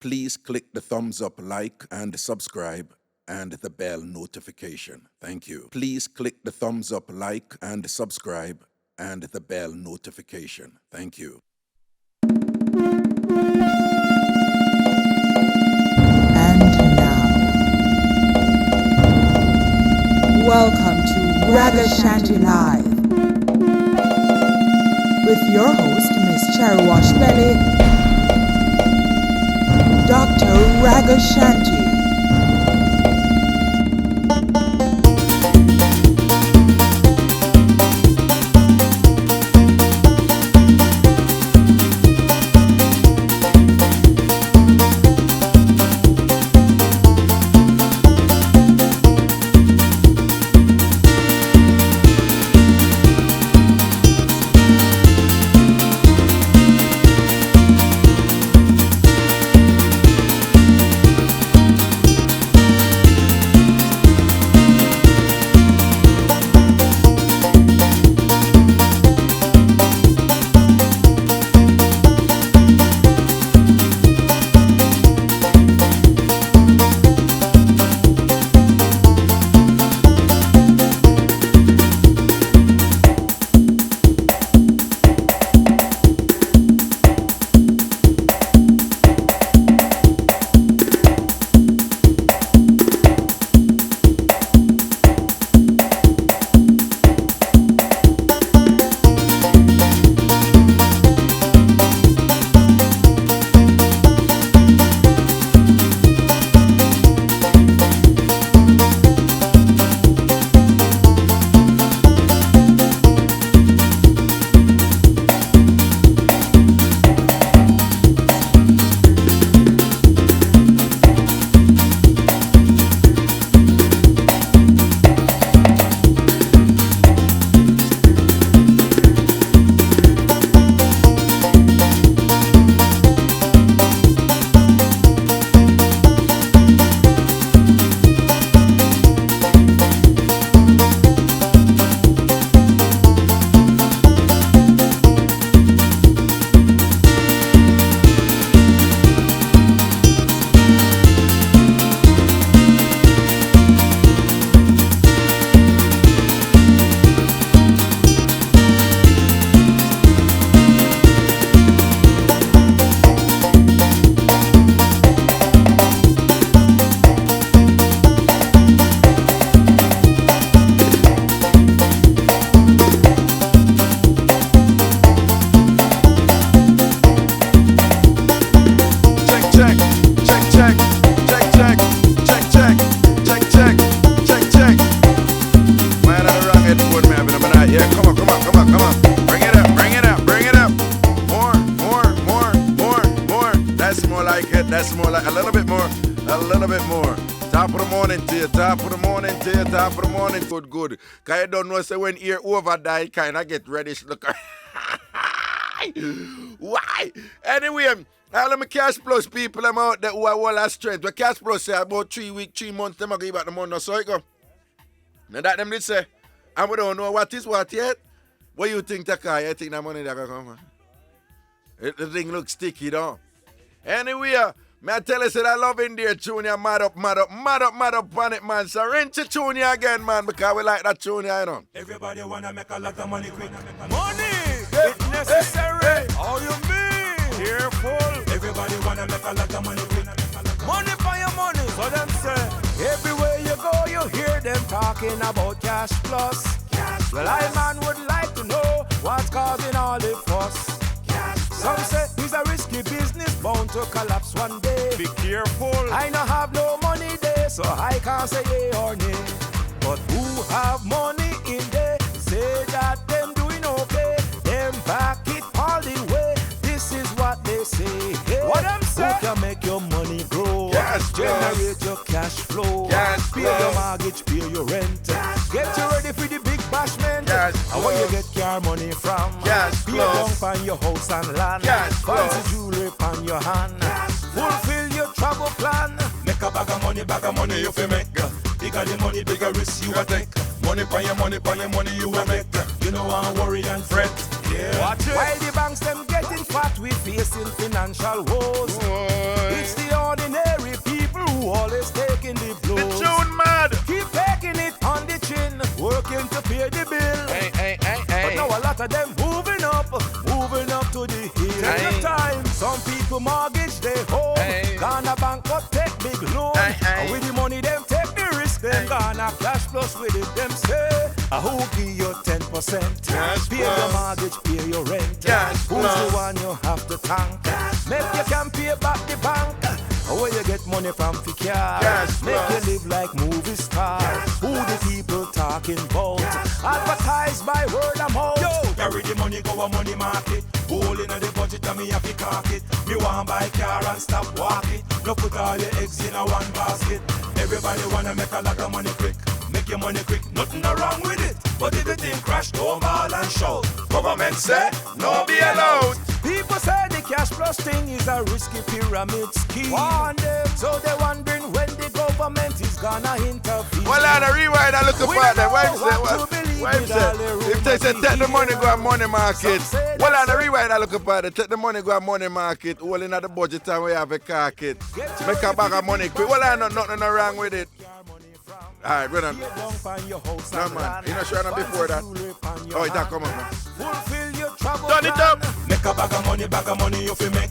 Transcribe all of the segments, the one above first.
Please click the thumbs up, like, and subscribe, and the bell notification. Thank you. Please click the thumbs up, like, and subscribe, and the bell notification. Thank you. And now, welcome to Ragashanti Live with your host, Miss Cherry Wash Belly, Dr. Ragashanti. Good. Cause you don't know, say when ear over die, kind of get reddish look. Why? Anyway, all of my cash plus people I'm out there who are all our strength. The cash plus say about 3 weeks, 3 months, them I give back the money, so it go. Now that them did say, and we don't know what is what yet. What you think, Takai? You think that money that can come? The thing looks sticky, though. Anyway, may I tell you, say that love in there, Junior, mad up on it, man. So rinse the Junior again, man, because we like that Junior, you know. Everybody wanna make a lot of money quick. Money, it's necessary. All you mean? Careful. Everybody wanna make a lot of money quick. Money for your money. So them say, everywhere you go, you hear them talking about cash plus. Cash well, I man would like to know what's causing all the fuss. Some say it's a risky business, bound to collapse one day. Be careful. I no have no money there, so I can't say yay or nay. But who have money in there, say that them doing okay. Them back it all the way. This is what they say. Hey, what I'm saying? Who can make your money grow? Cash generate your cash flow. Cash pay your mortgage, pay your rent. Get you ready for the big bashment. And where you get car money from? Be a bump on your house and land. Fancy jewelry on your hand. Fulfill your travel plan. Make a bag of money you fi make. Bigger the money, bigger risk you a take. Money for your money you a make. You know I worry and fret. Yeah. Watch it. While the banks them getting fat, we facing financial woes. It's the ordinary people who always taking the The blows. tune mad. Keep taking it on the chin, working to pay the bill. But now a lot of them moving up to the hill. Take the time, some people mortgage their home. Gonna bank up, take big loan. And with the money them take the risk, them gonna cash plus with it. Them say, who give you 10%? Cash Pay your plus. mortgage, pay your rent. Cash Who's plus. the one you have to thank? Make you can pay back the bank. Where you get money from for cash? Cash Make plus. you live like movie stars. Who the people talking about? Advertise by word of mouth. Yo, carry the money, go a money market. Hole in the budget and me have to cock it. Me want buy car and stop walking. No put all your eggs in a one basket. Everybody wanna make a lot of money quick. Make your money quick, nothing wrong with it. But if the thing crash, don't ball and shout. Government say, no be allowed. People say the cash plus thing is a risky pyramid scheme. So they're wondering when the government is gonna intervene. Well, I rewind and look We about don't that. Why know you what say to what? believe Why you with all the say? If they say rumors take the we money, hear. go on money market. Some say Well, I that's rewind and look about it. Take the money, go on money market. All in at the budget time we have a car kit. Make a bag of money quick. Well, I know nothing wrong with it. Alright, run on. No man, you know sure not before that. Oh, it come on, man. Fulfill your trouble. Turn it up. Make a bag of money you fi make.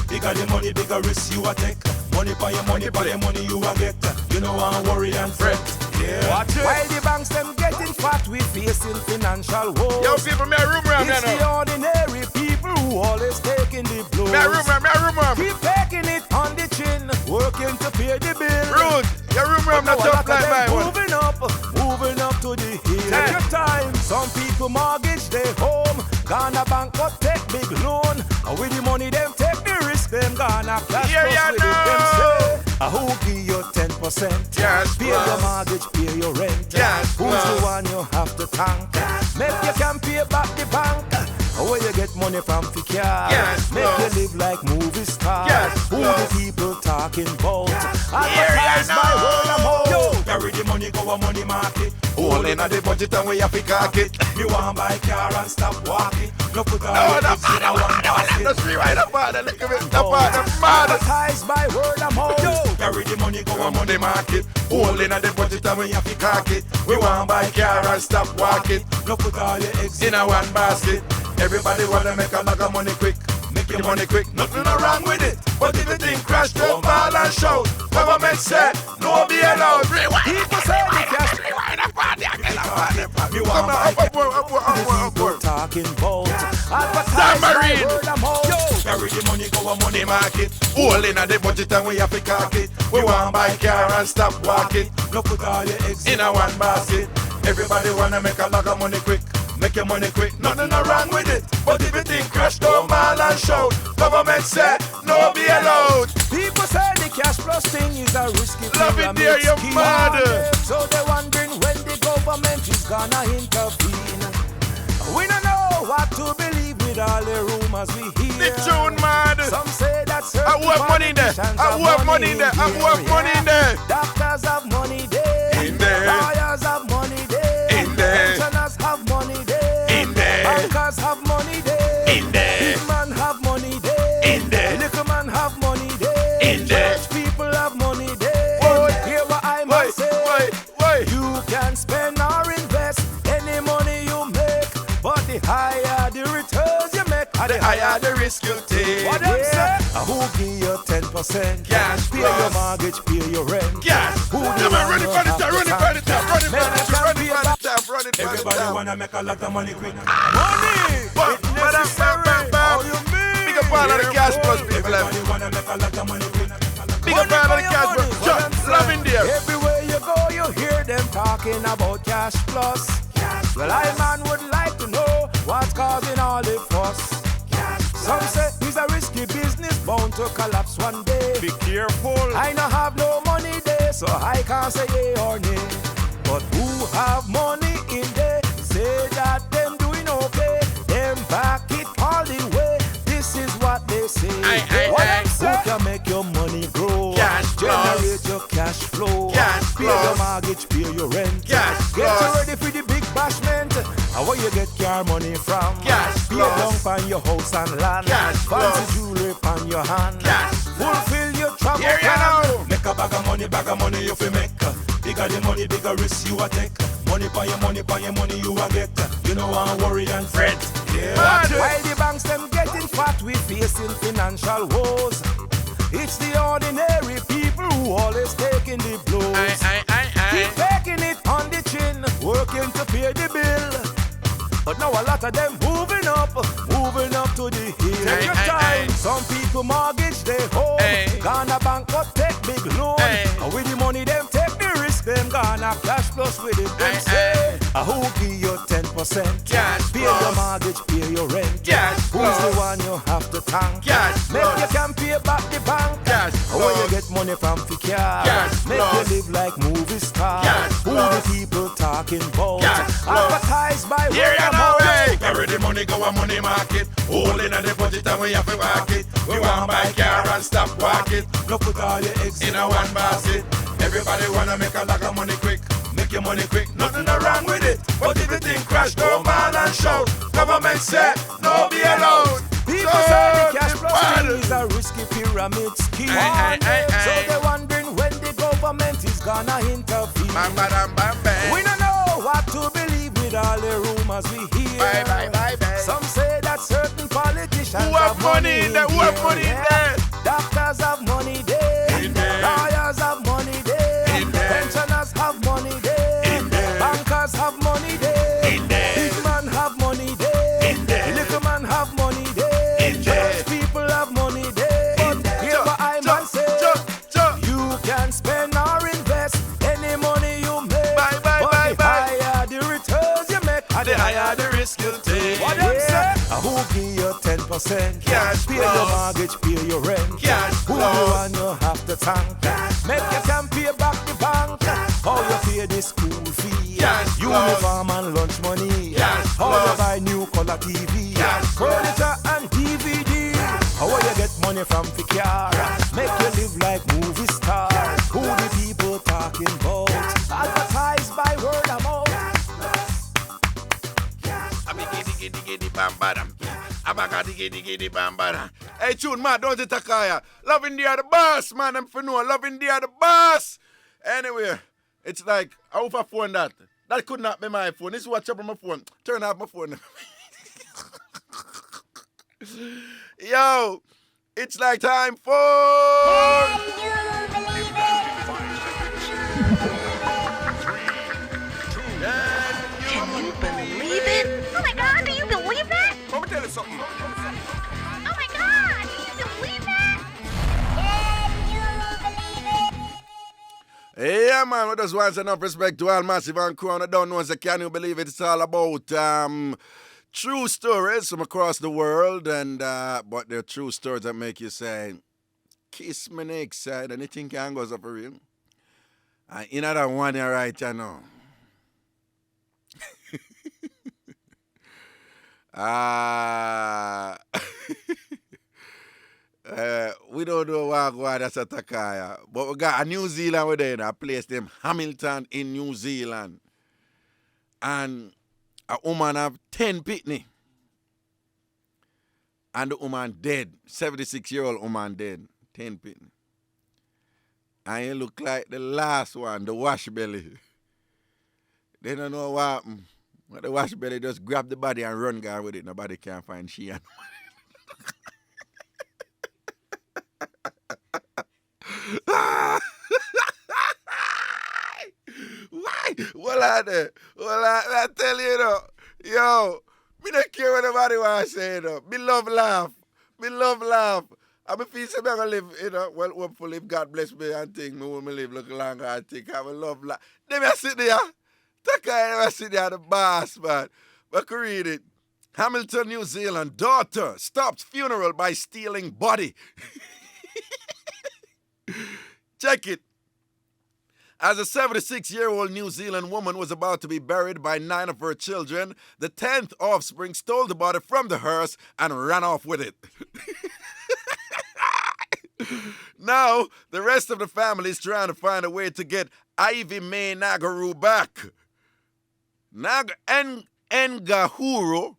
Bigger the money, bigger risk you a take. Money by your money you a get. You know I'm worry and fret. Yeah. Watch it. While the banks them getting fat, we facing financial woes. Yo, people, me a room round It's there the now. ordinary people who always taking the blows. Me a room round. Keep taking it on the chin, working to pay the bill. Rude, your room round not Now a lot tough of like them mine one. moving up to the hill. Hey. Take your time, some people mortgage their home. Gonna bank up, take big loan. And with the money them take the risk, them gonna cash Yeah, plus yeah, with it. Them no. say, who give you 10%? Cash Pay your plus. mortgage, pay your rent. Cash Who's plus. the one you have to thank? Make you can pay back the bank. Where you get money from for cash? Yes, Make plus. you live like movie stars. Yes, Who plus. the people talking about? Yeah, Advertise by no. word of mouth. Yo, carry the money, go a money market. All in at the budget and we have to cock it. You want buy car and stop walking. No put all No, your no, eggs in a one basket. let's rewind up part, look at it, up part, the mad. Advertise by word of mouth. Yo, carry the money, go a money market. All in at the budget and we have to cock it. We want buy car and stop walking. No put all your eggs In a one basket. Everybody wanna make a lot of money quick. Make your money quick, nothing wrong with it. But if the thing crash, don't ball and shout. Government said, no be allowed. Rewind. People say the cash. Rewind up part, You Come want on, buy upward. talking about. Advertise by Tambourine. word of mouth. Yo, carry the money, go a money Money market. All in at the budget and we have to cock it. We want buy car and stop walking. no put all your eggs In a one basket. Everybody wanna make a lot of money quick. Make your money quick, nothing wrong with it. But if you think crash, don't ball and shout. Government said, no be allowed. People say the cash plus thing is a risky Love it pyramid there, you scheme. mad. So they're wondering when the government is gonna intervene. We don't know what to believe with all the rumors we hear. The tune mad. Some say that certain I want money there. politicians I have want money there. I here, want money yeah. there. Doctors have money there. In there. Lawyers have money there. In there. Pensioners have money there. In there. Bankers have money there. In there. Big man have money there. In there. Little man have money there. In there. Rich people have money there. Boy. Hear what I Wait, must say. wait. You can spend or invest any money you make, but the higher the returns you make, The higher the risk you take. what them say? Who give you 10%? Cash Pay plus. your mortgage, pay your rent. Yes. Who Come the on, one run it you for the have top, to run it for the thank? top, run it for Make the them top, run it pay for the back. top, run it for the Everybody top. wanna make a lot of money quick. But, Money! but, How you mean? Big up all of the cash plus people. Everybody wanna make a lot of money quick. Big up all of the cash plus. Money, Just love in there. Everywhere you go, you hear them talking about cash plus. Well, I man would like to know what's causing all the fuss. Some say it's a risky business, bound to collapse one day. Be careful. I no have no money there, so I can't say yay or nay. But who have money in there say that them doing okay. Them back it all the way. This is what they say. What them say? Who can make your money grow? Cash Generate plus. your cash flow. Cash Pay your plus. mortgage, pay your rent. Cash Get you plus. ready for the big bashment. And Where you get car money from? Cash Pay plus. down on your house and land. Cash Fancy plus. jewelry on your hand. Cash. Fulfill your travel Here you plan. know. Make a bag of money you fi make. Bigger the money, bigger risk you a take. Money for your money you a get. You know I'm worried and fret. Yeah. While the banks them getting fat, we facing financial woes. It's the ordinary people who always taking the blows. Keep taking it on the chin, working to pay the bill. But now a lot of them moving up to the hill. Take your time. Some people mortgage their home. Gonna bank up, take big loan. And with the money them take the risk, them gonna cash plus with it. Them say, who give you 10%? Cash Pay plus. your mortgage, pay your rent. Cash Who's plus. the one you have to thank? Cash Make plus. you can pay back the bank. Cash Where you plus. get money from for car. Cash Make plus. you live like movie stars. Cash Who plus. the people talking about? Cash plus. Advertised by Here word you of know, mouth. hey. Carry the money, go a money market. All in the budget and we have to walk it. We want buy car and stop walk it. No put all your eggs in a one basket. Everybody wanna make a lot of money quick. Make your money quick, nothing wrong with it. But if the thing crash, don't man and shout. Government say, no be allowed. People say the cash plus thing is a risky pyramid scheme. So they're wondering when the government is gonna intervene. Bam, bam, bam, bam. We don't know what to believe with all the rumors we hear. Bye. Some say that certain politicians Who have money in there? Who have money in there? Doctors have money there. In there. Lawyers have money there. In there. Pensioners have money there. In there. Bankers have money there. In there. Big man have money there. In there. Little man have money there. In there. Rich people have money there. But hear what I man say. You can spend or invest any money you make. Bye, But the bye. higher the returns you make, The higher the risk you take. what them say? Who give you 10%? Cash Pay plus. your mortgage, pay your rent. Cash Who plus. the one you have to thank? Make you can pay back the bank. How you pay the school fee? Cash Uniform and lunch money. Cash How plus. you buy new color TV? Cash Furniture and DVD. How you get money from the car? Make you live like movie stars. Who the people talking about? Advertised by word of mouth. Hey, tune man, don't it takaya. Love India the boss, man. I'm for no. Love India the boss. Anyway, it's like, how if I phone that? That could not be my phone. This is what's up on my phone. Turn off my phone. Yo, it's like time for. Can you believe it? Oh my God, do you believe that? Let me tell you something. Oh my God, do you believe that? Yeah, man, we just want enough respect to all Massive and Crew. I don't know, so can you believe it? It's all about true stories from across the world, and but they're true stories that make you say, kiss me next side, and you think can go up for real. You know that one here right now. We don't know what that's a Takaya. But we got a New Zealand with there, a place named Hamilton in New Zealand. And a woman have 10 pitney. And the woman dead. 76-year-old woman dead. 10 pitney. And you look like the last one, the wash belly. They don't know what happened. But the wash belly just grab the body and run guy with it. Nobody can find she and why? Well, I tell you, yo, me don't care what nobody want to say, me love laugh. I feel say I'm going to live, well, hopefully if God bless me and think me will live look longer and think I will love laugh. Then I sit there, I sit there, the boss, man. But I can read it. Hamilton, New Zealand, daughter stops funeral by stealing body. Check it. As a 76-year-old New Zealand woman was about to be buried by 9 of her children, the 10th offspring stole the body from the hearse and ran off with it. Now, the rest of the family is trying to find a way to get Ivy May Nagaru back. Ngahuro,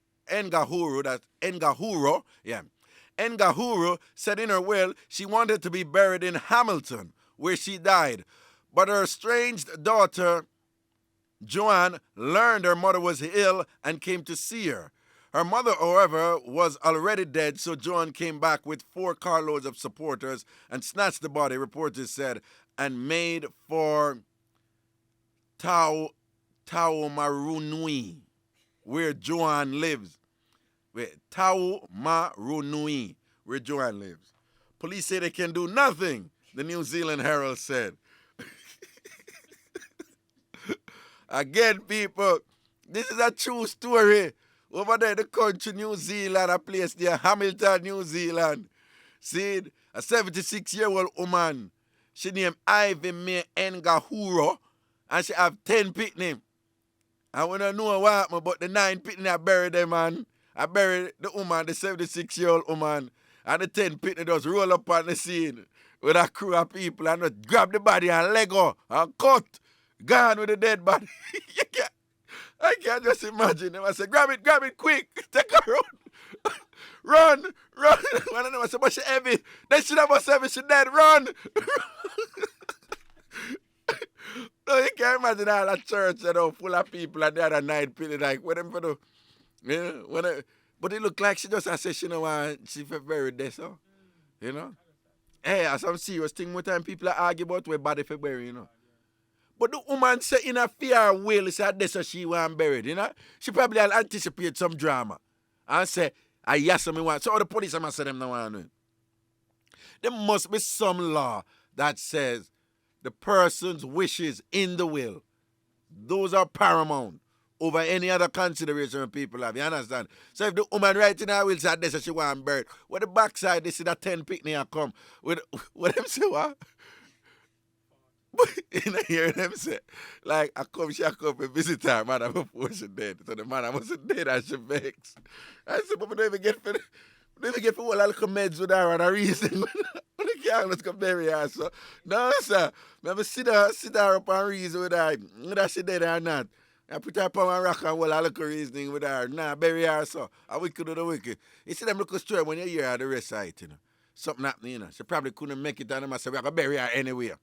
that's Ngahuro, yeah. Ngahuro said in her will she wanted to be buried in Hamilton, where she died. But her estranged daughter, Joanne, learned her mother was ill and came to see her. Her mother, however, was already dead, so Joanne came back with 4 carloads of supporters and snatched the body, reporters said, and made for Taumarunui, where Joanne lives. Taumarunui, where Joanne lives. Police say they can do nothing, the New Zealand Herald said. Again, people, this is a true story. Over there in the country, New Zealand, a place near Hamilton, New Zealand. See, a 76-year-old woman, she named Ivy May Ngahuro, and she have 10 picnic. I want to know what happened, but the 9 picnic, I buried them, man. I buried the woman, the 76-year-old woman, and the 10 picnic just roll up on the scene with a crew of people and just grab the body and leg go and cut. Gone with the dead body. I can't just imagine them. I said, grab it quick. Take her run. Run. One of them I said, but she heavy. Then she never heavy, she dead. Run. No, you can't imagine all that church, full of people and the other night feeling like, what them for do? You know, but it look like she just said, she know why she felt buried there, so. You know? Hey, that's some serious thing. More time people argue about where body for bury, you know. But the woman said in a fear will, said that's how she want buried, you know. She probably will anticipate some drama. And say, yes, me want. So all the police must say them no want to. There must be some law that says the person's wishes in the will, those are paramount over any other consideration people have. You understand? So if the woman right in her will say that's how she want buried, with the backside they see that 10 picnic come. With what them say what? But you know, hear them say, like, she come and visit her mother before she dead. So the mother wasn't dead and she vexed. I said, but we don't even get for all the little meds with her and a reason. But they can't let's go bury her. So, no, sir. Never sit her up and reason with her, whether she dead or not. I put her up on a rock and all little reasoning with her. Nah, bury her, so. A wicked do the wicked. You see them look straight when you hear her the rest of it, you know. Something happening, you know. She probably couldn't make it and them say, we're going to bury her anywhere.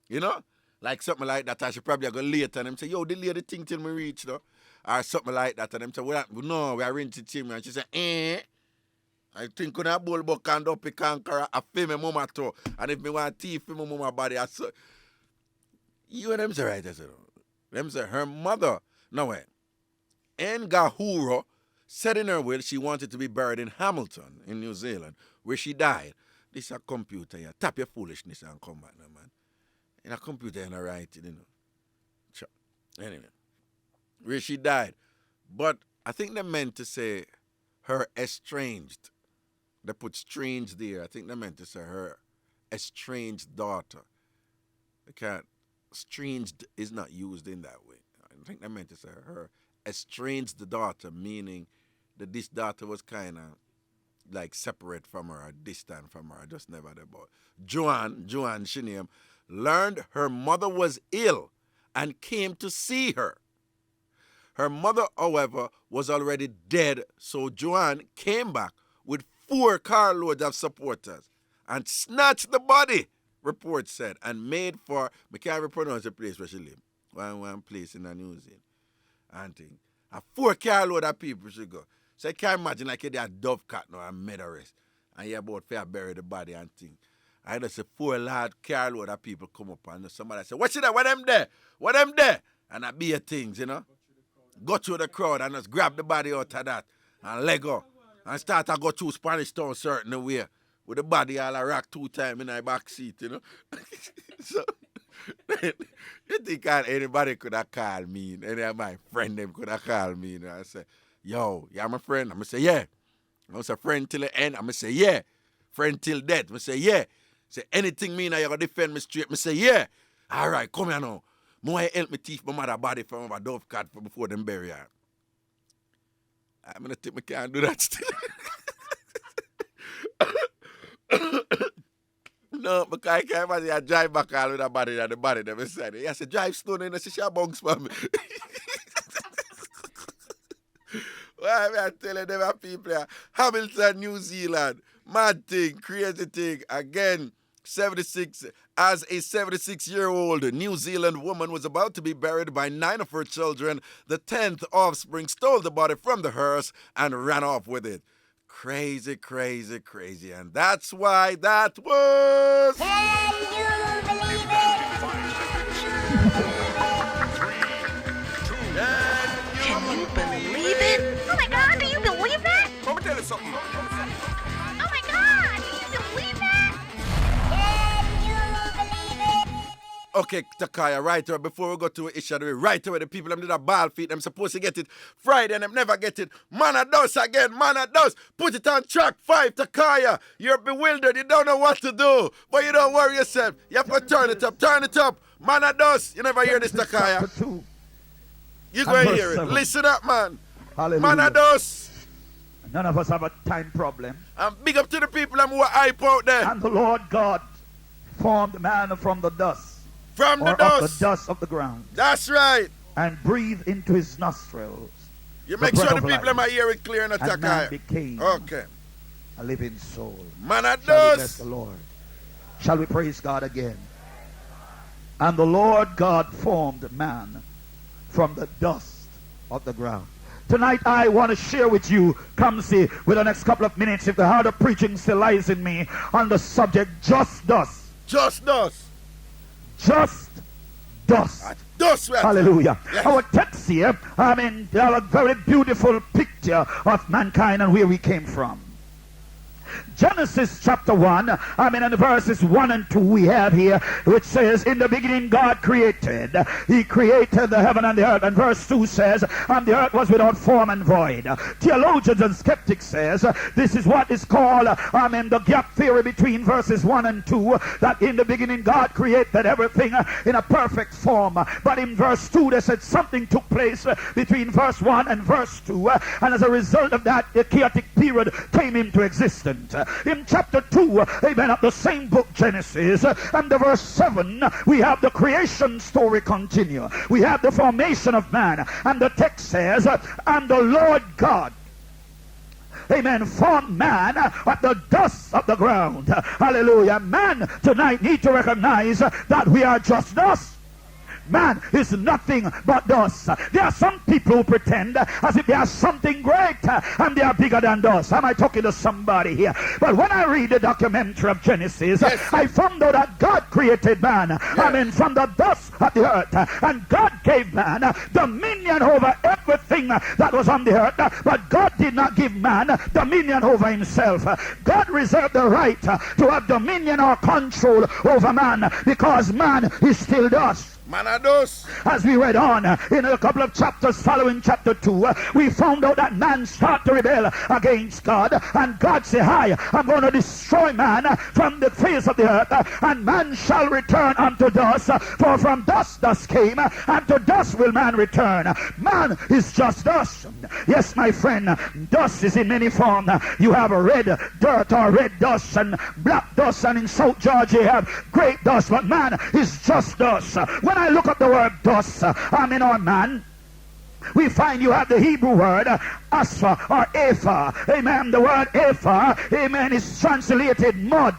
You know? Like something like that, I should probably go later and them say, yo, delay the thing till we reach, though. Or something like that. And them say, well, no, we are renting him. And she say, I think when I bull buck and up a conqueror, I feel my mama too. And if me want teeth for my mama body, I say, you and them say, right, I said, them say, her mother, no way. Ngahuro said in her will she wanted to be buried in Hamilton, in New Zealand, where she died. This is a computer, yeah. Tap your foolishness and come back now, man. In a computer and I write it, you know. Sure. Anyway, where she died. But I think they meant to say her estranged. They put strange there. I think they meant to say her estranged daughter. They can't. Estranged is not used in that way. I think they meant to say her estranged daughter, meaning that this daughter was kind of like separate from her, or distant from her. Just never the boy. Joanne, she named, learned her mother was ill and came to see her. Her mother, however, was already dead, so Joanne came back with 4 carloads of supporters and snatched the body, reports said, and made for, I can't even pronounce the place where she lived, one place in the New Zealand, and thing. A 4 carload of people should go. So I can't imagine like you're a dove cat now and made a rest, and you're about to bury the body and thing. I just say 4 large carload of people come up and somebody say, what them there? And I be a things, you know. Go through the crowd and just grab the body out of that and let go. And start to go through Spanish Town certain way. With the body all a rock 2 times in the back seat, you know. So, you think anybody could have called me, any of my friend them could have called me, you know. I say, yo, you're my friend? I'm going to say, yeah. I'm going to say, friend till the end? I'm going to say, yeah. Friend till death? I'm going to say, yeah. Say, anything mean you're going to defend me straight? I'm going to say, yeah. All right, come here now. More help me teeth my mother body from my dove cat before them bury her. I'm going to think I can't do that still. No, because I can't imagine I drive back all with a body and the body them inside. I said, drive stone in the shisha bunks for me. Well, I tell you, them people here. Hamilton, New Zealand. Mad thing, crazy thing. Again, 76. As a 76-year-old New Zealand woman was about to be buried by 9 of her children, the 10th offspring stole the body from the hearse and ran off with it. Crazy, crazy, crazy. And that's why that was... Can you believe it? Can you believe it? Oh my God, do you believe that? Let me tell you something. Oh my God, do you believe that? Can you believe it? Okay, Takaya, right away, before we go to issue, right away, the people them did a ball feet, them supposed to get it Friday and them never get it. Man of dust again, man of dust. Put it on track 5, Takaya. You're bewildered, you don't know what to do. But you don't worry yourself. You have to turn it up. Man of dust. You never hear this, Takaya. You go and hear it. Listen up, man. Hallelujah. Man of dust. None of us have a time problem. And big up to the people them who are hype out there. And the Lord God formed man from the dust. From the Or dust. of the dust of the ground. That's right. And breathed into his nostrils. You make breath sure the of people life. them are hear it clear in the And man Takaya. became Okay. a living soul. Man of Shall we bless dust. the Lord? Shall we praise God again? And the Lord God formed man from the dust of the ground. Tonight I want to share with you, come see, with the next couple of minutes, if the heart of preaching still lies in me, on the subject just dust. Just dust. Just dust. Dust. Right. Hallelujah. Yes. Our text here, they have a very beautiful picture of mankind and where we came from. Genesis chapter 1, and verses 1 and 2 we have here, which says, in the beginning God created. He created the heaven and the earth. And verse 2 says, and the earth was without form and void. Theologians and skeptics says, this is what is called, the gap theory between verses 1 and 2, that in the beginning God created everything in a perfect form. But in verse 2 they said something took place between verse 1 and verse 2, and as a result of that, the chaotic period came into existence. In chapter 2, amen, of the same book, Genesis, and the verse 7, we have the creation story continue. We have the formation of man, and the text says, and the Lord God, amen, formed man at the dust of the ground. Hallelujah. Man tonight need to recognize that we are just dust. Man is nothing but dust. There are some people who pretend as if they are something great and they are bigger than dust. Am I talking to somebody here? But when I read the documentary of Genesis, yes, I found out that God created man, yes, from the dust of the earth. And God gave man dominion over everything that was on the earth. But God did not give man dominion over himself. God reserved the right to have dominion or control over man because man is still dust. As we read on in a couple of chapters following chapter 2, we found out that man started to rebel against God, and God said, hi, I'm going to destroy man from the face of the earth, and man shall return unto dust, for from dust came, and to dust will man return. Man is just dust. Yes, my friend, dust is in many forms. You have a red dirt or red dust and black dust, and in South Georgia you have great dust, but man is just dust. When I look at the word dust, or man, we find you have the Hebrew word asphar or ephah. Amen. The word ephah, amen, is translated mud,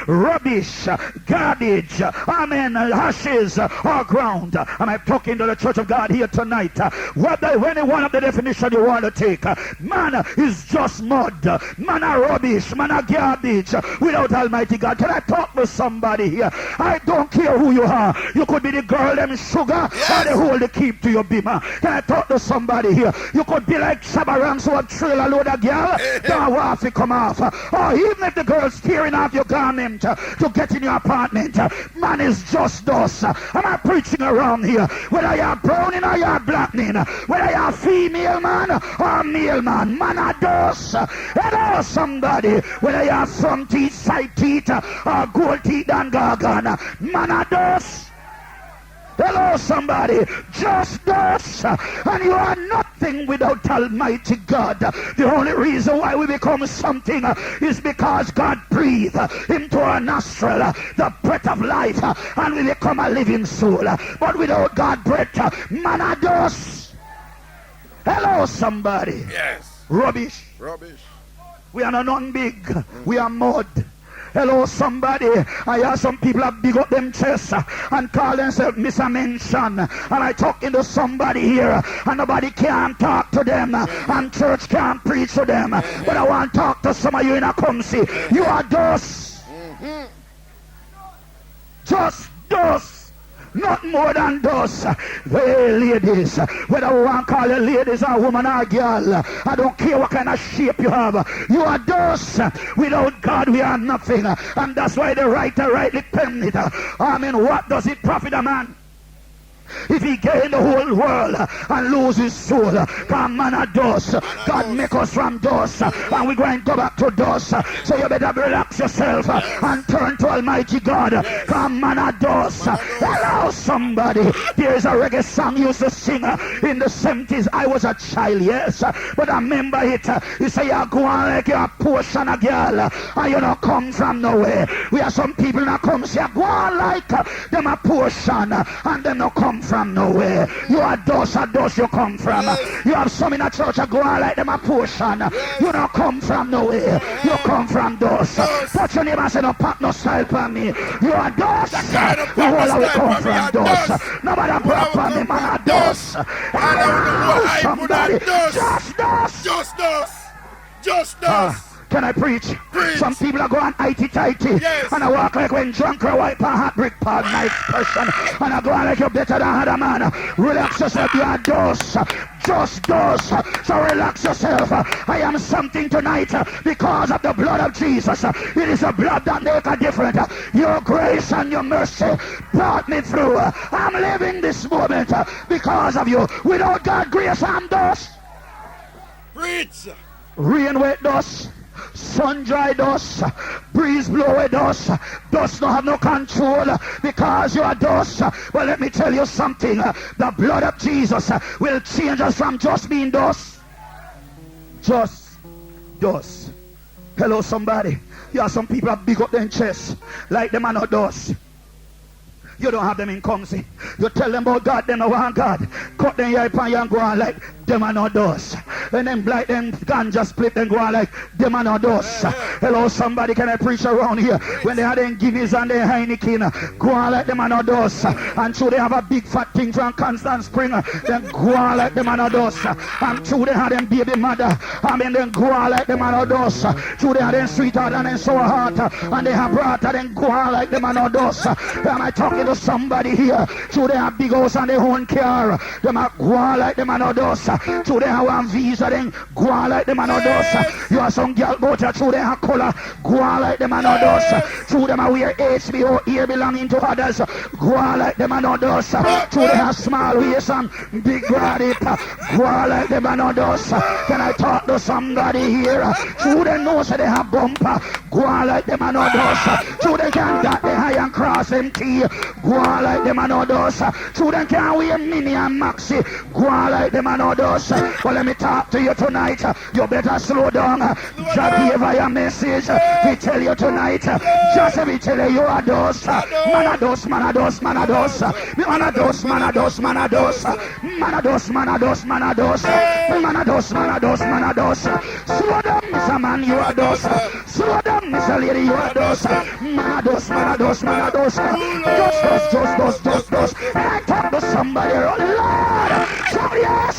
rubbish, garbage, amen, ashes or ground. Am I talking to the church of God here tonight? Whether any one of the definition you want to take, man is just mud, man are rubbish, man are garbage without Almighty God. Can I talk to somebody here? I don't care who you are. You could be the girl them sugar, yes, or the hole they keep to your bimmer. Can I talk to somebody here? You could be like Shabarans who have trail a load of girl, don't want to come off. Or even if the girl's tearing off your garment to get in your apartment, man is just dust. Am I preaching around here? Whether you're browning or you're blackening, whether you're female man or male man, man are dust. Hello somebody, whether you're front teeth, side teeth, or gold teeth and gargan, man are dust. Hello somebody, just dust, and you are nothing without Almighty God. The only reason why we become something is because God breathed into our nostril the breath of life, and we become a living soul. But without God breath, man are dust. Hello somebody. Yes. Rubbish. We are not nothing big. We are mud. Hello, somebody. I hear some people have big up them chests and call themselves Mr. Mention. And I talking to somebody here, and nobody can talk to them, and church can't preach to them. But I want to talk to some of you in a come see. You are dust. Just dust. Not more than dust. Hey, ladies, whether we want to call you ladies or woman or girl, I don't care what kind of shape you have. You are dust. Without God, we are nothing. And that's why the writer rightly penned it. I mean, what does it profit a man if he gain the whole world and lose his soul? Come, man, a dust. God make us from dust, and we're going to go back to dust. So you better relax yourself and turn to Almighty God. Come, man, a dust. Hello, somebody. There's a reggae song used to sing in the 70s. I was a child, yes, but I remember it. You say you're going like you're a portion of girl, and you don't come from nowhere. We have some people that come say, go on like them a portion, and them not come from nowhere. You are dust, a dust you come from. You have some in a church that go on like them a portion. You don't come from nowhere. You come from dust. Touch your neighbor and say, no pop no style for me. You are dust. The whole of it come from dust. Nobody brought from me, man, a dust. Somebody, just dust. Just dust. Can I preach? Some people are going itty-tighty, and I walk like when drunk or wipe a hot brick pod, my expression, and I go on like you're better than other man. Relax yourself, you are dust. Just dust. So relax yourself. I am something tonight because of the blood of Jesus. It is a blood that makes a difference. Your grace and your mercy brought me through. I'm living this moment because of you. Without God's grace, I'm dust. Preach. Rain wet dust. Sun dry dust, breeze blow away dust, dust don't have no control because you are dust. But let me tell you something, the blood of Jesus will change us from just being dust. Just dust. Hello, somebody. You have some people that big up their chest like them are not dust. You don't have them in Kingsley. You tell them about God, them no want God. Cut them here upon you and go on like them are not dust. And then blight them ganja split and go on like them are not dust. Hello, somebody, can I preach around here? When they have them Guinness and them Heineken, go on like them are not dust. And so they have a big fat thing from Constant Spring, then go on like them are not dust. And so they have them baby mother, and then go on like them are not dust. So they have them sweetheart and then sour heart, and they have brother, then go on like them are not dust. Am I talking to somebody here? So they have big house and their own car, them are go on like them are not dust. So they have one visa, then go on like them are not dust. You have some girl boat here, so they have color, go on like them are not dust. So them are wear HBO ear belonging to others, go on like them are not dust. So they have small waist and big broad hip, go on like them are not dust. Can I talk to somebody here? So they know so they have bumper, go on like them are not dust. So they can dot the high and cross them T, go on like them are not dust. So they can wear mini and maxi, go on like them are not dust. Well, let me talk to you tonight. You better slow down. Just give your message. We tell you tonight. Just we tell you you are dust. Man a dust, man a dust, man a dust. Man a dust, man a dust, man a dust. Man a dust, man a dust, man a dust. Man a dust, man a dust, man a dust. Slow down, Mr. Man, you are dust. Slow down, Mr. Lady, you are dust. Man a dust, man a dust, man a dust. Just dust. I talk to somebody, oh Lord. So yes.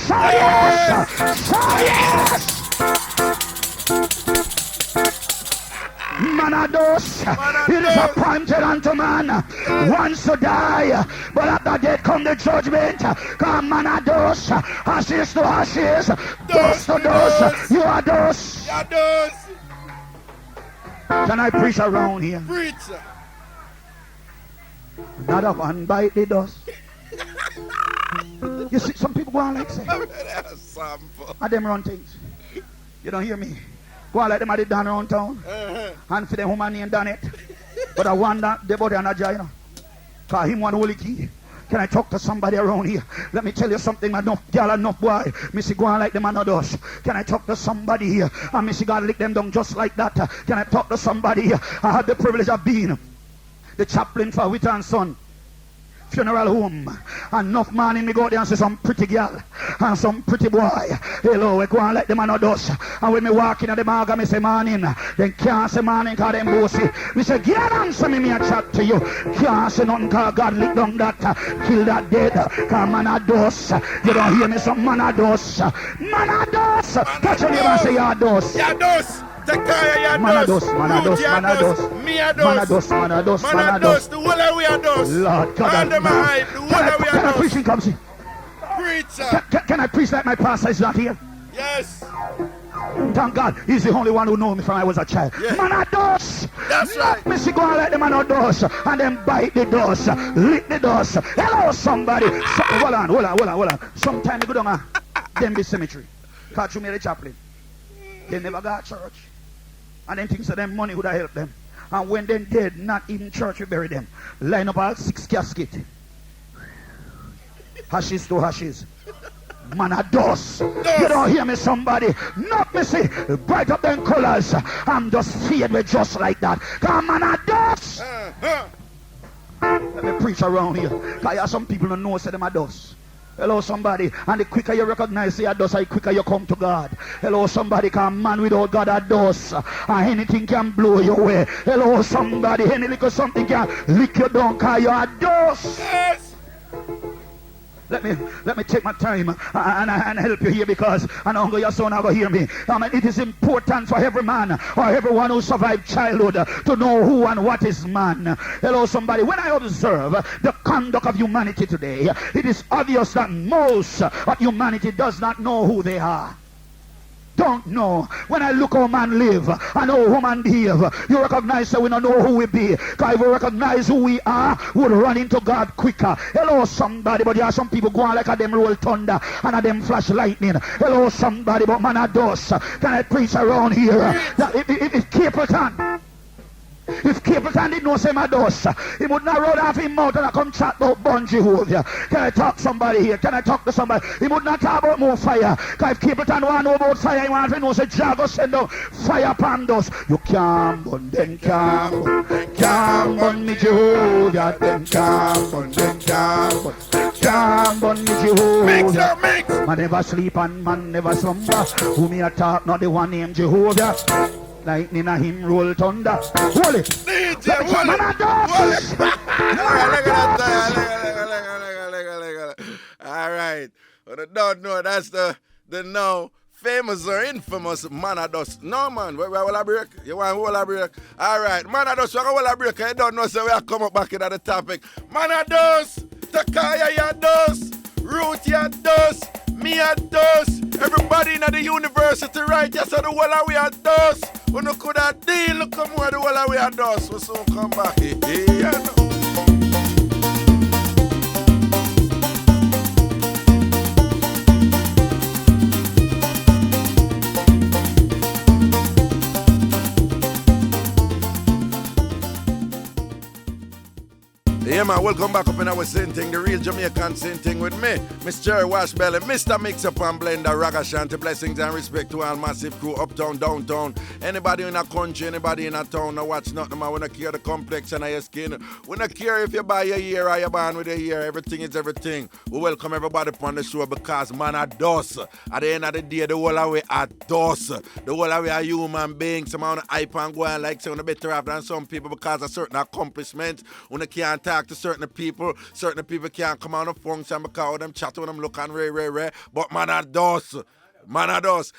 So yes. Man a dust. It is appointed unto man once to die, but after death come the judgment. Come, man a dust. Ashes to ashes, dust to dust. You are dust. Can I preach around here? Preach. Another one bite the dust. You see, some people go on like say, and them run things. You don't hear me? Go on like them at the done around town. And for the woman name done it. But I wonder the body and a giant. Cause him one holy key. Can I talk to somebody around here? Let me tell you something, enough girl, enough boy. Missy go on like them and others. Can I talk to somebody here? And Missy God lick them down just like that. Can I talk to somebody here? I had the privilege of being the chaplain for Witton Son funeral home. Enough man in me go there and see some pretty girl and some pretty boy. Hello, we go and let them on dust. And when me walk in at the market, me say morning. Then can't say morning cause them bossy. Me say, get answer me a chat to you. Can't say nothing cause God lick down that, kill that dead. Cause man a dust. You don't hear me, some man a dust. Man a dust. Touch your neighbor and say you dust. Ya dust. Take care of your dust. Man a dust, man a dust. Me a Man a dust. dust, man a dust, Man man a a dust. dust. The whole of we a dust. Lord God, All them a hype. The whole of we a can I dust. preach in Kingsley? Preacher. Can I preach like my pastor is not here? Yes. Thank God, he's the only one who knows me from I was a child. Yeah. Man a dust. That's right. Me see go and let them man a dust and then bite the dust, lick the dust. Hello somebody. Hold on. Sometime they go down them be cemetery. Catch you me the chaplain. They never got church. And them things of them money would have helped them. And when they dead, not even church will bury them. Line up all 6 caskets. Hashes to hashes. Man a dust. You don't hear me somebody. Not me see. Bright up them colors. I'm just feared with just like that. Come man a dust. Let me preach around here. Because have some people don't know say them a dust. Hello somebody. And the quicker you recognize say a dust, the quicker you come to God. Hello somebody. Because man without God a dust. And anything can blow you away. Hello somebody. Any little something can lick you down because you're a dust. Yes. Let me take my time and help you here because I know your son will hear me. It is important for every man or everyone who survived childhood to know who and what is man. Hello somebody. When I observe the conduct of humanity today, it is obvious that most of humanity does not know who they are. Don't know. When I look how man live, I know how man behave. You recognize that we don't know who we be. Because if we recognize who we are, we'll run into God quicker. Hello somebody, but there are some people going like a them roll thunder and a them flash lightning. Hello somebody, but man a dust. Can I preach around here? That if Capleton, if Capleton didn't know say my dust, he would not roll off his mouth and I come chat about Bon Jehovah. Can I talk to somebody here? Can I talk to somebody? He would not talk about more fire. Because if Capleton want to know about fire, he want to know say Jago send down fire upon us. You can't burn, then can't burn. Can't burn me Jehovah, then can't burn, then can't burn. Can't burn me Jehovah. Mix. Man never sleep and man never slumber. Who me a talk, not the one named Jehovah. Lightning a him roll thunder. Hold it. DJ, hold Man a dust. All right. But I don't know. That's the now famous or infamous man of dust. No, man. Where will I break? You want who will I break? All right. Man of dust. Where will I break? I don't know. So we have come up back into the topic. Man of dust. Takaya, ya dust. Root, ya dust. Me a dust. Everybody in the university, right? Yes, so the whole of we are dust. We no could have deal. Look come where the whole of we are dust. We soon come back. Yeah, no. Yeah, man, welcome back up in our same thing, the real Jamaican same thing with me, Mr. Washbelly, Mr. Mixup and Blenda, Ragashanti, blessings and respect to all massive crew, uptown, downtown, anybody in a country, anybody in a town, no watch nothing, man, we don't care the complexion of your skin, we don't care if you buy your hair or you born with your hair, everything is everything. We welcome everybody on the show because, man, at dust, at the end of the day, the whole of we are dust, the whole of we are human beings, some on the hype and go and like say, we're better off than some people because of certain accomplishments, we can't talk to certain people can't come on the function because of them chat when them look and rare, but man a dust. When I don't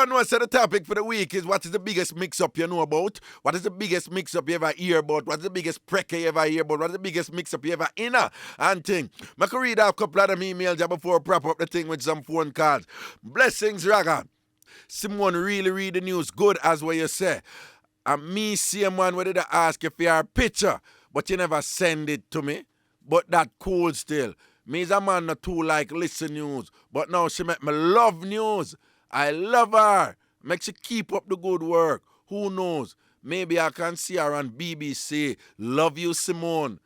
know, so the topic for the week is what is the biggest mix-up you know about? What is the biggest mix-up you ever hear about? What is the biggest prekka you ever hear about? What is the biggest mix-up you ever inner? And thing. I can read out a couple of them emails just before I prop up the thing with some phone calls. Blessings, Raga. Someone really read the news good as what you say. And me, same one, where did I ask if you are a picture? But you never send it to me. But that cool still. Me is a man not too like listen news. But now she make me love news. I love her. Make she keep up the good work. Who knows? Maybe I can see her on BBC. Love you, Simone.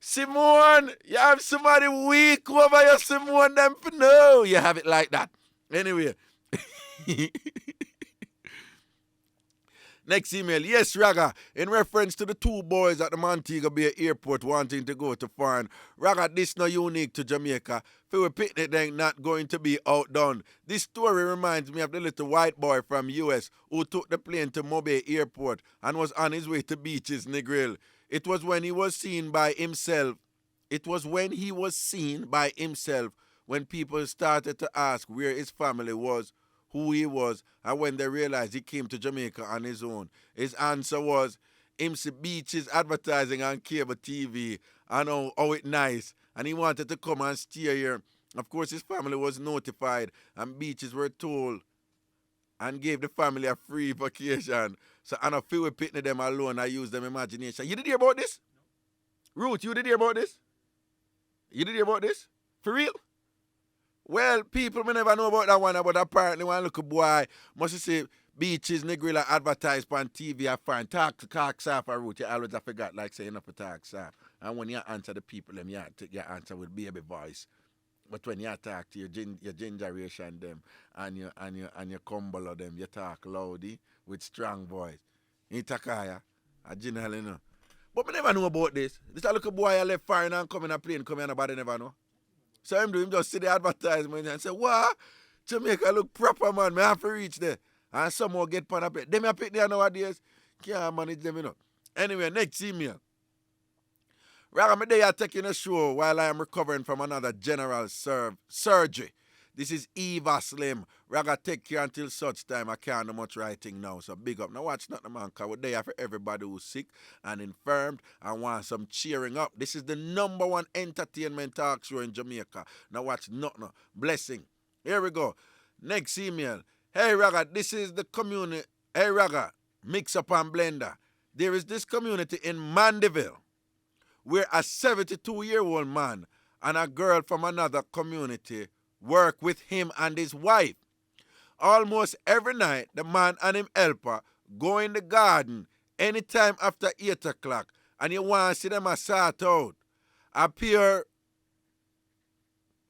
Simone, you have somebody weak over your Simone. Them no, you have it like that. Anyway. Next email. Yes, Raga. In reference to the two boys at the Montego Bay Airport wanting to go to foreign. Raga, this not unique to Jamaica. For a picnic, they not going to be outdone. This story reminds me of the little white boy from US who took the plane to Mobay Airport and was on his way to beaches, Negril. It was when he was seen by himself. When people started to ask where his family was, who he was, and when they realized he came to Jamaica on his own. His answer was, him see beaches advertising on cable TV, and how it nice, and he wanted to come and stay here. Of course, his family was notified, and beaches were told, and gave the family a free vacation. So I don't feel we picnic them alone, I use them imagination. You did hear about this? Ruth, you did hear about this? You did hear about this? For real? Well, people may never know about that one, but apparently one little boy must say beaches, Negrilla advertised on TV, I find talk soft or root. You always have forgot like saying up a talk soft. And when you answer the people, them you take your answer with baby voice. But when you talk to your gingeration them and your cumble them, you talk loudy with strong voice. You takaya, a general, you know. But we never know about this. This a little boy I left foreign and come in a plane, come here, nobody never know. So him just see the advertisement and say, what? Jamaica look proper, man. Me have to reach there. And somehow get pan up it. Them a pick there nowadays. Can't manage them, you know. Anyway, next email. Raga, me day taking a show while I am recovering from another general surgery. This is Eva Slim. Raga, take care until such time. I can't do much writing now, so big up. Now watch nothing, man, because we're there for everybody who's sick and infirmed and wants some cheering up. This is the #1 entertainment talk show in Jamaica. Now watch nothing. Blessing. Here we go. Next email. Hey, Raga, this is the community. Hey, Raga, Mixup An Blenda. There is this community in Mandeville where a 72-year-old man and a girl from another community work with him and his wife. Almost every night, the man and him helper go in the garden anytime after 8 o'clock, and you want to see them a sort out. Appear,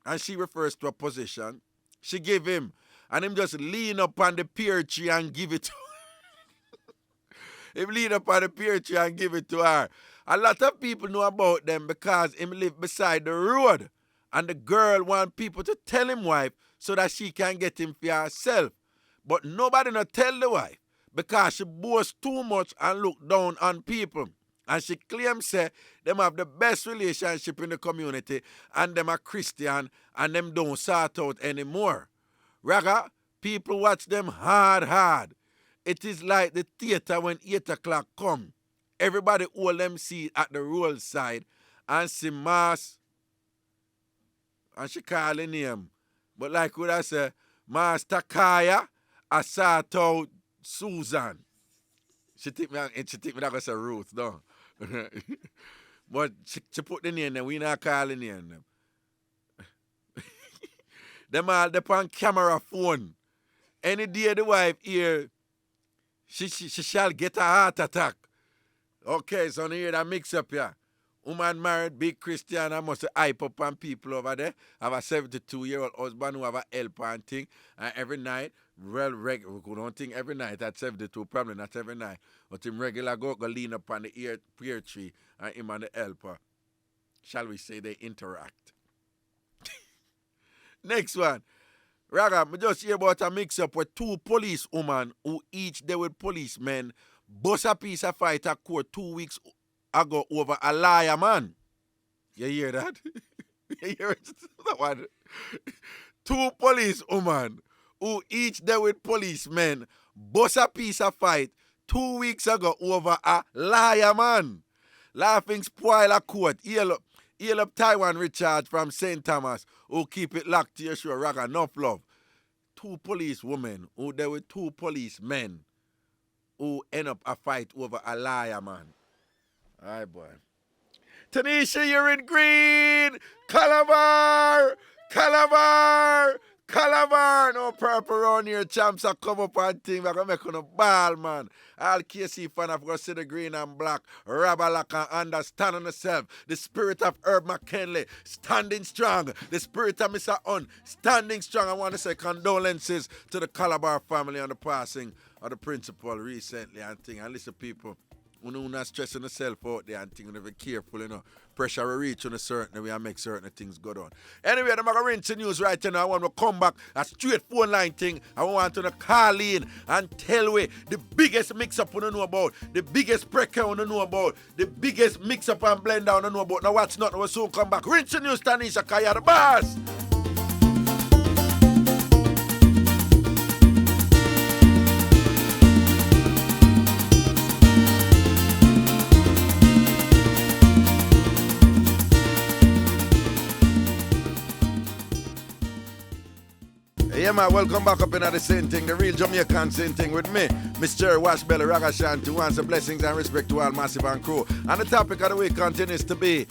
and she refers to a position, she give him, and him just lean up on the pear tree and give it to her. Him lean up on the pear tree and give it to her. A lot of people know about them because him live beside the road. And the girl want people to tell him wife so that she can get him for herself. But nobody not tell the wife because she boasts too much and look down on people. And she claims say them have the best relationship in the community and them are Christian and them don't sort out anymore. Raga, people watch them hard. It is like the theater when 8 o'clock come. Everybody hold them seat at the roadside and see mass. And she call her name. But like what I say, Master Kaya, I sort out Susan. She think me that was a Ruth, no. But she put the name there, we not call the name them. Them all up on camera phone. Any day the wife here, she shall get a heart attack. Okay, so here that mix up here. Woman married, big Christian, I must hype up on people over there. Have a 72-year-old husband who have a helper and thing. And every night, we don't think every night at 72, probably not every night. But him regular go lean up on the pear tree and him and the helper. Shall we say they interact? Next one. Raga, I just hear about a mix-up with two police women who each there with policemen bust a piece of fight at court 2 weeks ago over a liar, man. You hear that? You hear that one? Two police women who each there with policemen bust a piece of fight 2 weeks ago over a liar, man. Laughing spoil a court. Hail up Taiwan Richard from St. Thomas who keep it locked to your show, Raga, enough love. Two police women who there were two policemen who end up a fight over a liar, man. All right, boy. Tanisha, you're in green. Calabar. No purple around here. Champs are come up and thing. We're going to make on a ball, man. All KC fan have got to see the green and black. Rabalak and understand on yourself. The spirit of Herb McKinley standing strong. The spirit of Mr. Un standing strong. I want to say condolences to the Calabar family on the passing of the principal recently and thing. And listen, people, when you're not stressing yourself out there and thing, you be careful, you know. Pressure will reach on a certain way and make certain things go down. Anyway, I'm going to rinse the news right now. I want to come back a straight phone line thing. I want to call in and tell we the biggest mix-up we don't know about, the biggest breaker we don't know about, the biggest mix-up and blender we don't know about. Now watch nothing, we'll soon come back. Rinse the news, Tanisha, because you're the boss. Yeah, man, welcome back up into the same thing, the real Jamaican same thing with me, Mr. Washbelly Ragashanti, wants the blessings and respect to all Massive and crew. And the topic of the week continues to be,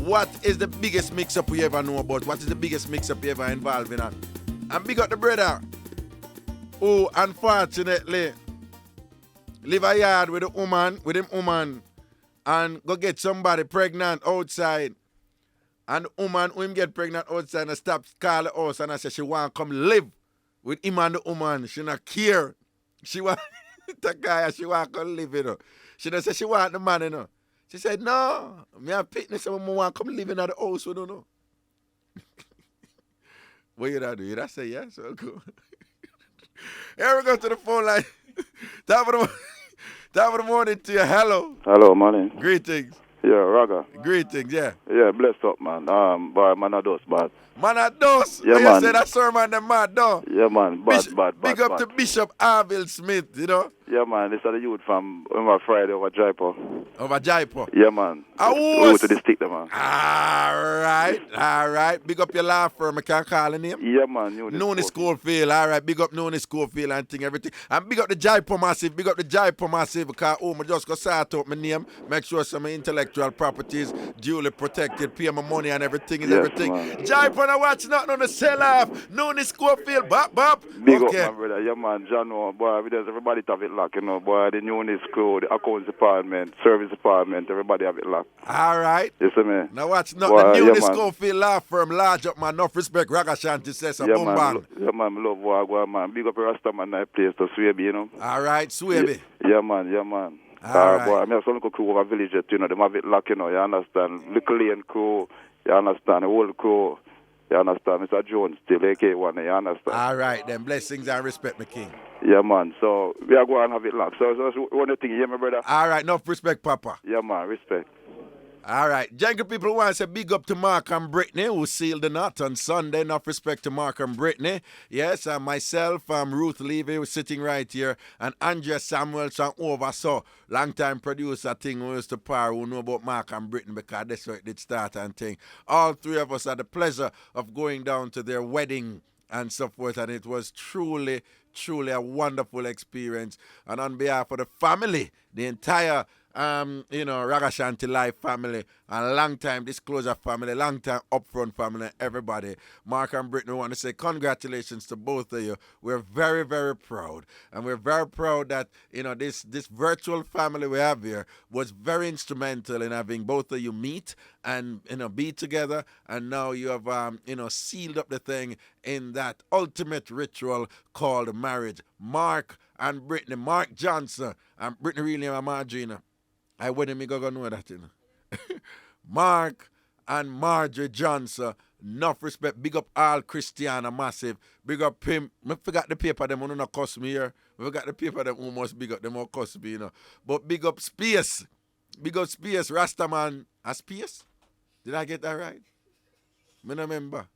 what is the biggest mix-up you ever know about? What is the biggest mix-up you ever involved in? And big up the brother who, unfortunately, live a yard with him woman, and go get somebody pregnant outside. And the woman who him get pregnant outside and stop call the house and I say she want to come live with him and the woman. She not care. She want the guy, she want to come live, you know. She don't say she want the man, you know. She said, no, me have picnic, so I want to come live in the house, we don't know. What you da do? You da say yes? So cool. Here we go to the phone line. Top of the morning to you. Hello. Hello, morning. Greetings. Yeah, Raga. Greetings, yeah. Yeah, blessed up, man. Boy, man, I dose bad. Man, I dose. Yeah, man. man. You say that sermon, them mad, though. Yeah, man, bad. Big up to Bishop Arville Smith, you know. Yeah, man, this is the youth from Friday over Jaipur. Over Jaipur? Yeah, man. Go to the stick, there, man. All right. Big up your law firm, I can call the name. Yeah, man. Nooney Schofield, all right. Big up Nooney Schofield and thing, everything. And big up the Jaipur Massive, because I just go start out my name, make sure some intellectual properties duly protected, pay my money and everything is everything. Man. Jaipur, I watch nothing on the sell-off. Nooney Schofield, bop. Big okay. up, my brother. Yeah, man, John, boy, because everybody have it locked, you know, boy, the Nooney School, the accounts department, service department, everybody have it locked. All right. You see me? Now watch nothing. The Nooney Schofield law firm, large up, man, enough respect, Ragashanti says, yeah, boom, bang. Yeah, man, love boy, man. Big up your Rasta, man, that place to Swaby, you know. All right, Swaby. Yeah, man. All right. Boy, I mean, some little crew over village, you know, they have it locked, you know, you understand? Little Lane crew, you understand? The whole crew, you understand? Mr. Jones, still AK1, you understand? All right, then. Blessings and respect, my king. Yeah, man. So, we are going to have it locked. So one thing, you hear me, brother? All right, enough respect, Papa. Yeah, man, respect. All right. Jungle people want to say big up to Mark and Brittany, who sealed the knot on Sunday. Enough respect to Mark and Brittany. Yes, and myself, Ruth Levy, was sitting right here, and Andrea Samuels and oversaw, long-time producer thing who used to par, who know about Mark and Brittany, because that's where it did start and thing. All three of us had the pleasure of going down to their wedding and so forth, and it was truly a wonderful experience. And on behalf of the family, the entire Ragashanti Life family, and long-time Disclosure family, long-time Upfront family, everybody. Mark and Brittany, want to say congratulations to both of you. We're very, very proud. And we're very proud that, this virtual family we have here was very instrumental in having both of you meet and, be together. And now you have, sealed up the thing in that ultimate ritual called marriage. Mark and Brittany, Mark Johnson, and Brittany really and Margina. I wouldn't me go know that, Mark and Marjorie Johnson, enough respect. Big up all Christiana Massive. Big up him. I forgot the paper them who not cost me here. I forgot the paper them who must big up them all cost me, But big up Space. Big up Space, Rastaman. A Space? Did I get that right? I don't remember.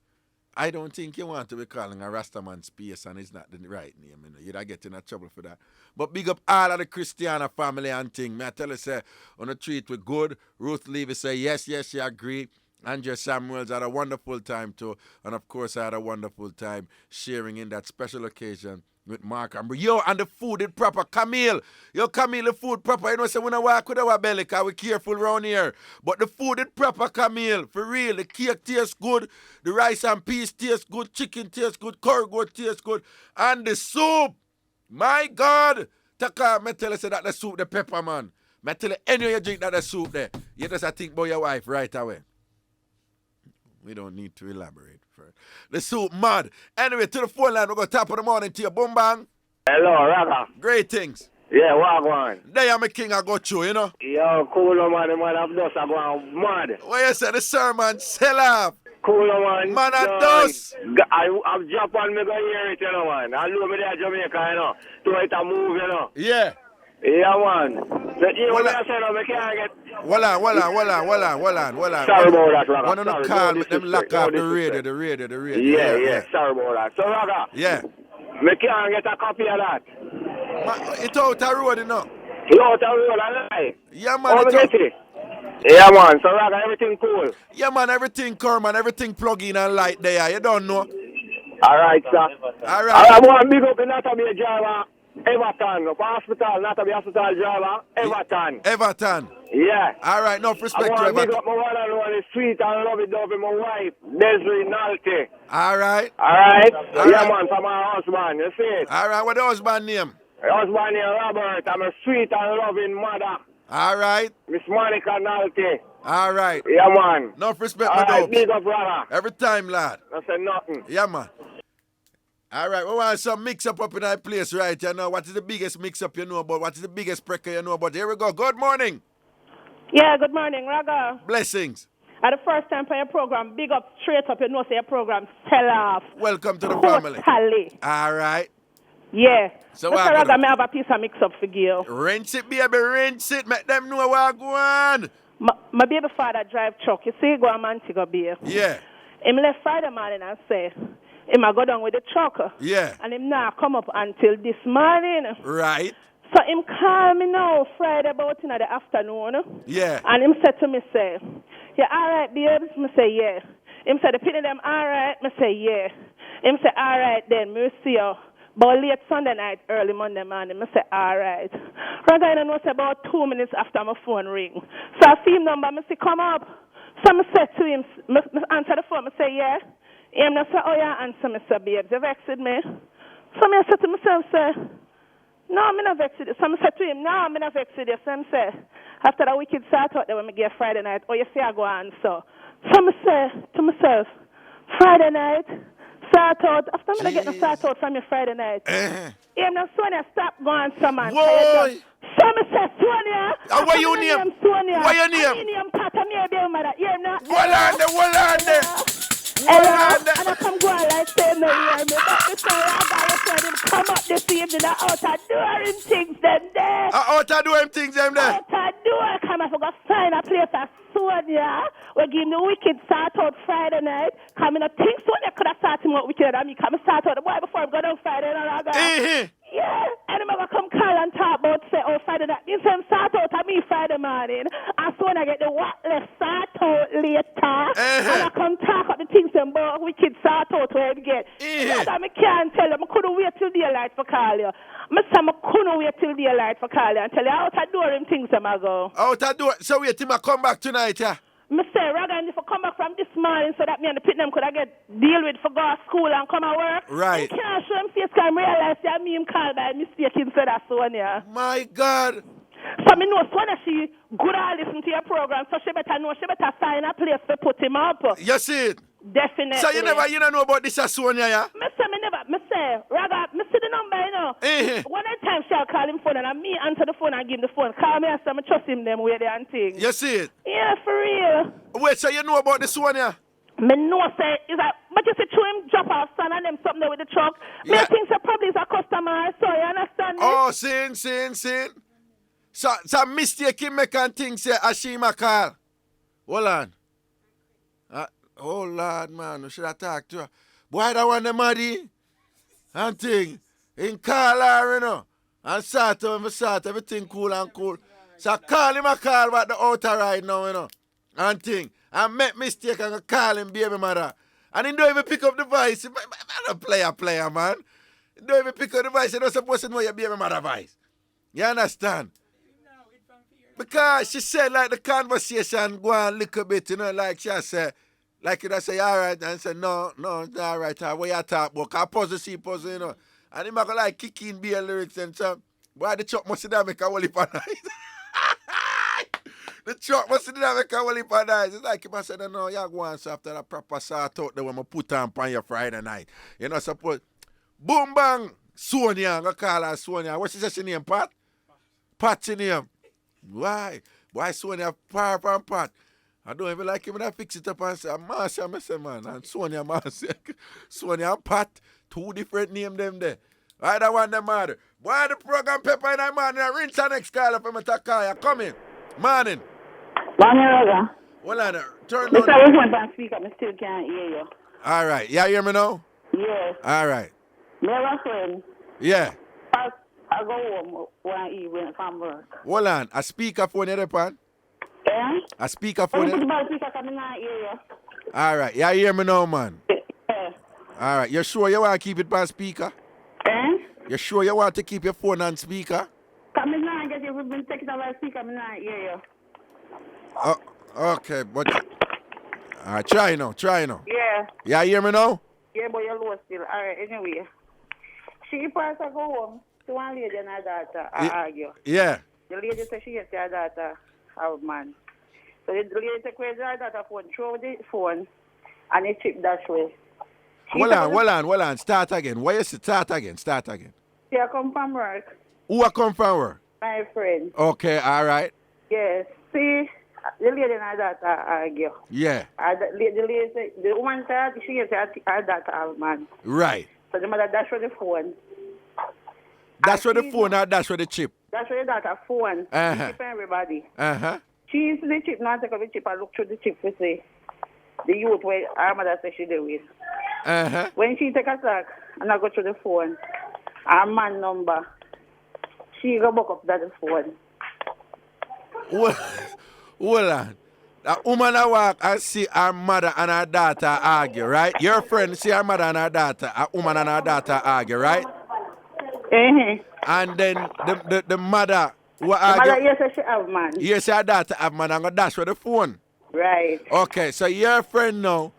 I don't think you want to be calling a Rastaman Space and it's not the right name. You'd get in trouble for that. But big up all of the Christiana family and thing. May I tell you, say, on the treat we good. Ruth Levy say, yes, she agreed. Andrea Samuels had a wonderful time too. And of course, I had a wonderful time sharing in that special occasion with Mark and Yo, and the food is proper. Camille, the food proper. Say we don't walk with our belly because we're careful around here. But the food is proper, Camille. For real, the cake tastes good. The rice and peas tastes good. Chicken tastes good. Curry goat tastes good. And the soup, my God. Taka, me tell you say that the soup, the pepper, man. Me tell you, anyway you drink that the soup there, you just think about your wife right away. We don't need to elaborate. The soup mad. Anyway, to the phone line, we're going to top of the morning to you. Boom bang. Hello, Raga. Great things. Yeah, walk on. There I'm a king I go through, you know. Yo, cool man, the man of dust, I go on mad. What you say, the sermon, sell off. Cool man. Man of Yo, dust. I'm Japan, me go hear it, you know, man. I know me there Jamaica, you know. To it a move, you know. Yeah. Yeah, man. What I say now, me can't get... Hold on. Sorry about that, Raga. One of them call me, them lock off the radio. Yeah, sorry about that. So, Raga. Yeah. Me can't get a copy of that. It's out the road, you know. You out the road, I lie. Yeah, man. Oh, get it. Yeah, man. So, Raga, everything cool. Yeah, man. Everything come, man. Everything plug in and light there. You don't know. All right, sir. All right. I want to big up in not to be a driver. Everton. For hospital, not to be a hospital driver. Everton. Yeah. All right. No respect to I want to big Everton. up my one and only sweet and love it over my wife, Desiree Nalte. All right. All right? All Yeah, right. man, for my husband. You see it? All right. What the husband name? My husband named Robert. I'm a sweet and loving mother. All right. Miss Monica Nalte. All right. Yeah, man. No respect, All my right, dopes. big up, brother. Every time, lad. I said nothing. Yeah, man. All right, we want some mix-up up in our place, right? You know, what is the biggest mix-up you know about? What is the biggest breaker you know about? Here we go. Good morning. Yeah, good morning, Raga. Blessings. At the first time for your program, big up, straight up, you know, say your program sell off. Welcome to the family. Totally. All right. Yeah. So Mr. what Raga, happened? may I have a piece of mix-up for you. Rinse it, baby, rinse it. Make them know what go on. My baby father drive truck. You see, go a man to go beer. Yeah. Him left Friday morning and say, him a go down with the truck. Yeah. And him now come up until this morning. Right. So him call me now Friday about in the afternoon. Yeah. And him said to me, say, yeah, all right, babes. Me say, yeah. Him said, the pinning them, all right. Me say, yeah. Him say, all right then, me see you. But late Sunday night, early Monday morning, I say, all right. Rather, I know say about 2 minutes after my phone ring. So I see him number, I say, come up. So I said to him, I answer the phone, I say, yeah. Him I say, oh yeah, answer me, say, babes, you vexed me? So I said to myself, say, no, I'm not vexed. So I said to him, no, I'm not vexed. So I say, after that wicked start out there when I get Friday night, oh, you see I go on, so. So I say to myself, Friday night, start out. After I get the start out from your Friday night. Him now Sonia stop going some man. Whoa. So I say Sonia. What you name? Sonia. What you name? I name Pat and me baby mother. Hear me? Hold on there. Hello. And I come go on like say no hear me. But before I got him come up this evening out of doing things them there. Out of doing things them there. Out of door. Come and forgot find a place at Sonia. We give him the wicked start out Friday night. Come in a think Sonia could have started him out wicked and me come and start out the boy before him go down Friday night. Yeah, and I'm going to come call and talk about say, oh, Friday night. This time start out at me Friday morning. And so when I get the what left start out later. And I come talk about the things them about wicked start out where it get. I can't tell them. I couldn't wait till daylight for call you. I couldn't wait till daylight for call you and tell you out of door him things them I go. Out of door? So wait till I come back tonight, yeah? I say, rather than if I come back from this morning so that me and the pit them could I get deal with for go to school and come and work. Right. I can't show him face because I realize that me him called by mistake instead of Sonia. My God. So me know Sonia she good at listen to your program so she better know she better find a place to put him up. You see it? Definitely. So you don't know about this Sonia, yeah? Me say, rather, me see the number, you know. One time she'll call him phone and me answer the phone and give him the phone. Call me and say, I trust him them way they and things. You see it? Yeah, for real. Wait, so you know about this one, yeah? Me know, say, is that, but you see, through him drop off son and them something there with the truck. Yeah. Me think so probably is a customer, so you understand me? Oh, sin. So mistake him make and think, say, Ashima call. Hold on. Oh, Lord, man, we should have talked to her. Boy, that one the muddy and thing. In call her, you know. And start everything cool and cool. So call him a call about the outer ride now, you know. And thing. And make mistake and call him baby mother. And he don't even pick up the voice. Man, a player, man. He don't even pick up the voice. You're not supposed to know your baby mother voice. You understand? Because she said like the conversation go on a little bit, you know, like she said. Like you say, all right, and say, no, it's all right. What you talk about? Because puzzle, you know. And he might go like kicking beer lyrics and so. Boy, the truck must have make a whole heap of noise. The truck must have make a whole heap of noise. It's like if I said, no, you go on so after that proper sort out the one I put on your Friday night. You know, suppose, boom, bang, Sonia, I'm going to call her Sonia. What she say she name, Pat? Pat she name. Why? Why Sonia Parp and Pat? I don't even like him when I fix it up and say, Marcia, I say, man, and Sonia, Marcia. Sonia and Pat, two different names them there. I don't want them mad. Why the program pepper in the morning? I rinse the next call up for me to call you. Come in. Morning. Morning, Roger. Hold on. Turn Mr. on. Wilson on speaker, I still can't hear you. All right. You hear me now? Yes. All right. Me have a friend. Yeah. I go home one evening from work. Hold on. A speakerphone you there, pan? Eh? A speakerphone When you you put the speaker, I can't hear you. All right. You hear me now, man? Yeah. All right. You sure you want to keep it on speaker? Eh? You sure you want to keep your phone on speaker? Come in now, get you. We've been taking over speaker, I can't hear you. Oh, okay. But all right. Try now. Yeah. You hear me now? Yeah, but you're low still. All right, anyway. She first go home to one lady and her daughter argue. Yeah. The lady said she has her daughter have man. So the lady take away her daughter phone, throw the phone, and it chip that way. Hold on. Start again. Why you say start again? She a come from work. Who a come from where? My friend. Okay, all right. Yes. See, the lady and her daughter argue. Yeah. The lady said, the woman said she has her daughter have man. Right. So the mother dash for the phone. That's where the phone or that's where the chip? That's where the daughter phone. Uh-huh. Chip everybody. Uh-huh. She used the chip, now take off the chip and look through the chip to see the youth where her mother said she did with. Uh-huh. When she take a sack and I go through the phone, her man number, she go back up that the phone. Hold on. A woman I walk and see her mother and her daughter argue, right? Your friend see her mother and her daughter, a woman and her daughter argue, right? Uh-huh. And then the mother will The argue. mother, yes, she have man. Yes, her daughter have man and go dash with the phone. Right. Okay, so your friend now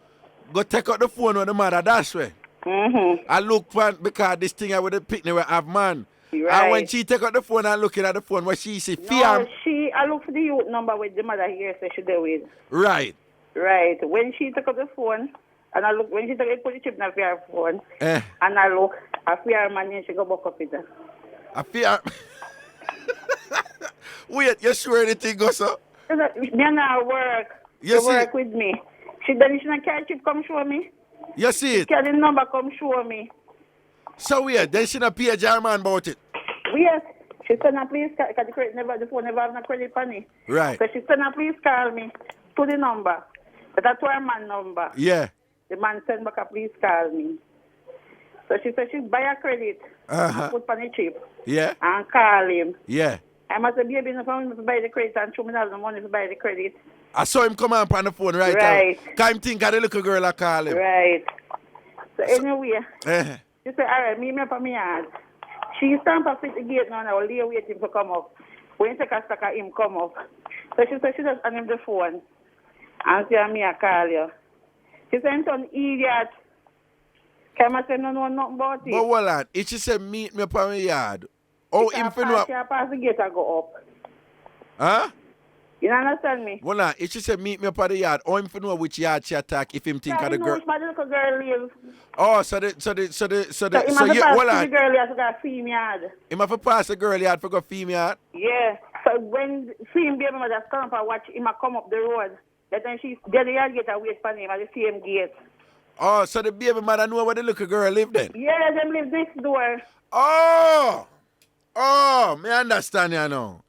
go take out the phone with the mother dash way. Mm-hmm. I look for because this thing I with the picnic will have man. Right. And when she take out the phone and looking at the phone, what she see? No, I look for the youth number with the mother here, so she do with. Right. Right. When she took out the phone, and I look, when she took it, put the chip in her phone, Eh. and I look, I fear her man, and she go back up with her. I fear. Wait, you sure anything goes up? Me and her work. You She see work with me. She done she not carry chip come show me. You see it? Carry the number come show me. So weird. Then she not pay a German about it. Yes. She said, "Now please, because the phone never have no credit for me." Right. So she said, "Now please call me to the number." But that's her man number. Yeah. The man said, "Baka, please call me." So she said she buy a credit and put on the chip Yeah. and call him. Yeah. I must say, baby, no phone to buy the credit and show me have the money to buy the credit. I saw him come on the phone right now. Right. Because him think of the little girl I call him. Right. So anyway, Eh. she said, all right, meet me up on my yard. She stand up at the gate now and I will lay waiting to come up. When take a stack of him come up. So she said she just on him the phone and say, me I call you. She said, son, idiot. Can I say no nothing about it? But hold on. If she said meet me up on my yard, oh, him for no. She pass the gate and go up. Huh? You understand me? Hold on. If she said meet me up on the yard, oh, him for know which yard she attack if him think of the girl. Which the little girl live. Oh, so you hold The on. girl has to go female yard. Him have to pass the girl yard for go female yard. Yeah. So when see him baby mother come up and watch him a come up the road, that time the yard gate and wait for him at the same gate. Oh, so the baby mother know where the little girl live then? Yeah, them live next door. Oh, me understand you now.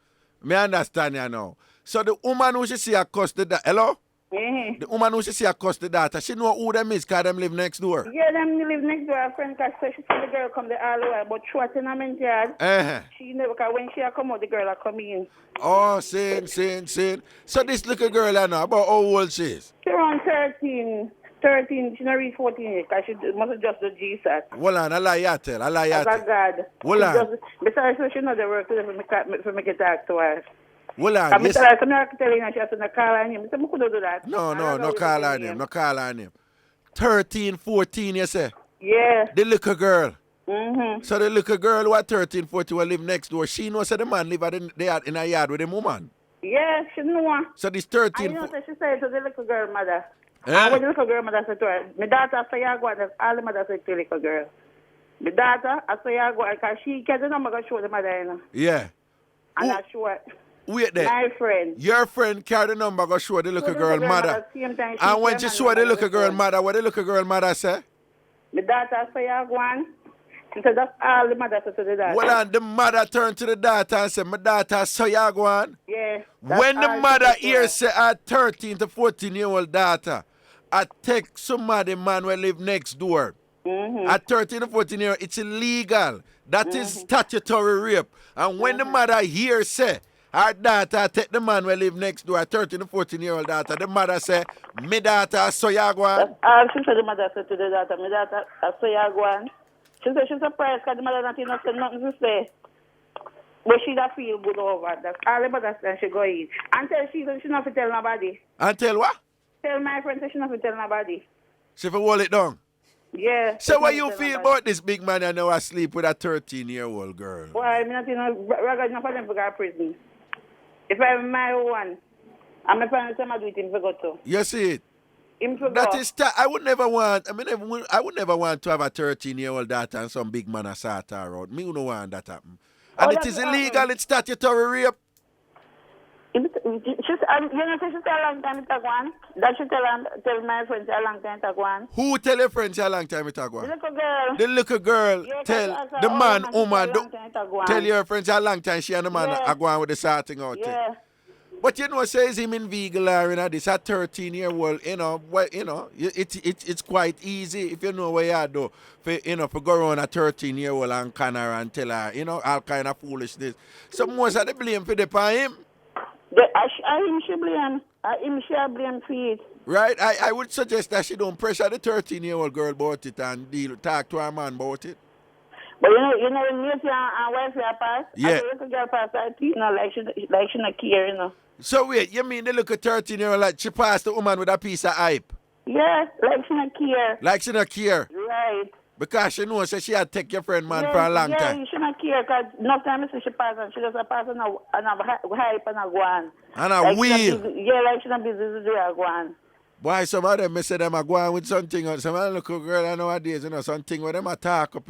So the woman who she see across the hello? Mm-hmm. The woman who she see across the daughter, she know who them is because them live next door. Yeah, them live next door. Her friend cause she see the girl come the all the way, but through a tenement yard, she never, because when she a come out, the girl a come in. Oh, saying. So this little girl I know, about how old she is? She around 13, she not reach 14 yet, because she must just do GSAT. Hold on, I lie you tell. As a God. Hold on. Besides, she know the work today for me to talk to her. Hold on. I'm tell her, I'm not telling her she has to call her name. I said, I could do that. No call her name. 13, 14, you say? Yeah. The little girl. Mm-hmm. So the little girl who at 13, 14 will live next door. She knows that the man live in a yard with the woman. Yeah, she know. So this 13... I know that she said to the little girl mother. Eh? And when the little girl mother said to her, my daughter say you go and all the mother said to the little girl. My daughter, I say I go, because she get the number, go show the mother, you know. Yeah. And I show it. Wait there. My friend. Your friend carry the number, go show the little girl mother. Same time And when she show the little girl mother, what the little girl mother say? My daughter say I go on. She said that's all the mother said to the daughter. Well, and the mother turned to the daughter and said, my daughter, so you go on? Yeah. When the mother here say her 13 to 14-year-old daughter, I take somebody man will live next door. At 13 to 14-year-old, it's illegal. That is statutory rape. And when the mother here say her daughter take the man will live next door, 13 to 14-year-old daughter, the mother say, me daughter, so you go on? She said the mother said to the daughter, my daughter, so you go on. She said she's surprised because the mother not even said nothing to say. But she don't feel good over that. All the mother said she go eat. Until she not to tell nobody. Until what? Tell my friend she not to tell nobody. She for hold it down? Yeah. So what you feel about this big man and now asleep with a 13-year-old girl? Well, I'm not Raga not for them to go to prison. If I'm my one, I'm my parents I'm do it him to go to. You see it? Him to That go. is I would never want I would never want to have a 13-year-old daughter and some big man assault her out. Me don't want that happen. And it is illegal, it's statutory rape. You know, she tell a long time it a one. That she tell my friends a long time it a one. Who tell your friends a long time it a The go? little girl. The little girl Yeah, tell that's the a man, old woman, a long time it a go on. tell your friends a long time she and the man are going with the sorting out. Yeah. But you know, says him in Vigal or this a 13-year-old, it's quite easy if you know where you are though. For go around a 13-year-old and can her and tell her, all kind of foolishness. So most of the blame for the upon him. Him she blame. Him she blame for it. Right? I would suggest that she don't pressure the 13-year-old girl about it and talk to her man about it. But you know when you see and wife here pass, yeah. the little girl pass I think like she not care, So wait, you mean the little 13-year-old like she passed the woman with a piece of hype? Yeah, like she not care. Like she not care? Right. Because she knows that she had take your friend man for a long time. Yeah, she not care because enough time she pass and she just pass and a hype and a go on. And a like wheel. Like she not busy to do a go on. Boy, some of them say them are going with something. Some of the little girl nowadays, something where them attack up,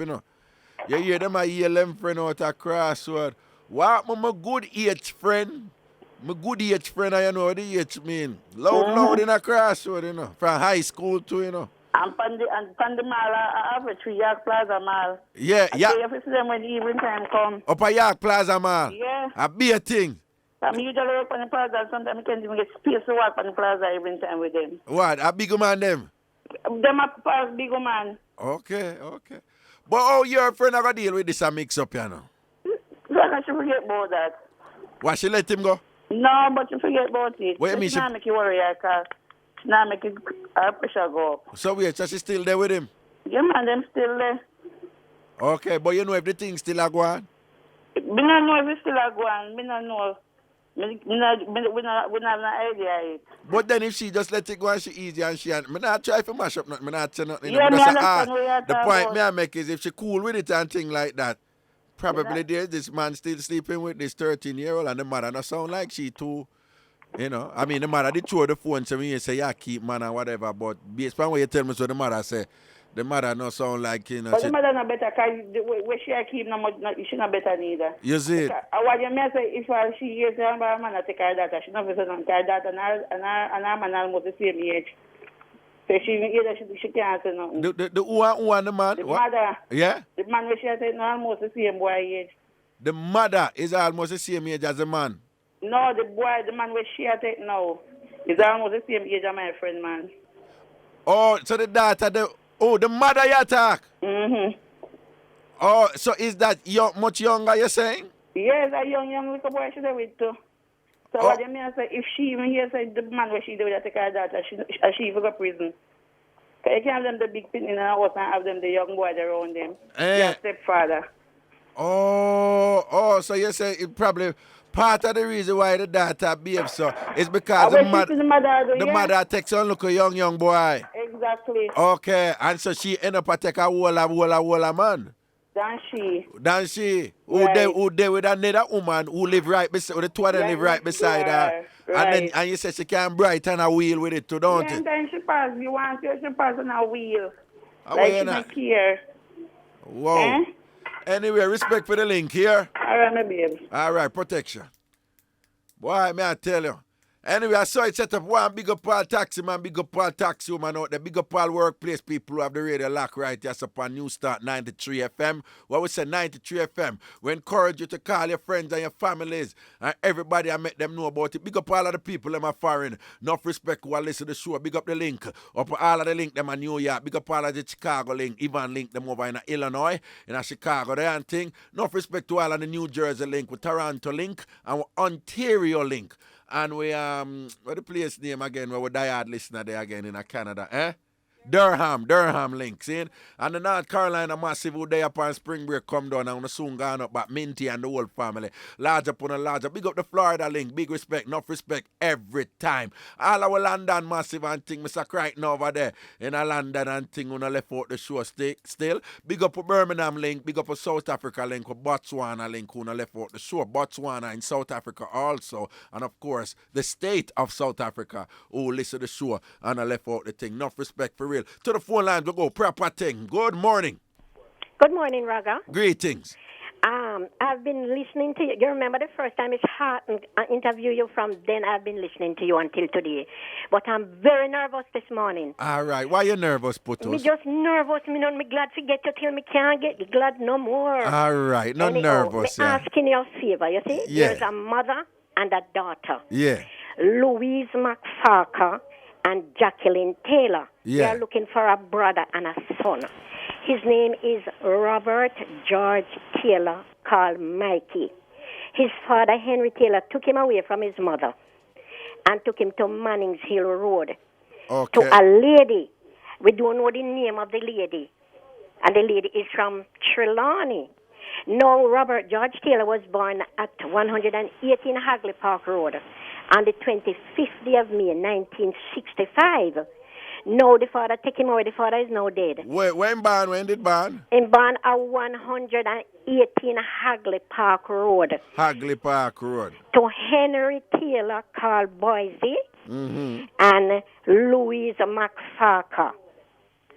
You hear them a yell them friend out a crossword. What my good age friend? My good age friend, I know what the age mean. Loud in a crossword, From high school to, And Pandi Mall, I have a 3 York Plaza Mall. Yeah. You have to see them when the evening time come. Up a York Plaza Mall? Yeah. A big thing. I usually work on the plaza and sometimes I can't even get space to work on the plaza evening time with them. What? A big man them? Them a pass big man. Okay. But how your friend are going to deal with this a mix-up, So I should forget about that. What, she let him go? No, but you forget about it. What you mean? She not make you worry, because she not make her pressure go up. So wait, so she's still there with him? Yeah, man, them still there. Okay, but you know if the thing still a go on? Me don't know if it's still a go on. Me don't know. We not have no idea. But then if she just let it go and she easy and she and me not try to mash up nothing, me not say nothing. Yeah, Me me just say, understand what you're the talking point about. me I make is if she cool with it and thing like that, probably there's this man still sleeping with this 13-year-old and the mother not sound like she too. I mean the mother did throw the phone to me and say, yeah, keep man and whatever, but based on what you tell me so the mother say, the mother not sound like, But the mother not better because where she keep no much, she not better neither. You see it? What you may say, if she hears her man take her daughter, she not visit on her daughter and her man almost the same age. So she can't say nothing. The who and the man? The what? mother. Yeah? The man where she say almost the same boy age. The mother is almost the same age as the man? No, the man where she take now is almost the same age as my friend, man. Oh, so the daughter, the mother you attack? Mm-hmm. Oh, so is that much younger, you're saying? Yes, a young little boy she there with too. So what you mean say, if she even hear say the man where she do that take her daughter, she even go to prison. Because you can't have them the big pin in the house and have them the young boy around them. Your stepfather. Oh, so you say it probably part of the reason why the daughter behaves so is because the mother takes on look a young boy. Exactly. Okay, and so she end up take a whole man. Than she. Who they with another woman who live right beside, the two of them live right beside her. Right. And you say she can brighten a wheel with it too, don't you? And then she pass, you want to, she pass on a wheel. How like you she not? don't care. Whoa. Eh? Anyway, respect for the link here. All right, my baby. All right, protection. Boy, may I tell you. Anyway, I saw it set up one big up all taxi man, big up all taxi woman out there, big up all workplace people who have the radio lock right here upon New Start 93 FM. What we say 93 FM. We encourage you to call your friends and your families and everybody and make them know about it. Big up all of the people them are foreign. Enough respect who are listen to the show. Big up the link. Up all of the link them in New York. Big up all of the Chicago link. Even link them over in Illinois, in Chicago there and thing. Enough respect to all of the New Jersey link, with Toronto link and Ontario link. And we, what the place name again, where we diehard listener there again in Canada, eh? Durham link, see? And the North Carolina massive who there upon spring break come down and soon gone up back Minty and the whole family. Large upon a larger. Big up the Florida link, big respect, enough respect every time. All our London massive and thing, Mr. Crichton over there in a London and thing when I left out the show still. Big up a Birmingham link, big up a South Africa link, a Botswana link when I left out the show. Botswana in South Africa also. And of course, the state of South Africa who listen to the show and I left out the thing. Enough respect for real. To the phone lines we go, proper thing. Good morning. Good morning, Raga. Greetings. I've been listening to you. You remember the first time it's hard to interview you from then I've been listening to you until today. But I'm very nervous this morning. All right. Why you nervous, Putos? Me just nervous. Me glad to get you till me can't get glad no more. All right. Not nervous. Me asking you a favor, you see? Yeah. There's a mother and a daughter. Yeah. Louise McFarker and Jacqueline Taylor. Yeah. They are looking for a brother and a son. His name is Robert George Taylor, called Mikey. His father, Henry Taylor, took him away from his mother and took him to Mannings Hill Road to a lady. We don't know the name of the lady. And the lady is from Trelawney. Now, Robert George Taylor was born at 118 Hagley Park Road on the 25th day of May, 1965. No, the father take him away. The father is now dead. When born? When did born? He born at 118 Hagley Park Road. Hagley Park Road. To Henry Taylor called Boise and Louise McFarker.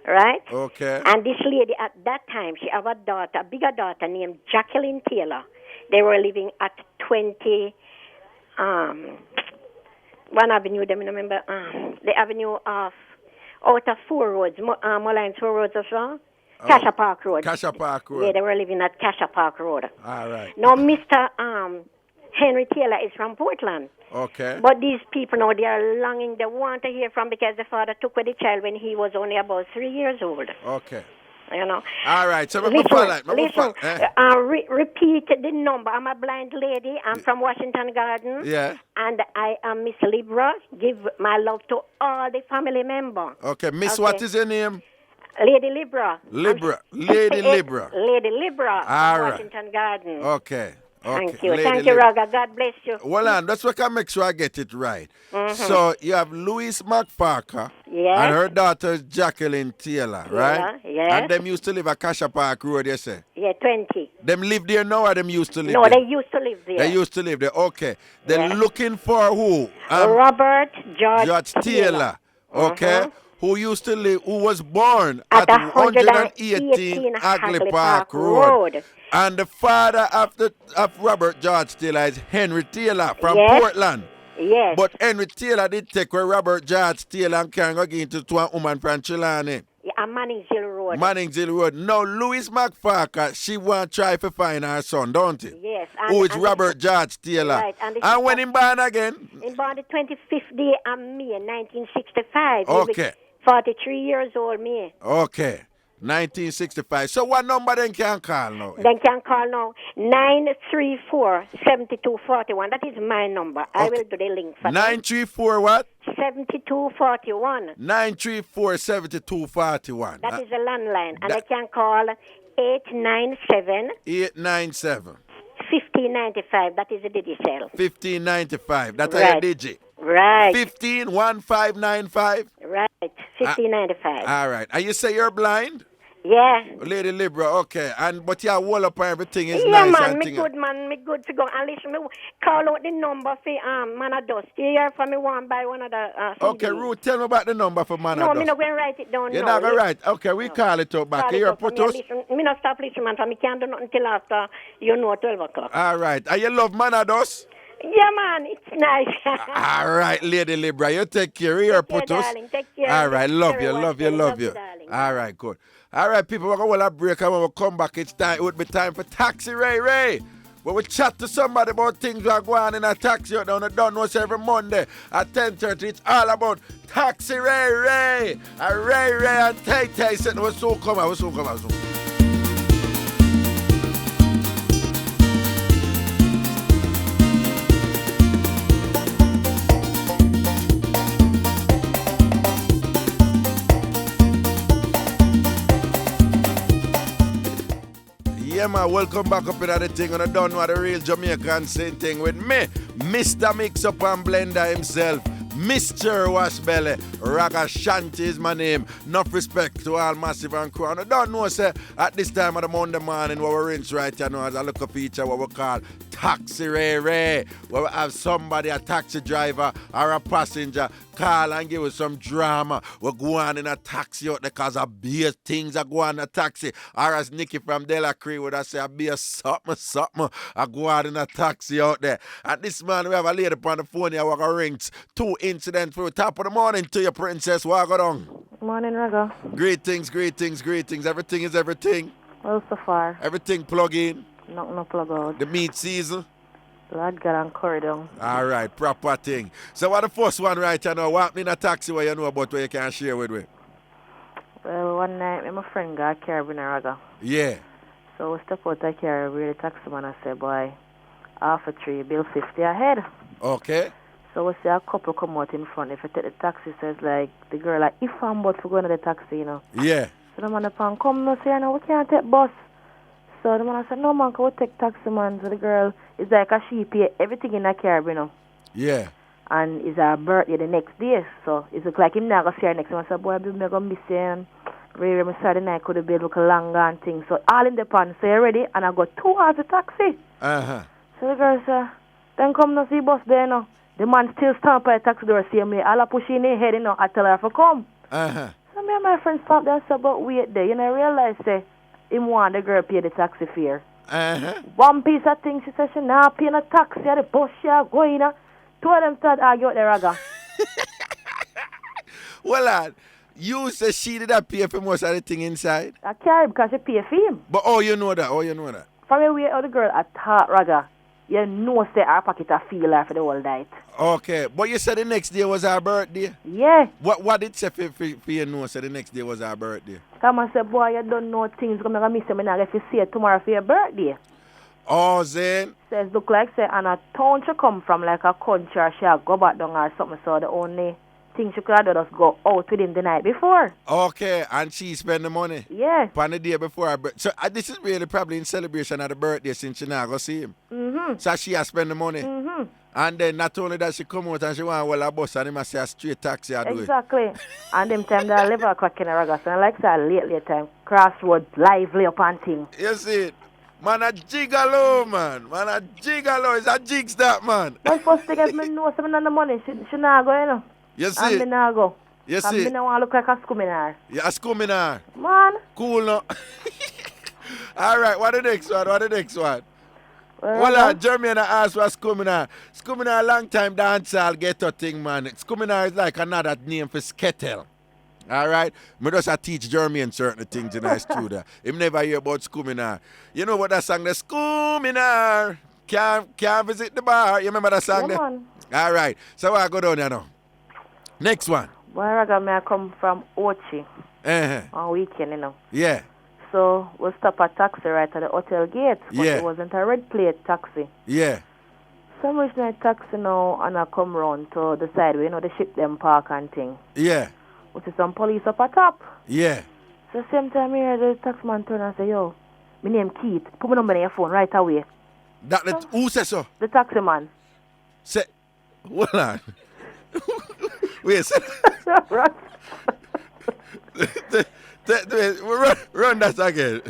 Right? Okay. And this lady at that time, she have a daughter, a bigger daughter named Jacqueline Taylor. They were living at 20 one avenue, them remember, the avenue of out of 4 roads, Mullines 4 roads or so. Cassia Park Road. Cassia Park Road. Yeah, they were living at Cassia Park Road. All right. Now, Mr. Henry Taylor is from Portland. Okay. But these people now, they are longing, they want to hear from because the father took away the child when he was only about 3 years old. Okay. You know. All right. So listen, repeat the number. I'm a blind lady. I'm from Washington Garden. Yeah. And I am Miss Libra. Give my love to all the family members. Okay. Miss, what is your name? Lady Libra. Lady Libra. Lady Libra. All right. Washington Garden. Okay. Thank you. Thank you, Raga. God bless you. Well, and that's what can make sure I get it right. So you have Louise McFarker and her daughter Jacqueline Taylor, right? Yeah. And them used to live at Cassia Park Road, you say? Yeah, 20. Them live there now or them used to live there? No, they used to live there. They used to live there. Okay. They're looking for who? Robert George Taylor. Okay. Who was born at 118 Hagley Park Road. And the father of Robert George Taylor is Henry Taylor from Portland. Yes. But Henry Taylor did take where Robert George Taylor and can go into to a woman from Trelawney. Yeah, Mannings Hill Road. Mannings Hill Road. Now, Louise McFarker, she want to try to find her son, don't he? Yes. Who is Robert George Taylor. Right. And when he born again? He born the 25th day of May, 1965. Okay. 43 years old, me. Okay. 1965. So what number then can call now? Then can call now 934-7241. That is my number. Okay. I will do the link for 934 what? 7241. 934-7241. That is a landline. And I can call 897. 1595. That is a digicel. 1595. That's a digit. Right. 151595. Right. 1595. All right. And you say you're blind? Yeah. Lady Libra, okay. But you wall up and everything is Yeah, nice man, and me thing. good, man. Me good to go. And listen, me call out the number for Man of Dust. You hear from me one by one of the Okay, CDs. Ruth, tell me about the number for Man No, of me Dust. not going to write it down You're now. not going to write. Okay, we call it up back. Call it Here, up for put me. us. Listen, me not stop listening, man, so me can't do nothing till after, 12 o'clock. All right. And you love Man of Dust? Yeah, man, it's nice. All right, Lady Libra. You take care. Here, Take care, put us. darling. Take care. All right, love you, Very love you, much. love you. Darling. All right, good. All right, people, we're going to break and when we come back, it would be time for Taxi Ray Ray. Where we chat to somebody about things that are going on in a taxi out down the Dunwest every Monday at 10:30. It's all about Taxi Ray Ray. And Ray Ray and Tay Tay said, we're so come out, we're so come out. Yeah, man, welcome back up in the thing. And I don't know the real Jamaican same thing with me, Mr. Mixup and Blenda himself, Mr. Washbelly. Ragashanti is my name. Enough respect to all Massive and crew. And I don't know, say, at this time of the Monday morning, where we're rinse right here now, as I look up each other, what we call Taxi Ray Ray, where we have somebody, a taxi driver or a passenger, call and give us some drama. We're going in a taxi out there because of beer things are going in a taxi. Or as Nicky from Delacree would have say, a beer something, I go out in a taxi out there. And this man, we have a lady upon the phone here who rings. 2 incidents for the top of the morning to your princess. What go down? Morning, Raga. Greetings. Everything is everything. Well, so far. Everything plug in. No plug out. The meat season. Lord God and corridor. All right, proper thing. So what the first one right now? What happened in a taxi where you know about where you can share with me? Well, one night, me and my friend got a cab in Raga. Yeah. So we step out the car, we the taxi man, I say, boy, half a tree, bill 50 ahead. Okay. So we see a couple come out in front. If I take the taxi, says like, the girl like, if I'm about to go into the taxi, you know. Yeah. So the man upon come, no say, no, we can't take bus. So the man I said, no man, can we take taxi man? So the girl is like a she pay everything in the car, you know. Yeah. And it's her birthday the next day. So it look like him not going to see her next day. I said, boy, I'm going to miss you. And really, I Saturday night could have been look longer and things. So all in the pan, so you ready? And I got 2 hours of taxi. Uh-huh. So the girl said, then come no see bus there, no. The man still stand by the taxi door, see me. All I push in her head, you know, I tell her to come. Uh-huh. So me and my friend stopped there and said, but wait there. You know, I realized, say, him want the girl pay the taxi fare. Uh-huh. One piece of thing, she said she not paying a taxi at the bus she are going. Two of them start arguing with the Raga. Well, lad, you say she did not pay for most of the thing inside? I carry because she pay for him. But you know that? From the way how the girl attack Raga, you know say her pocket a feel her for the whole night. Okay, but you said the next day was her birthday? Yeah. What did say for you know say the next day was her birthday? Come and say, boy, you don't know things. Come and miss you. I'm if you see it tomorrow for your birthday. Oh, Zen. Says look like say, and a town she come from like a country or she go back down or something. So the only thing she could have done was go out with him the night before. Okay, and she spent the money? Yeah. On the day before her birthday. So this is really probably in celebration of the birthday since she not go see him. Mm-hmm. So she has spent the money. Mm-hmm. And then not only that, she come out and she want well a bus and him say a straight taxi I do exactly. And them time they 11 o'clock in the Ragas. And like say late time, crossroads, lively up and thing. You see it? Man a gigolo, man. Man a gigolo. It's a jigs that, man. But first thing is me know something on the money. She not go, you know. You see and it? me not go. You see and me it? not want to look like a scuminar. Yeah, a scuminar. Man. Cool, no? All right, what the next one? Well, Jermaine asked what's Scuminar. Scuminar long time dancehall ghetto thing, man. Scuminar is like another name for skettle. All right? Me just teach Jermaine certain things in high studio. Him never hear about Scuminar. You know what that song, the Scuminar can't visit the bar. You remember that song there? Man. All right. So I go down there now. Next one. Where I come from Ochi Uh-huh. on weekend, you know. Yeah. So we stop a taxi right at the hotel gate. But Yeah. it wasn't a red plate taxi. Yeah. So I'm reaching a taxi now and I come round to the side where, you know, the ship them park and thing. Yeah. Which is some police up at top. Yeah. So same time here, the taxman turn and say, yo, my name Keith. Put my number in your phone right away. Who says so? The taxi man. Say, hold on. Wait, say, Run that again.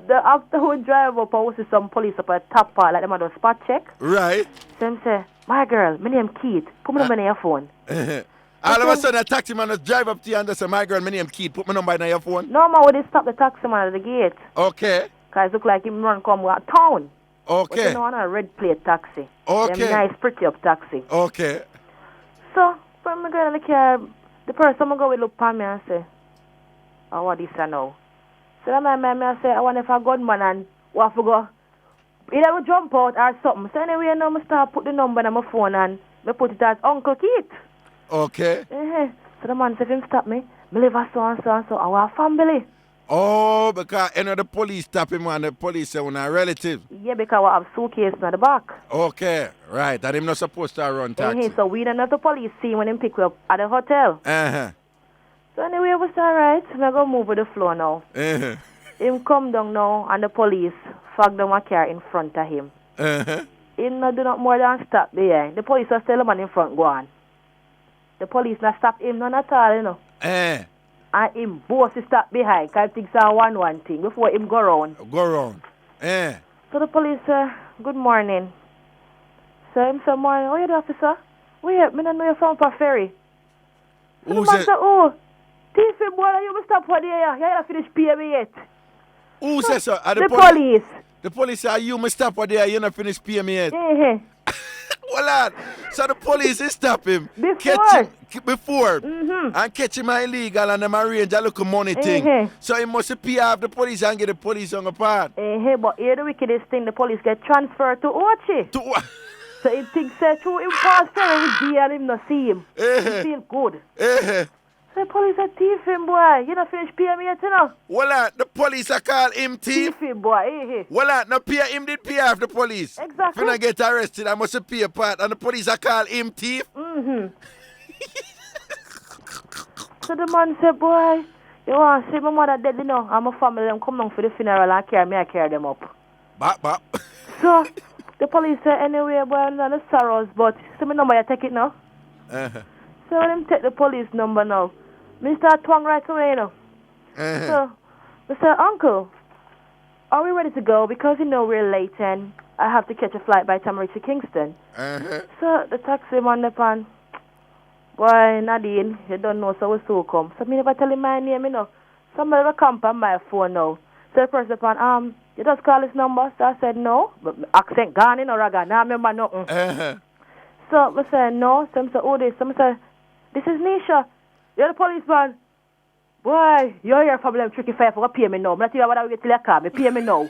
After we drive up, I see some police up at top part, like them at the spot check. Right. Them say, my girl, my name Keith. Put my number in your phone. All of a sudden, a taxi man just drive up to you and just say, my girl, my name Keith. Put my number in your phone. No, man, we stop the taxi man at the gate. Okay. Because it look like him run come to town. Okay. But you know, on a red plate taxi. Okay. Them nice, pretty up taxi. Okay. So, when I go in the car, the person I go with look at me and say, oh, what is that now? So then I say, I wonder if a gunman and what to go. Either we jump out or something. So anyway, now I start put the number on my phone and I put it as Uncle Keith. Okay. So the man said, if him stop me, I live a so and so and so, our family. Oh, because the police stop him and the police say, we're not relative. Yeah, because we have suitcase in the back. Okay, right. And him not supposed to run taxi. So we don't know the police see when him pick me up at the hotel. So anyway, it was alright. I'm going to move with the flow now. Him come down now and the police fog down my car in front of him. Him not do not more than stop there. The police was tell the man in front go on. The police not stop him none at all, you know. And him boss stop behind because things are one thing before him go round. Go round. So the police say, good morning. So him say, morning. Oh, you the officer? Wait, I don't know you're from a ferry. So the man say, oh, thief him, boy, you must stop for there. You haven't finished paying me yet. Who says so? The police. The police say, you must stop for there. You not finished paying me yet. Well, lad, so the police stop him. Before. And catch him illegal and them arrange a little money thing. So he must pay off the police and get the police on apart. But here the wickedest thing, the police get transferred to Ochi. To what? So he thinks that through him pass ferry and him not see him. He feel good. So the police are thief him, boy. You not finish paying me yet, you know? Well, the police are call him thief. Thief him, boy. Well, no pay him did pay off the police. Exactly. If you not get arrested, I must pay a part. And the police are call him thief. So the man said, boy, you want to see my mother dead, you know, and my family them come down for the funeral and carry them up. Bop. So the police said, anyway, boy, I'm not the sorrows, but see my number, you take it now. So when them take the police number now, me start twang right away, you know. So I said, Uncle, are we ready to go? Because you know we're late and I have to catch a flight by the time I reach to Kingston. So the taxi man up on, boy, Nadine, you don't know, so we still come. So me never tell him my name, you know. Somebody will come on my phone now. So the person upon, you just call this number? So I said, no. But my accent gone, you know, Raga. Now I remember nothing. So I said, no. So I said, who this? So I said, this is Nisha. You're the policeman. Boy, you're here for them tricky fire for pay me now. I'm not tell you what I will get till you call me. Pay me now.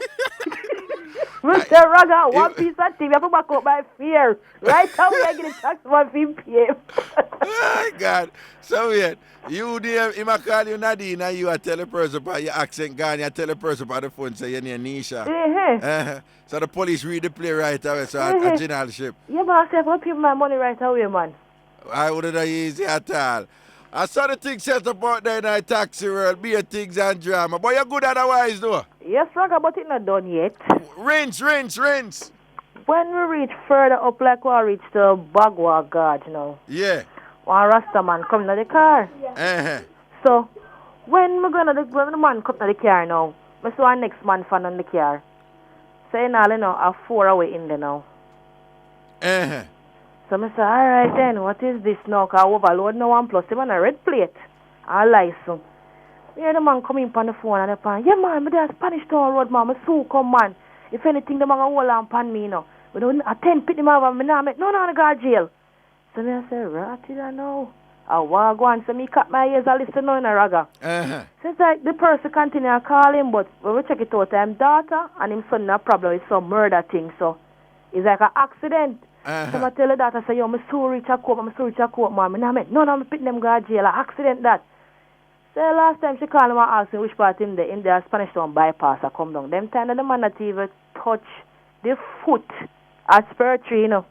Mr. Raga, one piece of thing. You have to back up my fear. Right now, we are getting tax one fee pay. Oh, God. So weird. You there, him a call you Nadine and you a tell the person about your accent gone. You tell the person about the phone say your name Nisha. So the police read the play right away. So a generalship. Yeah, but I said, I'll pay my money right away, man. I wouldn't have easy at all. I saw the things set up out there in the taxi world, be things and drama. But you're good otherwise, though. Yes, Raga, but it's not done yet. Rinse. When we reach further up, like we reach the Bagua Guard, you know. Yeah. One Rasta man come to the car. So, when the man come to the car now, I saw our next man fan on the car. So, you know, I'm 4 away in there now. So I said, all right then, what is this now? Because I overload no one plus him on a red plate. A license. Yeah, the man come in on the phone and the pan. Yeah, man, but there's Spanish Town Road, man. I so come, man. If anything, the man will hold on pan me, you know. But don't attend, pick him over, I make no, I go to jail. So I said, right, I know. I walk on, so me cut my ears and listen now in a Raga. So it's like the person continue to call him, but when we check it out, I'm daughter and him son no problem with some murder thing, so it's like an accident. So I tell the daughter, say, yo, I'm so rich a court, man. I make no, pick them go to jail, an accident that. So last time she called him and asked me which part in the Spanish Town bypass I come down. Them time that the man not even touch the foot at spur tree, you know.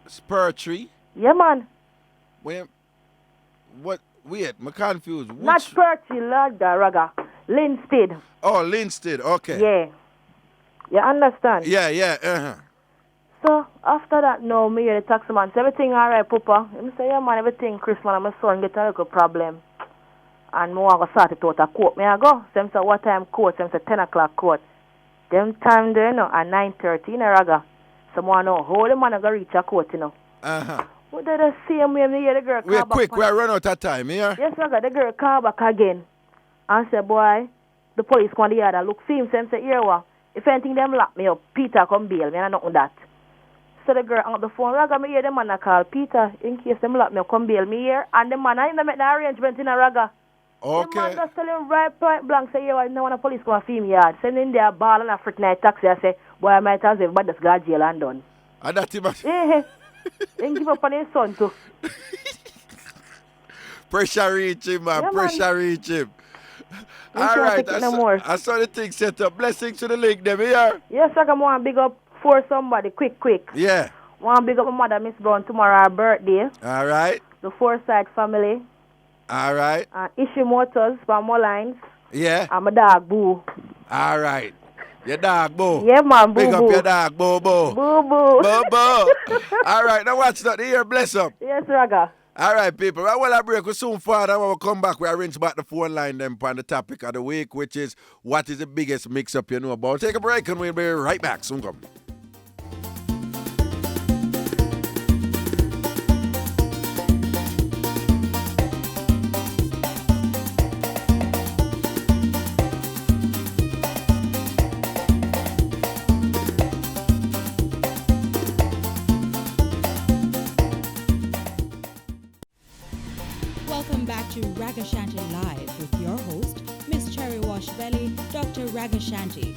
Spur tree? Yeah, man. Wait, what? Wait, I'm confused. Which? Not spur tree, Lord Raga. Linstead. Oh, Linstead, okay. Yeah. You understand? Yeah. So, after that, no, me hear the taxi man say, everything all right, Papa? He say, yeah, man, everything, Chris, man, and my son get a little problem. and I want to start it out a court. Me I go. Them say what time court? Them say 10 o'clock court. Them time there, you know, at 9:30 in a Raga. Someone know how the man go reach a court, you know. Uh-huh. But they the same way me hear the girl call We're back. quick, we're run out of time, yeah? Yes, Raga, the girl call back again. And say, boy, the police come the yard and look for him. Say, here what? If anything them lock me up, Peter come bail me, and I know that. So the girl hung up the phone. Raga, me hear the man call Peter in case them lock me up, come bail me here. And the man, I make the arrangement in a Raga. Okay. The man just tell him right point blank, say, yeah, no one police come and film yard. Send in there ball and a freak night taxi. I say, boy, I might as well, but just go to jail and done. And that him. Yeah. Then give up on his son too. Pressure reach him, man. Yeah, Pressure reach him. You All can't right, take it no more. I saw the thing set up. Blessings to the link, them here. Yes, I want to big up for somebody, quick. Yeah. Want to big up my mother, Miss Brown, tomorrow, her birthday. All right. The Forsyth family. All right. Issue Motors from Mullines. Yeah. And my dog, Boo. All right. Your dog, Boo. Yeah, man, Boo. Big up your dog, Boo, Boo. Boo, Boo. Boo, Boo. All right, now watch that here. Bless up. Yes, Raga. All right, people. Right, well, I break. We soon forward. When we come back, we arrange back the phone line then on the topic of the week, which is what is the biggest mix-up you know about. Take a break and we'll be right back. Soon come. Welcome back to Ragashanti Live with your host, Miss Cherry Wash Belly, Dr. Ragashanti.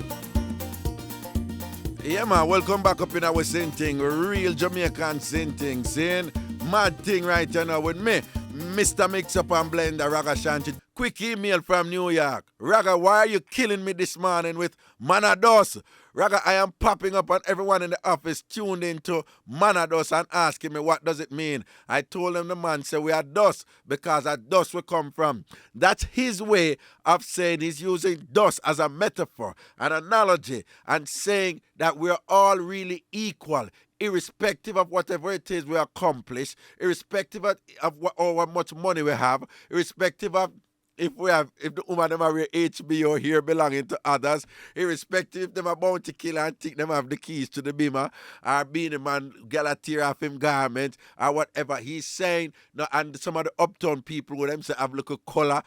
Yeah, man, welcome back up in our same thing, real Jamaican same thing, saying mad thing right now with me, Mr. Mixup and Blenda, Ragashanti. Quick email from New York. Raga, why are you killing me this morning with Manados? Raga, I am popping up and everyone in the office tuned into Manados and asking me what does it mean. I told them the man said we are dust because at dust we come from. That's his way of saying he's using dust as a metaphor, an analogy, and saying that we're all really equal, irrespective of whatever it is we accomplish, irrespective of what, or how much money we have, irrespective of if the woman them are HBO here belonging to others, irrespective if them are bound to kill and think them have the keys to the bimmer, or being a man gala tear off him garment, or whatever. He's saying, no, and some of the uptown people with them say have look a color.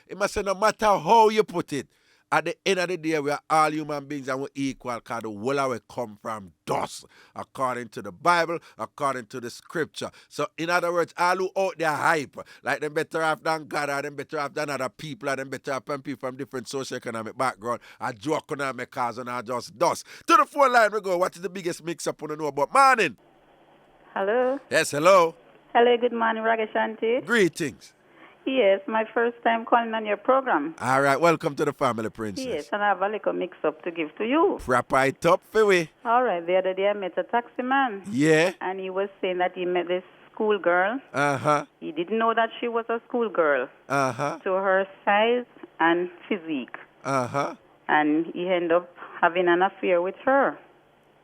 It must say no matter how you put it, at the end of the day, we are all human beings and we're equal because the whole of we come from dust, according to the Bible, according to the scripture. So, in other words, all who out there hype, like them better off than God, or them better off than other people, or them better off than people from different socioeconomic background, or joke on them cause and are just dust. To the phone line we go. What is the biggest mix-up you know about? Morning. Hello. Yes, hello. Hello, good morning, Ragashanti. Greetings. Yes, my first time calling on your program. All right, welcome to the family, Princess. Yes, and I have a little mix-up to give to you. Wrap it up for we. All right, the other day I met a taxi man. Yeah. And he was saying that he met this school girl. Uh-huh. He didn't know that she was a school girl. Uh-huh. To her size and physique. Uh-huh. And he ended up having an affair with her.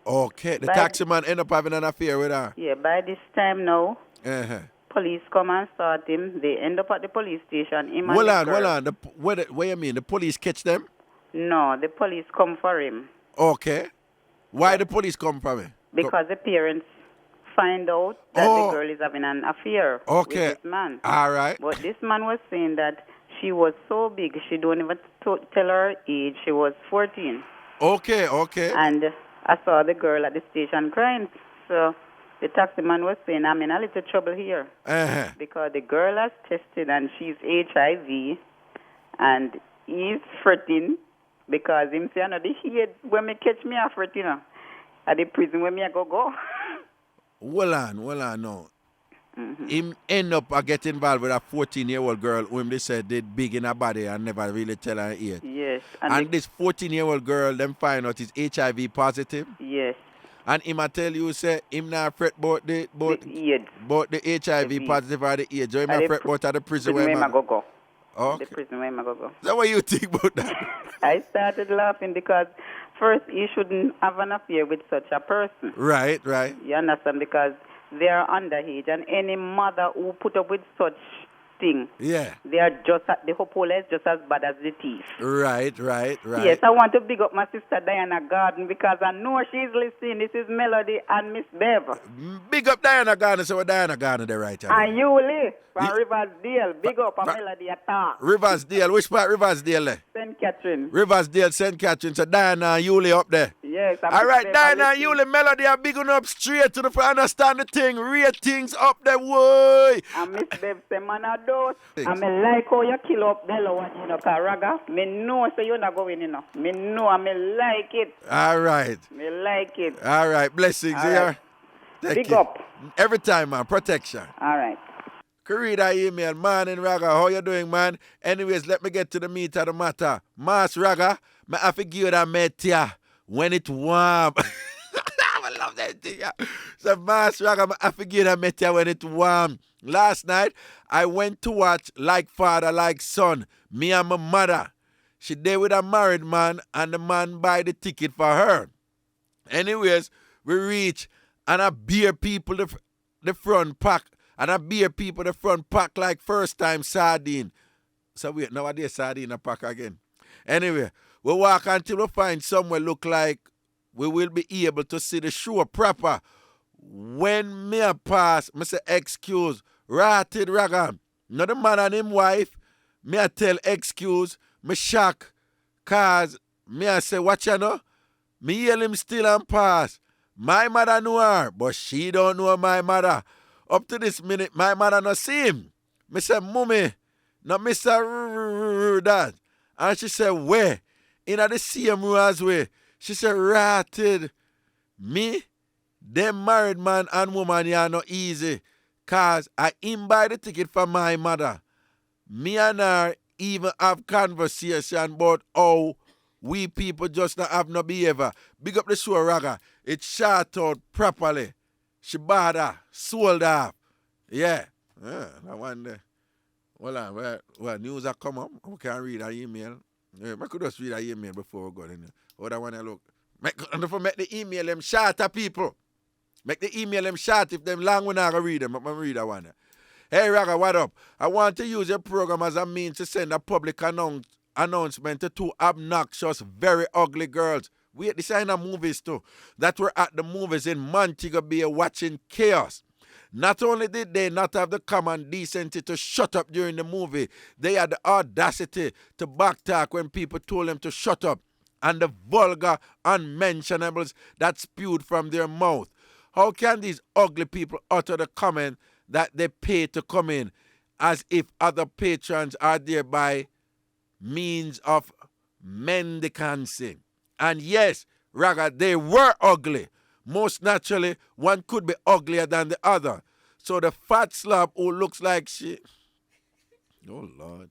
Okay, the taxi man ended up having an affair with her. Yeah, by this time now, Uh-huh. police come and start him. They end up at the police station. Hold on. What you mean? The police catch them? No, the police come for him. Okay. Why the police come for him? Because the parents find out that the girl is having an affair with this man. All right. But this man was saying that she was so big, she don't even tell her age. She was 14. Okay. And I saw the girl at the station crying. So the taxi man was saying, I'm in a little trouble here. Uh-huh. Because the girl has tested and she's HIV. And he's fretting because him say, no, the head when me catch me a fret, you know. At the prison when me I go. Well on, no. Mm-hmm. Him end up get involved with a 14-year-old girl whom they said did big in her body and never really tell her age. Yes. And this 14-year-old girl, them find out is HIV positive. Yes. And him I tell you, say, him not fret about the AIDS. About the HIV positive or the AIDS. Or him not fret about the prison where I go. Okay. The prison where I go. So what you think about that? I started laughing because first you shouldn't have an affair with such a person. Right. You understand? Because they are underage and any mother who put up with such thing. Yeah. They are the hopola is just as bad as the thief. Right. Yes, I want to big up my sister Diana Garden because I know she's listening. This is Melody and Miss Bev. Big up Diana Garden, so Diana Garden there right here. And Yuli from Riversdale. Big up a Melody attack. Riversdale, which part Riversdale there? St. Catherine. Riversdale, St. Catherine, so Diana and Yuli up there. Yes. All right, Diana and Yuli, Melody are big up straight to the front, understand the thing, ratings up there, boy. And Miss Bev say, man, I do. And me like how you kill up Bella one, you know, cause Raga, me know so you're not going, you know. Me know and me like it. All right. Me like it. All right, blessings All here. right. Take Big it. up. Every time, man, protection. All right. Could read that email, man in Raga. How you doing, man? Anyways, let me get to the meat of the matter. Mas Raga, me have to give you that metia when it's warm. I love that thing. Yeah. So, Mas Raga, me have to give you that metia when it's warm. Last night, I went to watch Like Father, Like Son, me and my mother. She there with a married man, and the man buy the ticket for her. Anyways, we reach, and I beer people the front pack. And I beer people the front pack like first time sardine. So wait, nowadays sardine a pack again. Anyway, we walk until we find somewhere look like we will be able to see the show proper. When me a pass, me say excuse, ratted Raga. Not the man and him wife, me a tell excuse, me shock. Cause me a say, watch you know, me hear him still and pass. My mother know her, but she don't know my mother. Up to this minute, my mother not see him. Me say, Mummy, not Mr. Dad. And she said, where? In the same room as we. She said, ratted. Me, them married man and woman, you are not easy. Cause I him buy the ticket for my mother. Me and her even have conversation about how we people just not have no behavior. Big up the show, Raga. It shot out properly. She bought her, sold her. Yeah. I wonder. Well, news are come up. We can read that email. Yeah, I could just read that email before we go in there. What I want to look. Make the email them shorter, people. Make the email them short. If them long, we're not going to read them. I'm going to read that one. Hey, Raga, what up? I want to use your program as a means to send a public announcement to two obnoxious, very ugly girls. Wait, this is in movies too. That were at the movies in Montego Bay watching chaos. Not only did they not have the common decency to shut up during the movie, they had the audacity to backtalk when people told them to shut up, and the vulgar unmentionables that spewed from their mouth. How can these ugly people utter the comment that they pay to come in, as if other patrons are there by means of mendicancy? And yes, Raga, they were ugly. Most naturally, one could be uglier than the other. So the fat slob who looks like she, oh Lord,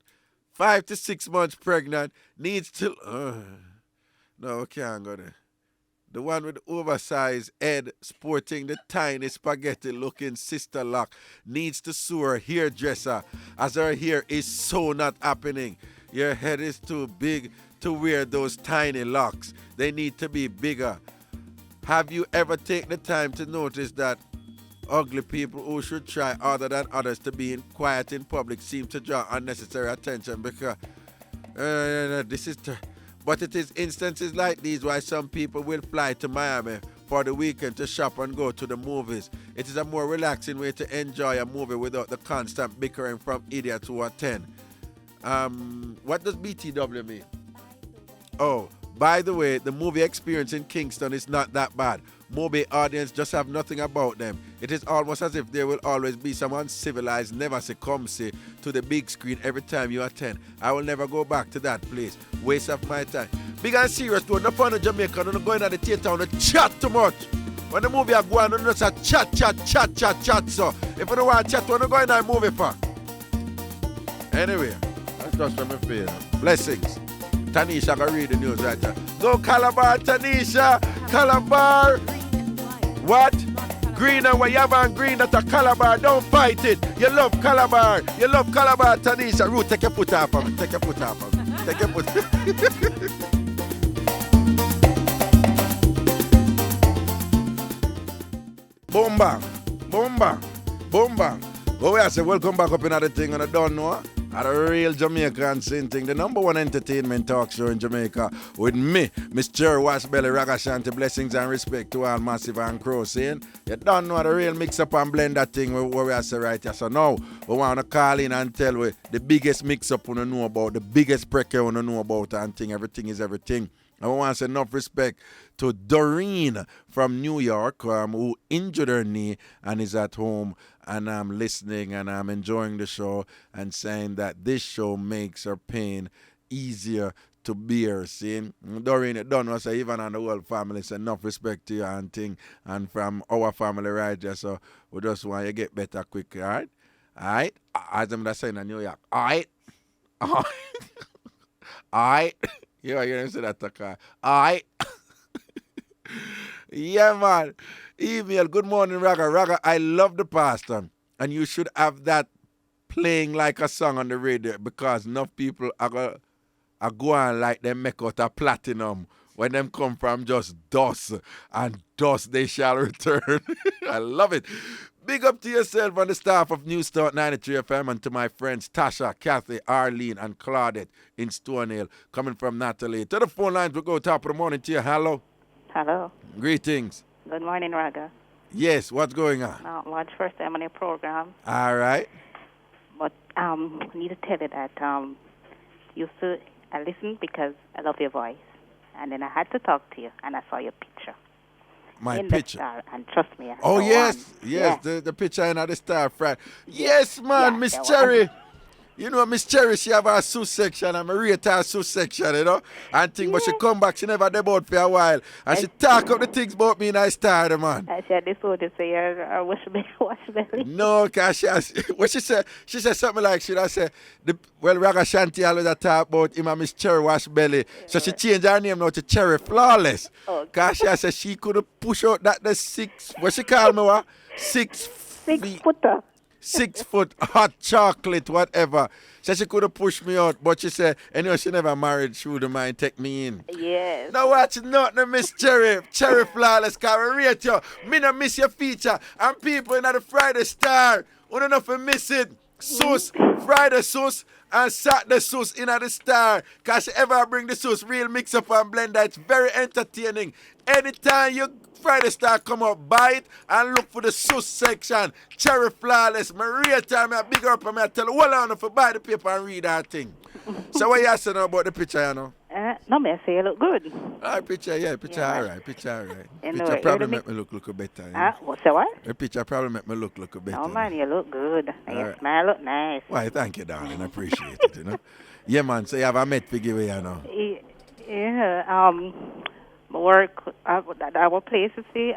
5 to 6 months pregnant, needs to, no, we can't go there. The one with the oversized head sporting the tiny spaghetti-looking sister lock needs to sue her hairdresser, as her hair is so not happening. Your head is too big to wear those tiny locks. They need to be bigger. Have you ever taken the time to notice that ugly people who should try harder than others to be quiet in public seem to draw unnecessary attention because but it is instances like these why some people will fly to Miami for the weekend to shop and go to the movies. It is a more relaxing way to enjoy a movie without the constant bickering from idiots who attend. What does BTW mean? Oh, by the way, the movie experience in Kingston is not that bad. Movie audience just have nothing about them. It is almost as if there will always be some uncivilized never succumb to the big screen every time you attend. I will never go back to that place. Waste of my time. Big and serious though, no fun in Jamaica, no going at the theater, no chat too much. When the movie are going, no just a chat. So if you don't want to chat, what are you going to movie for? Anyway, that's just what I feel. Blessings. Tanisha can read the news right now. Go Calabar, Tanisha. Calabar. What? Green and what you have on green, that's a Calabar. Don't fight it. You love Calabar. You love Calabar, Tanisha. Ruth, take your foot off of me. Take your foot off of me. Take your foot. Boom bang. Boom bang. Boom bang. But we say welcome back up in the thing and I don't know. At a real Jamaican sing thing, the number one entertainment talk show in Jamaica with me, Miss Cherry Washbelly, Ragashanti, blessings and respect to all Massive and Crow saying, you don't know the real Mixup and Blenda thing where we say right here. So now we want to call in and tell we the biggest mix-up we know about, the biggest precare we know about and thing, everything is everything. And we want to say enough respect to Doreen from New York who injured her knee and is at home and I'm listening and I'm enjoying the show and saying that this show makes her pain easier to bear. See, Doreen, it done was even on the whole family, so enough respect to you and thing and from our family right there. So we just want you to get better quick, all right? All right? As I'm saying in New York, all right? All right? All right? Yeah, you didn't say that, Taka. All right. Yeah, man. Email, good morning, Raga. Raga, I love the pastor. And you should have that playing like a song on the radio because enough people are going like them make out a platinum when them come from just dust. And dust they shall return. I love it. Big up to yourself and the staff of New Start 93 FM and to my friends Tasha, Kathy, Arlene, and Claudette in Stonehill, coming from Natalie. To the phone lines, we go top of the morning to you. Hello. Hello. Greetings. Good morning, Raga. Yes, what's going on? Not much. First time on your program. All right. But I need to tell you that I listened because I love your voice. And then I had to talk to you, and I saw your picture. My in picture. The star, and trust me. Oh, yes. Yes. The picture in the Star Friday. Yes, man, Yeah, Miss the Cherry. one. You know, Miss Cherry, she have her Sioux section and Maria her Sioux section, you know. And thing, but she come back, she never did about for a while. And she talk up the things about me in I star, man. I said this would say you're washbelly. No, because she said something like, should I say, Ragashanti always talk about him and Miss Cherry Washbelly. So she changed her name now to Cherry Flawless. Because she said she could push out the 6, what she call me, what? 6 footer. 6 foot hot chocolate, whatever. So she could have pushed me out, but she said, anyway, she never married, she wouldn't mind take me in. Yes. Now watch nothing, Miss Cherry. Cherry Flawless, can we rate you? Me not miss your feature. And people in the Friday Star, who don't know if you miss it. Sus, Friday Sus, and Saturday Sus in the Star. Because she ever bring the Sus, real Mixup and Blender. It's very entertaining. Anytime you Friday Star come up, buy it and look for the Sus section. Cherry Flawless. Maria time I big up and I tell you, hold on if you buy the paper and read that thing. So what you saying about the picture, you know? No, me say you look good. Picture, Yeah. all right. Picture, all right. You Picture know, probably make me look better. You know? What's that what? The picture probably make me look better. No, man, you look good. And your right. smile look nice. Why, thank you, darling. I appreciate it, you know. Yeah, man, so you have a met for give you know. Yeah, work at our place, you see,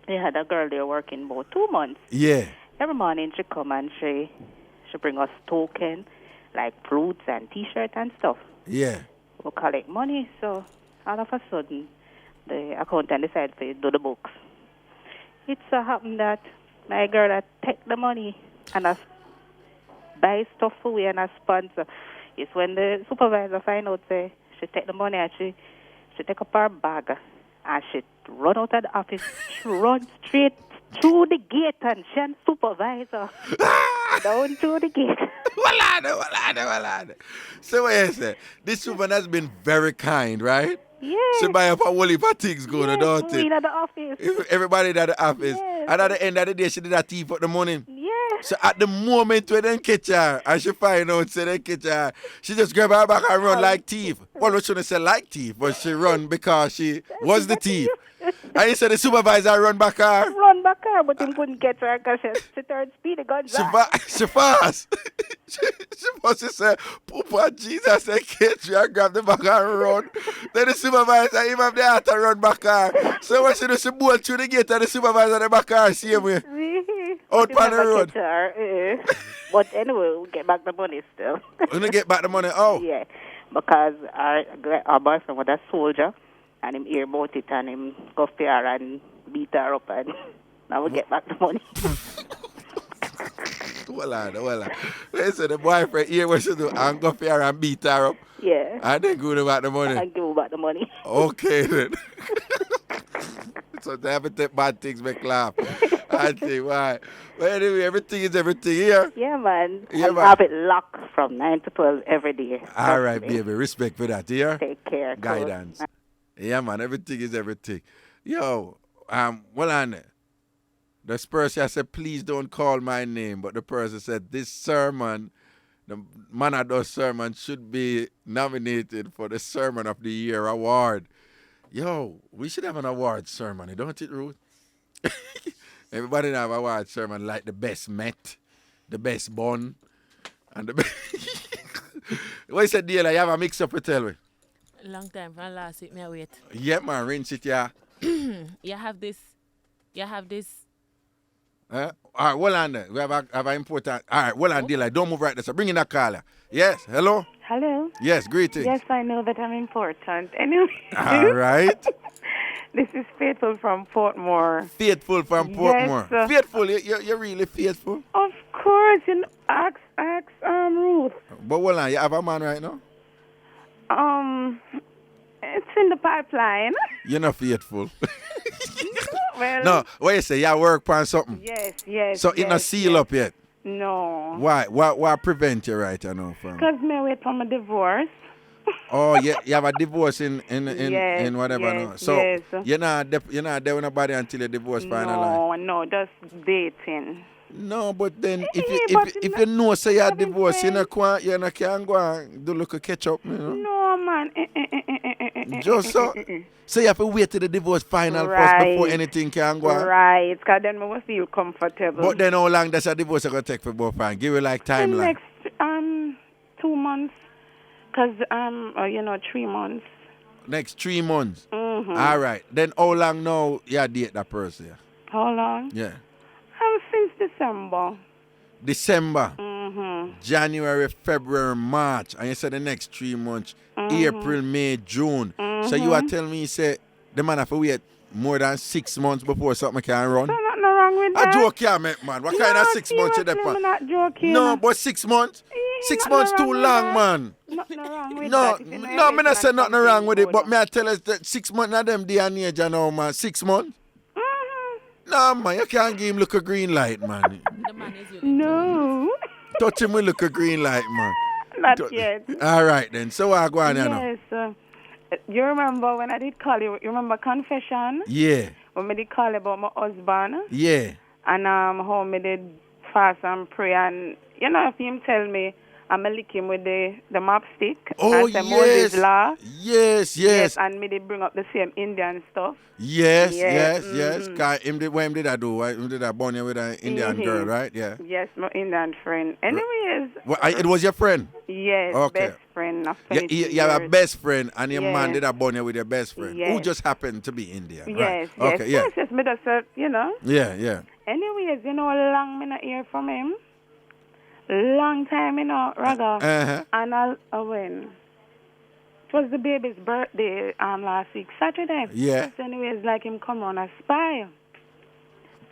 they had a girl there working about 2 months. Yeah. Every morning she come and she bring us token, like fruits and T-shirt and stuff. Yeah. We collect money, so all of a sudden, the accountant decided to do the books. It so happened that my girl had take the money and I buy stuff for we and I sponsor. It's when the supervisor find out, say, she take the money and she take up her bag and she run out of the office. She run straight through the gate and she and supervisor down through the gate. Well. So what you say? This woman has been very kind, right? Yeah. She buy up a whole heap of things good, don't it? We at the office. Everybody at the office. Yes. And at the end of the day, she did a thief for the money. Yeah. So at the moment when they catch her, and she find out, say they catch her, she just grab her back and run like thief. Well, we shouldn't say like thief, but she run because she was the thief. And you said the supervisor run back her. Run back her, but he couldn't catch her because she turned speed, the gun She fast. she must have said, Papa Jesus, I catch you and grab the back and run. Then the supervisor, even have the heart to run back her. So when she do, she bolt through the gate and the supervisor the back her same way. Out on the road. But anyway, we'll get back the money still. We're going to get back the money? Oh. Yeah, because our boyfriend was a soldier. And him hear about it and him go for her and beat her up and now we get back the money. Well on. Listen, the boyfriend hear what she do and go for her and beat her up. Yeah. And then give her back the money. And give her back the money. Okay then. So they have to take bad things make laugh. I see why. Well, anyway, everything is everything here. Yeah, man. Yeah, I man. have it locked from 9 to 12 every day. All Trust right, me. baby. Respect for that, yeah? Take care. Guidance. Cool. Yeah, man. Everything is everything. Yo, well, on this person said, please don't call my name. But the person said, this sermon, the man that does sermon should be nominated for the Sermon of the Year award. Yo, we should have an award ceremony, don't it, Ruth? Everybody have an award ceremony like the best Met, the best bun, and the best... What you said, dear? You have a mix-up, you tell me? Long time from last week, me wait. Yeah, man, rinse it, yeah. You have this. All right, hold on there. We have an important... All right, hold on, dear. Don't move right there. So bring in that caller. Yes, hello? Hello. Yes, greetings. Yes, I know that I'm important. Anyway. All right. This is Faithful from Portmore. Faithful from Portmore. Yes, Faithful, you're really faithful. Of course, you know, ask Ruth. But hold on, you have a man right now? It's in the pipeline. You're not faithful. Well, No, what you say? You work on something? Yes. So it not seal up yet? No. Why? What prevent you right now from? Because me wait for my divorce. Oh, yeah, you have a divorce in Yes, whatever. yes, No? So yes. you're not there with nobody until the divorce finalized. No, just dating. No, but then but if you know say you're divorced, you not can go and do look a catch up, you know. No, man. Just so you have to wait till the divorce final first Right. before anything can go on. Right, because then I will feel comfortable. But then how long does a divorce going to take for both fine? Give you like The timeline. next 2 months, because 3 months. Next 3 months. Mhm. All right. Then how long now you date that person? How long? Yeah. Since December. December, Mhm. January, February, March. And you said the next 3 months, Mhm. April, May, June. So you are Mhm. telling me, say, the man have to wait more than 6 months before something can run? So nothing wrong with that. A joke here, man. What kind of 6 months you seriously, depend? I'm not joking. No, but 6 months? 6 months nothing too wrong with long, that. man. Nothing wrong with No, that. If you know no, me not say everything nothing and wrong with it, something but me I tell us that 6 months of them day and age now, man. 6 months? No, man, you can't give him look a green light, man. No. Touch him with look a green light, man. Not yet. All right, then. So I go on here now. Yes. You remember when I did call you remember confession? Yeah, When I did call about my husband? yeah. And how me did fast and pray and if him tell me I'm a lick him with the map stick Oh, and say Moses yes. law. Yes. And me did bring up the same Indian stuff. Yes. Mhm. Cause what him did I do? Him did I born here with an Indian Mhm. girl, right? Yeah. Yes, my Indian friend. Anyways, Well, it was your friend? yes, Okay. best friend of Yeah, 22 you have a years. best friend, and your man Yes. did a born here with your best friend, who Yes. just happened to be Indian. Yes, Right. Okay, yeah. yes, me just said, Yeah. Anyways, how long me not hear from him? Long time, Raga. Uh-huh. And when? It was the baby's birthday last week, Saturday. Yeah. So anyways, like him come on a spy.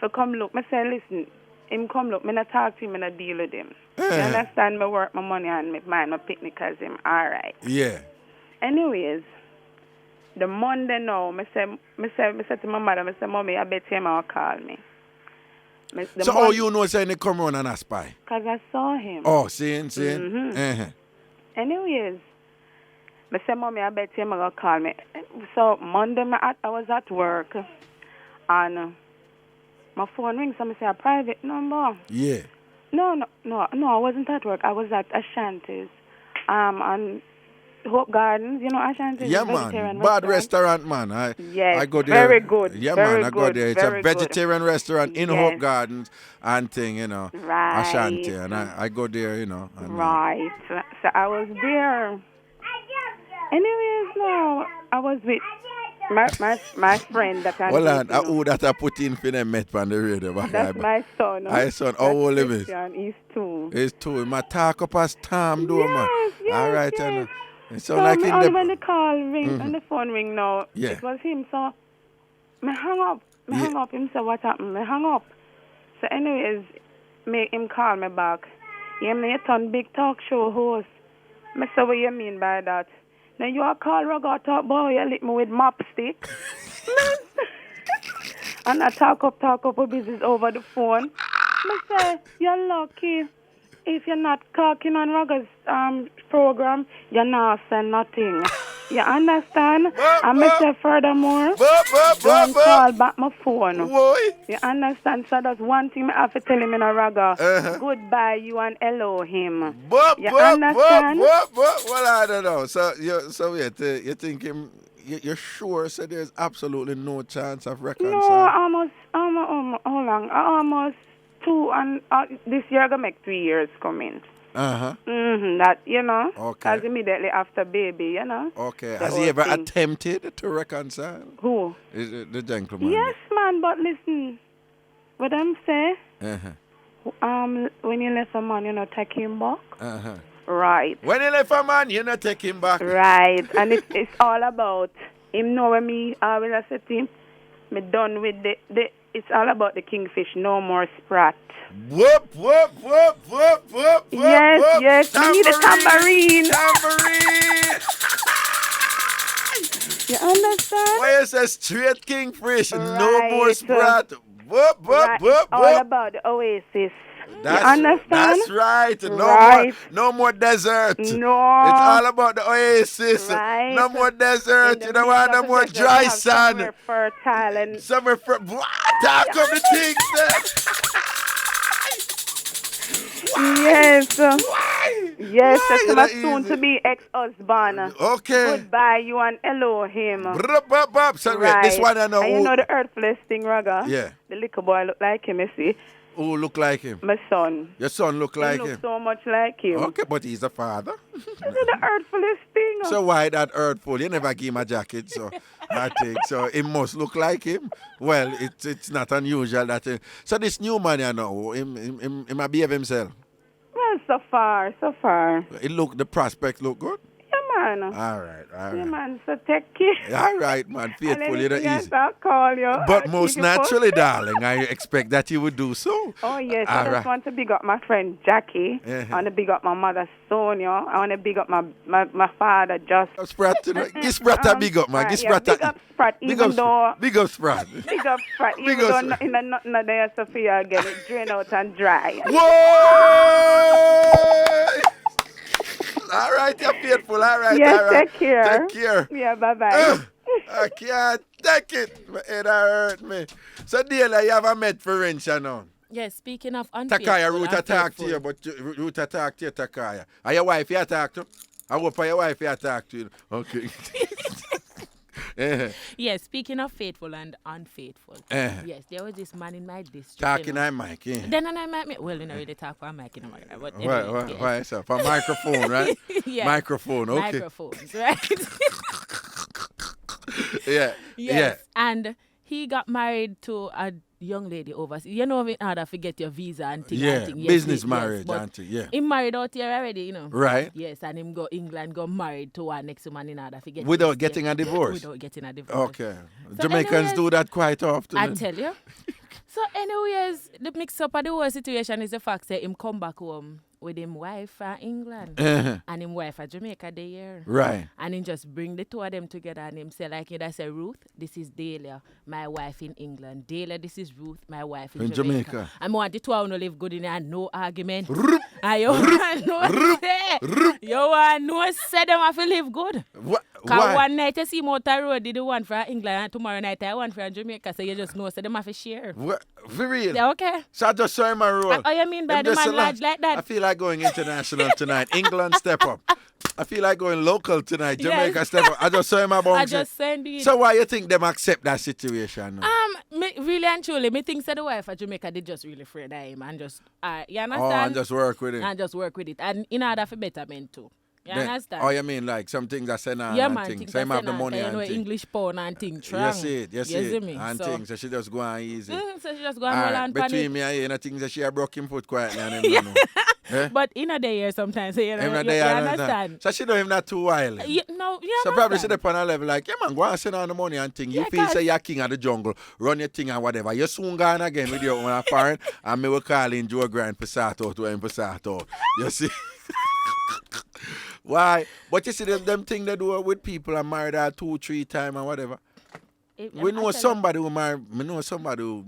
So come look. Me say, listen, him come look. Me not talk to him, me not deal with him. You understand? Me work my money and me mind my picnic as him. All right. Yeah. Anyways, the Monday now, me say to my mother, me say, Mommy, I bet him will call me. So how you know saying they come around and a spy? Because I saw him. Oh, seeing. Mhm. Uh-huh. Anyways, I said, Mommy, I bet him going to call me. So Monday, I was at work, and my phone rings, so I say, a private number. Yeah. No, I wasn't at work. I was at Ashanti's, on Hope Gardens, Ashanti's. Yeah, vegetarian man. Bad restaurant. restaurant, man. Yes, I go there. very good. Yeah, very man. I go good, there. It's a very good. vegetarian restaurant in Yes. Hope Gardens and thing, Right. Ashanti. And I go there, and, Right. So I was there. Anyways, no, I was with my friend that I'm Well, dating. who that I put in for them met on the radio. That's my son. My son, how old him is? He's 2. He's 2. My talk up as Tom, do man. Yes, All right, yes. It So sound like in only the... when the call ring Mhm. and the phone ring now, Yeah. it was him. So me hang up. Hang up. Him say, what happened? Me hang up. So anyways, make him call me back. Yeah, me turn big talk show host. Me say, what you mean by that? Now you are call Raga talk boy, you lick me with mop stick. And I talk up with business over the phone. I say, you're lucky. If you're not talking on Raga's program, you're not saying nothing. You understand? And I say furthermore, don't call back my phone. You understand? So that's one thing I have to tell him in a Raga. Goodbye, you and hello him. You understand? Well, I don't know. So you think him? You're sure? So there's absolutely no chance of reconciling. No, how long? Almost 2 and this year gonna make 3 years coming. That Okay. That's immediately after baby, Okay. The Has he whole ever thing. attempted to reconcile? Who? Is it the gentleman? Yes, man. But listen, what them say? When you left a man, take him back. Right. When you left a man, you not take him back. Right. And it's all about him knowing me. When I said to him, me done with the. It's all about the kingfish. No more sprat. Whoop, whoop, whoop, whoop, whoop, yes, whoop. yes. We need a tambourine. Tambourine. You understand? Why you say straight kingfish? No more sprat. Whoop, whoop, Right. whoop, It's all whoop. about the oasis. You understand? That's right. No more desert. No. It's all about the oasis. Right. No more desert. You don't want no more dry sand. Somewhere fertile and Summer talk of the things yes. Yes, Why? that's my That soon to be ex-husband. Okay. Goodbye, you and hello him. So wait, this one I know. And you know the earthless thing, Raga? Yeah. The little boy look like him, you see? Who look like him? My son. Your son look He like looks him? so much like him. Okay, but he's a father. This is the earthfulest thing. So why that earthful? You never give him a jacket, so I think so. It must look like him. Well, it's not unusual that. So this new man, you know, him might behave himself. Well, so far. The prospect look good. Yeah, man. All right. Yeah, man. So take care. All right, man. Faithful, you know, easy. I'll call you. But I'll most keep you naturally, posted. darling, I expect that you would do so. Oh, yes. All I just right. want to big up my friend Jackie. I want to big up my mother Sonia. I want to big up my father Just. Sprat, give Sprat a big up, man. Give Sprat big up Sprat, even though. Big up Sprat. Big up Sprat, Big even up though nothing of there, Sophia again. It drain out and dry. Whoa! All right, you're faithful. All right, Yes, all right. take care. Take care. Yeah, bye-bye. I can't take it. My head hurt me. So, Dela, you have a met for wrench, you know. Yes, speaking of unfaithful. Takaya, Ruth and attack to faithful. you, but Ruth attack to you, Takaya. Are your wife you attack to? I hope for your wife you attack to you. Okay. Yes, speaking of faithful and unfaithful. Yes, there was this man in my district. Talking on mic, yeah. Then I mic. Well, you know, they talk for mic in America. But anyway, Why so? For microphone, right? Yeah. Microphone, okay. Microphones, right? Yeah. Yes. Yeah. And he got married to a young lady overseas. You know, in order to get your visa and thing. Yeah, and thing. business marriage, but auntie, yeah. He married out here already, you know. Right. Yes, and him go England, go married to our next woman in order to get Without his- getting a divorce? Without getting a divorce. Okay. So Jamaicans anyways, do that quite often. I tell you. So anyways, the mix-up of the whole situation is the fact that him come back home with him wife from England and him wife from Jamaica the year. Right. And him just bring the two of them together and him say like, I say, Ruth, this is Delia, my wife in England. Delia, this is Ruth, my wife in Jamaica. I want the two of them to live good in there, no argument. And you want no say them have to live good. Because Why? one night you see Motor Road did the one from England and tomorrow night I want from Jamaica. So you just know so them have to share. What? For real? Yeah, okay. So I just saw him a roll. Oh, you mean by Them the just man large like that? I feel like going international tonight. England step up. I feel like going local tonight. Jamaica Yes. step up. I just saw him a I just send it. So why you think them accept that situation? Really and truly, me think that the wife of Jamaica did just really afraid of him and just, you understand? Oh, and just work with it. And just work with it. And in order for betterment too. You Then- understand? Oh, you mean like some things are sent on Yeah, and man. things. Same have the money you and know, things. English pound and things. You see it, you see it. me? And So- things. So she just go on easy. So she just go and roll on pan Between it. me and you, things that she a broken foot quietly and them Yeah. don't know. Eh? But in a day here sometimes, you know, Him not you there, understand? So she know him not too wild. Yeah, So probably she up on a level like, yeah man, go and send on the money and thing. You Yeah, feel say 'cause- you're king of the jungle, run your thing and whatever. You soon gone again with your own foreign and me will call in Joe Grant for sort out to him for sort out. You see? Why? But you see them thing they do with people and married her 2-3 times and whatever. We know somebody who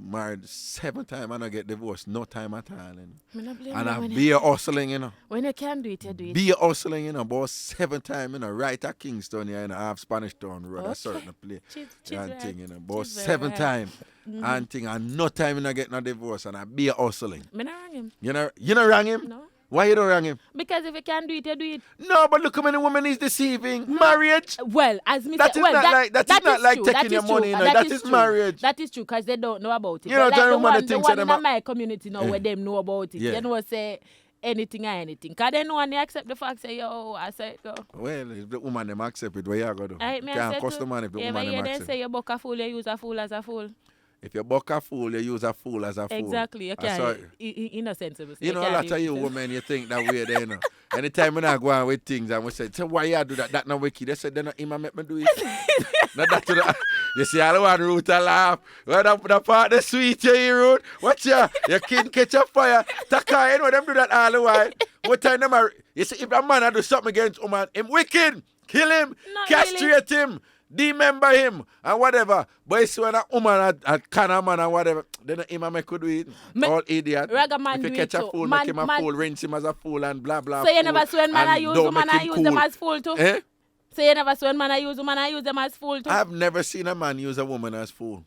married 7 times and I get divorced, no time at all. And I be a hustling, you know. When you can do it, you do it. Be a hustling, you know, about 7 times, you know, right at Kingston, you know, I have Spanish Town Road, a certain place. And thing, you know, about 7 times. And thing, and no time, you know, get no divorce, and I be a hustling. Me not rang him. You know rang him? No. Why you don't rang him? Because if you can do it, you do it. No, but look how many women is deceiving. No. Marriage. Well, as me that say, is well, that is not like taking your true. money. You know, that is true. marriage. That is true because they don't know about it. You know, but like the one in my community know where them know about it. Yeah. They know say anything or anything. Because they know and they accept the fact, say, yo, I say it go. Well, if the woman them accept it, what you going to do? Can't cost the man if the woman them accept it. They say you buck a fool, you use a fool as a fool. If you buck a fool, you use a fool as a fool. Exactly. You can't. Innocent. You know, a lot of you women, you think that way there, you know. Anytime when I go on with things, I will say, so why you do that? That not wicked. They said, then him make me do it. Not that to the, you see, all the one root a laugh. Well, the part the sweet you hear root. Watch ya. Your kid catch a fire. Taka, you know, them do that all the while. What time them are, you see, if a man do something against woman, him wicked. Kill him. Not castrate him. Demember him and whatever. But you see when a woman a kind of man and whatever, then him and me could do it. All idiot. If you catch a fool, make him a fool, rinse him as a fool and blah blah. So you never see when man I use woman I use them as fool too? Eh? So you never see when man I use woman I use them as fool too? I've never seen a man use a woman as fool.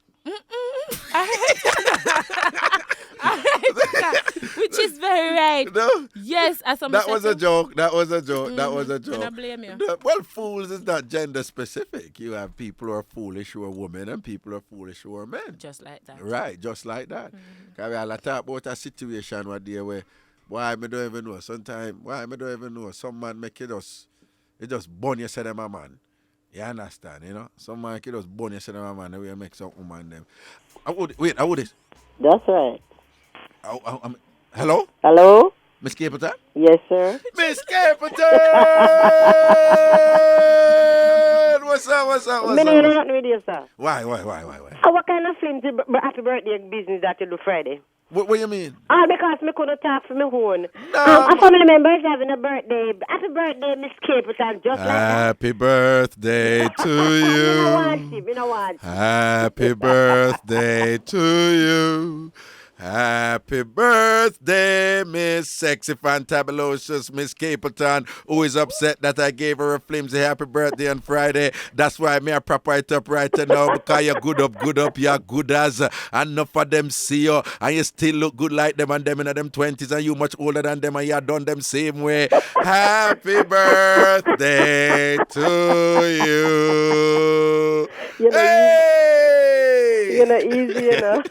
Which is very right. No? Yes, as that was a joke. That was a joke. That was a joke. I blame you. Well, fools is not gender specific. You have people who are foolish who are women and people who are foolish who are men. Just like that. Right, just like that. Because we all talk about a situation where why me don't even know. Sometimes why me don't even know. Some man make it just burn you say them a man. You understand, you know? Some man can just burn you say them a man the way you make some woman them. How would it? That's right. Hello? Hello? Miss Capleton? Yes, sir. Miss Capleton! What's up? Me no nothing with you, sir. Why? What kind of film happy birthday business that you do Friday? What you mean? Because me couldn't talk for me own. No. A family member is having a birthday. Happy birthday, Miss Capleton. Just like Happy birthday to you. Me no want. Happy birthday to you. Happy birthday, Miss Sexy Fantabulous, Miss Capleton, who is upset that I gave her a flimsy happy birthday on Friday. That's why me a prop right up right now, because you're good up, you're good as, and enough of them see you, and you still look good like them and them in them 20s, and you much older than them, and you done them same way. Happy birthday to you. You know, easy, you know.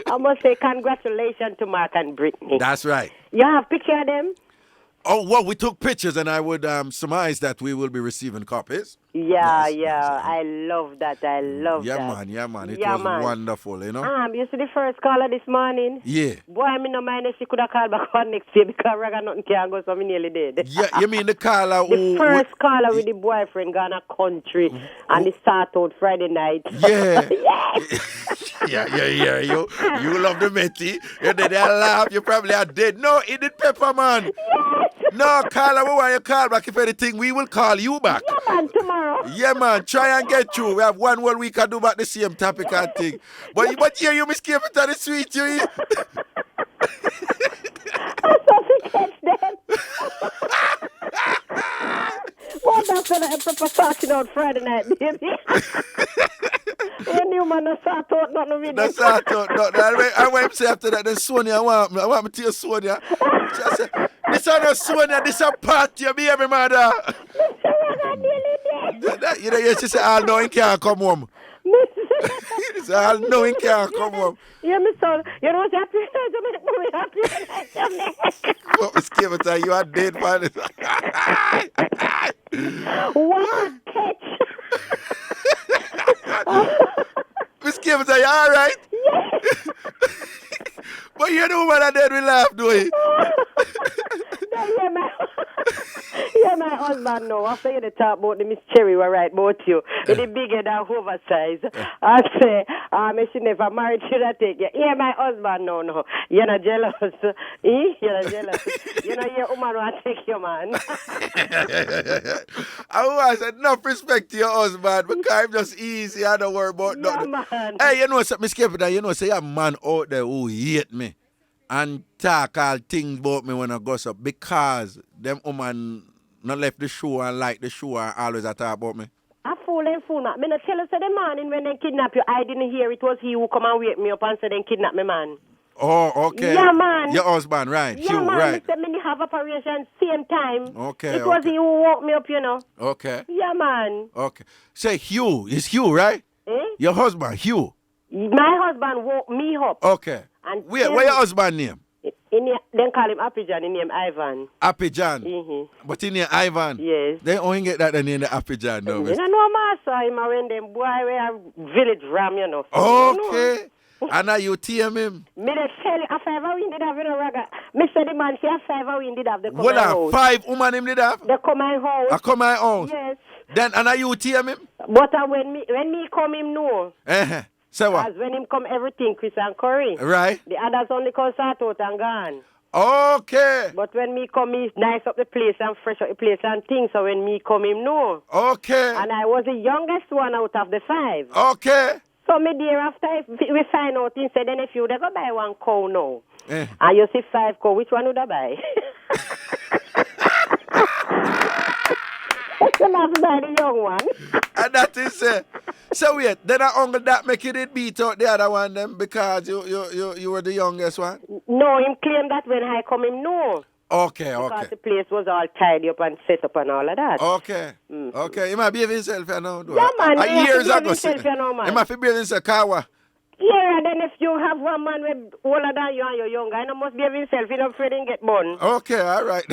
I must say congratulations to Mark and Brittany. That's right. You have picture of them? Oh, well, we took pictures, and I would surmise that we will be receiving copies. Yeah, I love that. I love that. Yeah, man. It was wonderful, you know. You see the first caller this morning? Yeah. Boy, me no mind if she could have called back on next year because Raga nothing can go, so me nearly dead. Yeah, you mean the caller The first caller with the boyfriend gone a country and they start out Friday night. Yeah. Yes. You love the Metty. You did that laugh. You probably are dead. No, it did pepper, man. Yes. No, caller, we want you call back. If anything, we will call you back. Yeah, man, tomorrow. Yeah, man. Try and get through. We have one whole week to do back the same topic and thing. But yeah, you Miss Capleton, it's sweet, you. I'm supposed to catch them. Well, that's when I'm starting out Friday night, baby. You knew, man, that's I thought nothing with That's I thought nothing. I went to say after that, then Sonia, I want me to tell Sonia. She said, this is not Sonia, this is a party, baby mother. You know, she said, I'll know he can't come home. So I'll know he can't come home. Yeah, Miss Son, you know what's happy? But Miss Capleton, you are dead, man. What a catch. Miss Capleton, you all right? Yes. But you know what I did, we laugh, do we? Yeah, my husband now, after you talk about the Miss Cherry, were right about you. It's bigger than oversized. I say, she never married, should I take you? Yeah, my husband, no. You're not jealous. You're not jealous. You know, your woman will take your man. I said, enough respect to your husband because I'm just easy. I don't worry about nothing. Man. Hey, you know something, Miss Kevin, you know, say a man out there who hate me and talk all things about me when I go up because them woman not left the show and like the show and always talk about me. I fool, man. Me not tell us the morning when they kidnap you. I didn't hear it was he who come and wake me up and said they kidnap me, man. Oh, okay. Yeah, man. Your husband, right? Yeah, Hugh, man. right? Me said me have operation same time. Okay. It was he who woke me up, you know. Okay. Yeah, man. Okay. Say Hugh. It's Hugh, right? Eh? Your husband, Hugh. My husband woke me up. Okay. And Where your husband name? Then call him Happy John. He name Ivan. Happy John. Mm-hmm. But he name Ivan. Yes. They only get that name the Happy John now. You know, master, him when them boy were village ram, you know. Okay. And now you team him. Me they tell you, a 5 we did have in a raga. Me say the man say a 5 we did have the come What my a house. 5 woman him did have? They come my house. I come my house. Yes. Then and now you team him? But when me come him no. So what? As when him come everything Chris and Curry. Right. The others only come start out and gone. Okay. But when me come, he nice up the place and fresh up the place and things. So when me come him no. Okay. And I was the youngest one out of the 5. Okay. So me dear, after we find out, he said, then if you they go buy 1 cow now, and you see 5 cow, which one would I buy? You have to buy the young one. And that is so wait, then I uncle that make you did beat out the other one them because you were the youngest one? No, him claim that when I come him no. Okay, because the place was all tidy up and set up and all of that. Okay. Okay. He might behave himself, you know. Yeah, man. He years have to ago. behave himself, you know, man. He might behave himself, Kawa. Yeah, and then if you have one man with older than you and you're younger, he must behave himself. He don't afraid he get bun. Okay, all right.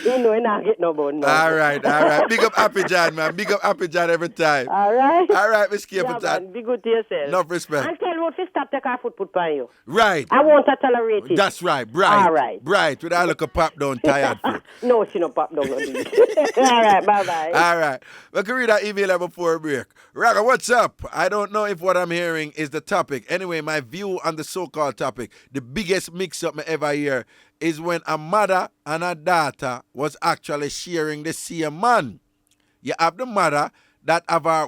You know he not get no bun. No. All right. Big up Happy John, man. Big up Happy John every time. All right, Miss Capleton. Yeah, man. Be good to yourself. Enough respect. And tell Ruth to stop take our foot put on you. Right. I won't tolerate it. That's right. Bright. All right. Bright. With a little pop down tired foot. No, she no pop down. All right, bye-bye. All right. We can read that email before break. Raga, what's up? I don't know if what I'm hearing is the topic. Anyway, my view on the so-called topic, the biggest mix-up I ever hear is when a mother and a daughter was actually sharing the same man. You have the mother that have her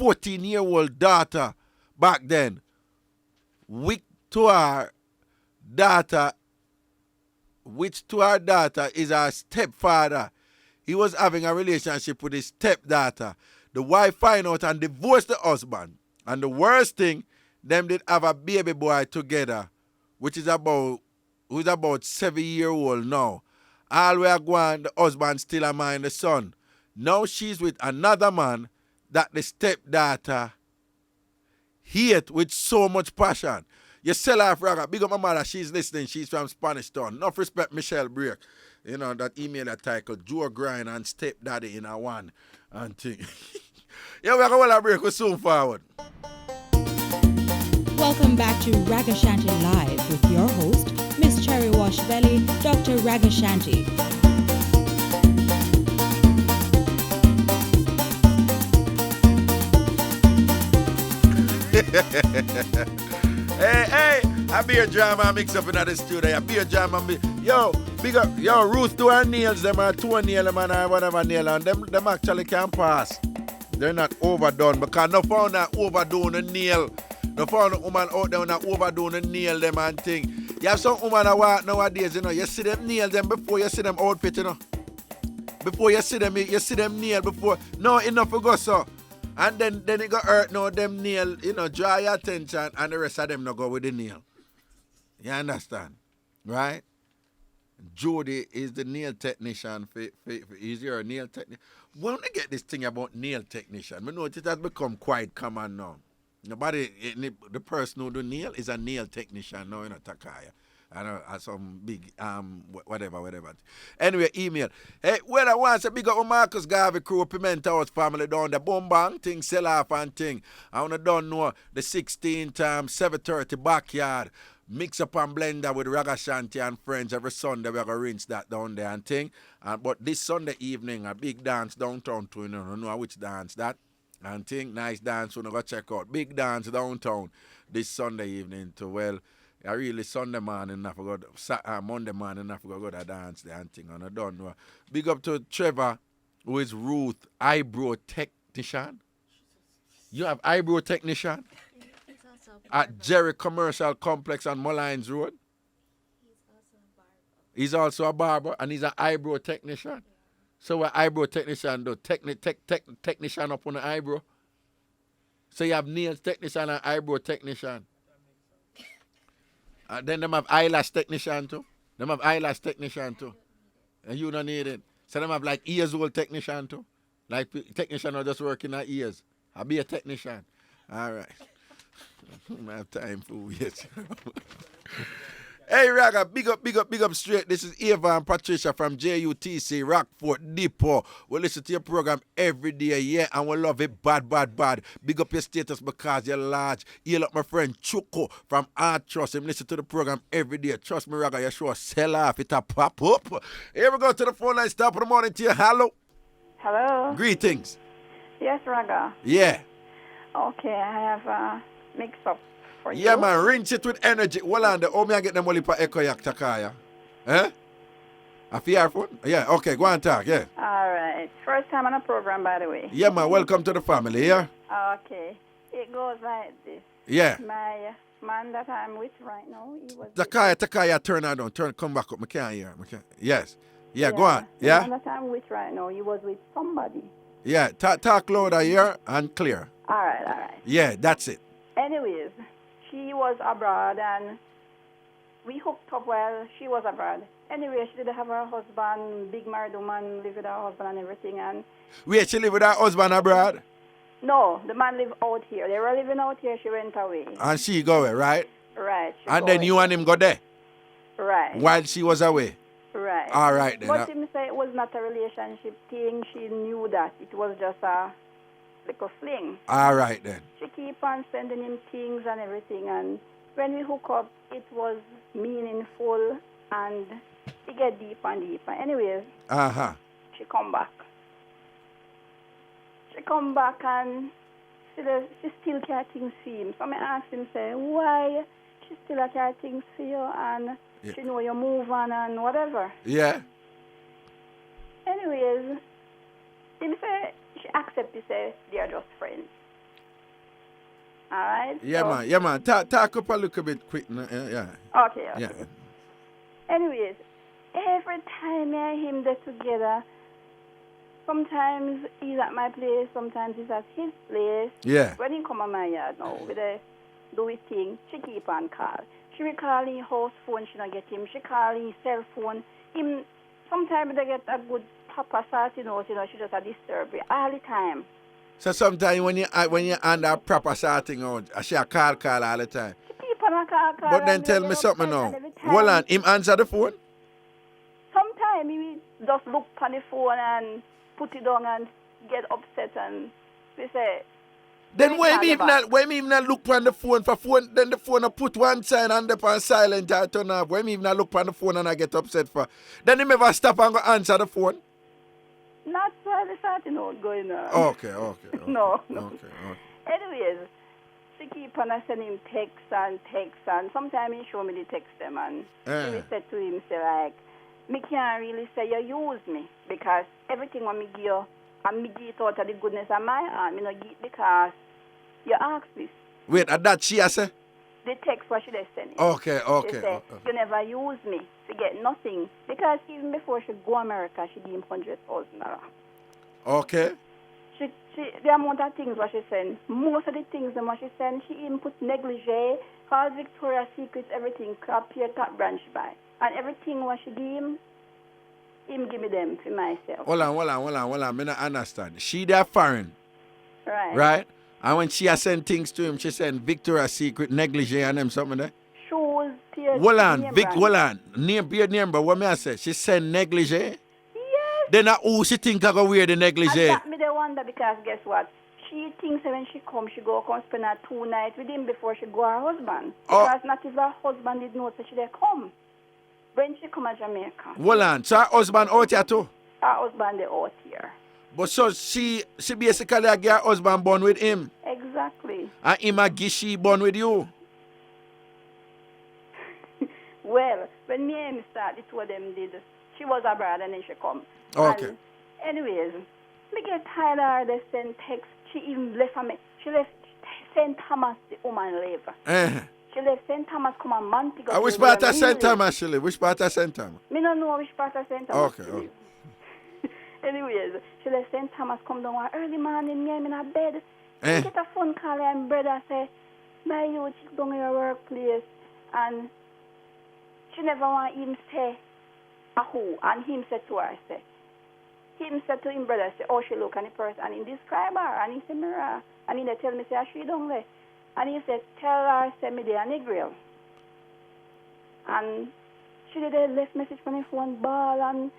14-year-old daughter back then, which to her daughter is her stepfather. He was having a relationship with his stepdaughter. The wife find out and divorced the husband. And the worst thing, them did have a baby boy together, who's about 7-year-old now. All we are going, the husband still a mind the son. Now she's with another man that the stepdaughter hate with so much passion. You sell her Raga. Big up my mother, she's listening. She's from Spanish Town. Enough respect, Michelle Break. You know, that email that titled Joe Grind and Stepdaddy in a one and thing. Yeah, we're going to break. We're soon forward. Welcome back to Ragashanti Live with your host, Miss Cherry Wash Belly, Dr. Ragashanti. Hey, I be a drama mix up in the studio. I be a drama. Yo, big up, Ruth do her nails, them are 2 nail them and whatever nail, and them actually can pass. They're not overdone because no found that overdoing the nail. No found a woman out there not overdoing the nail them and thing. You have some woman that walk nowadays, you know, you see them nail them before you see them outfit, you know. Before you see them nail before. No, enough to go so. And then it got hurt now, them nail, you know, draw your attention and the rest of them not go with the nail. You understand? Right? Jody is the nail technician. Is your nail technician? When I get this thing about nail technician, I know it has become quite common now. Nobody, the person who do nail is a nail technician now, you know, Takaya. I know, some big, whatever. Anyway, email. Hey, well, I want to big up Marcus Garvey crew, Pimenta House family down the boom bang thing, sell off and thing. I want to don't know the 16 times 7:30 backyard. Mixup and Blenda with Ragashanti and friends every Sunday. We're going to rinse that down there and thing. But this Sunday evening, a big dance downtown too. You don't know which dance that. And thing, nice dance. We're going to check out. Big dance downtown this Sunday evening too. Well, I really Sunday morning, I forgot, Monday morning, I forgot go to dance there and thing. And I don't know. Big up to Trevor, who is Ruth, eyebrow technician. You have eyebrow technician? At Jerry Commercial Complex on Mullines Road. He's also a barber and he's an eyebrow technician. So what eyebrow technician do? Technician up on the eyebrow. So you have nails technician and eyebrow technician. Then them have eyelash technician too. Them have eyelash technician too. And you don't need it. So them have like ears old technician too. Like technician are just working at ears. I'll be a technician. All right. I don't have time for yes. Hey, Raga, big up straight. This is Eva and Patricia from JUTC, Rockford Depot. We listen to your program every day, yeah, and we love it bad. Big up your status because you're large. Heal up my friend Chuko from Art Trust. Him listen to the program every day. Trust me, Raga, you sure sell off. It'll pop up. Here we go to the phone line. Stop for the morning to you. Hello. Hello. Greetings. Yes, Raga. Yeah. Okay, I have a mix-up for you. Yeah, man, rinse it with energy. Hold on, oh, me I get them only for echo yak takaya. Eh? A earphone? Yeah, okay, go on talk, yeah. All right. First time on a program, by the way. Yeah, man, welcome to the family, yeah? Okay. It goes like this. Yeah. My man that I'm with right now, he was... Takaya, turn that on. Come back up. I can't hear. Yes. Yeah, go on. Yeah? The man that I'm with right now, he was with somebody. Yeah, talk louder here and clear. All right. Yeah, that's it. Anyways, she was abroad and we hooked up while she was abroad. Anyway, she did have her husband, big married woman, live with her husband and everything. And wait, she live with her husband abroad? No, the man live out here. They were living out here. She went away. And she go away, right? Right. And then you and him go there? Right. While she was away? Right. All right then. But him say it was not a relationship thing. She knew that. It was just a little fling. All right then. She keep on sending him things and everything. And when we hook up, it was meaningful and it get deeper and deeper. Anyways, she come back. She come back and she still can't things for him. So I asked him, say, why she still can't things for you and she know you move on and whatever. Yeah. Anyways, him say, she accept to say they are just friends. All right? Yeah, man. Talk up a little bit quick. Yeah. Okay. Yeah. Anyways, every time I and him they're together, sometimes he's at my place, sometimes he's at his place. Yeah. When he come on my yard now, with the do his thing, she keep on call. She will call his house phone, she not get him. She call his cell phone. Him, sometimes they get a good proper sorting out, she just a disturb me all the time. So sometimes when you under proper sorting out, she a call all the time. She keep on a call. But then tell me something now. Hold on, him answer the phone? Sometimes he just look on the phone and put it down and get upset and we say. Then when me even not look on the phone for phone, then the phone I put one side and the on silent and turn off. When me even not look on the phone and I get upset for, then he never stop and go answer the phone. Not while the starting out going on. Okay. No. Okay. Anyways, she keep on sending texts and sometimes he show me the text them and he said to him, say like, me can't really say you use me because everything when me give you and me give it out of the goodness of my heart, me not give it because you ask this. Wait, at that she say? The text what she they send. Okay. She say, you never use me to get nothing because even before she go America, she give him $100,000. Okay. She the amount of things what she send, most of the things that what she send, she even put negligee, all Victoria's Secret, everything, crop here, cut branch by. And everything what she give him give me them for myself. Hold on. Me not understand. She there foreign. Right. And when she send things to him, she send Victoria's Secret, negligee and them something there. Shoes, Ph.D. Hold on. Name, but what me I say? She send negligee? Yes. Then who she think I go wear the negligee? And that me they wonder because guess what? she thinks that when she come spend her 2 nights with him before she go her husband. Because not if her husband did know that she dey come. When she come to Jamaica. Hold on. So her husband out here too? Her husband dey out here. But so she basically a get her husband born with him. Exactly. And him a get she born with you. Well, when me and him start, the two of them did. She was abroad and then she come. Okay. And anyways, me get tired of her. They send text. She even left for me. She left St. Thomas, the woman live. She left St. Thomas, come on Montego. Which part of St. Thomas she live? Which part of St. Thomas? Me don't know which part of St. Thomas Okay. she live. Anyways, she left St. Thomas, come down one early morning, me I'm in a bed. I get a phone call and brother say, my you chick down your workplace. And she never want him say who. And him said to her, say, him said to him brother, say, oh, she look at the person and he describe her. And he said, Mirror. And he tell me, say, she down there. And he said, tell her, send me there on the grill. And she did a left message from the phone ball and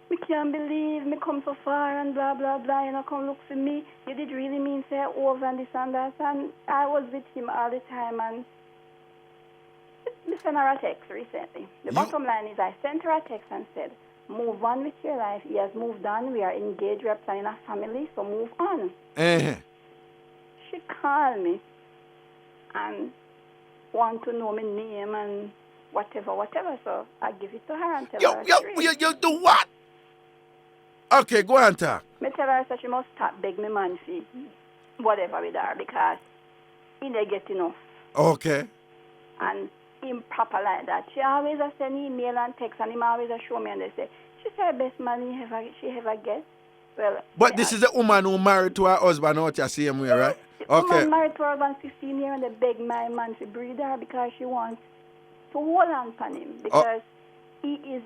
me can't believe me come so far and blah, blah, blah. You know, come look for me. You did really mean say over and this and that. And I was with him all the time and me sent her a text recently. The bottom line is I sent her a text and said, move on with your life. He has moved on. We are engaged. We are planning a family. So move on. She called me and want to know my name and whatever. So I give it to her and tell her. You do what? Okay, go on, talk. Me tell her that she must stop beg me man for whatever with her because he don't get enough. Okay. And improper like that. She always send email and text and him always show me and they say, she said best man she ever get. Well, but this is a woman who married to her husband out here same way, right? Okay. Woman married to her husband 15 years and they beg my man to breed her because she wants to hold on to him because he is.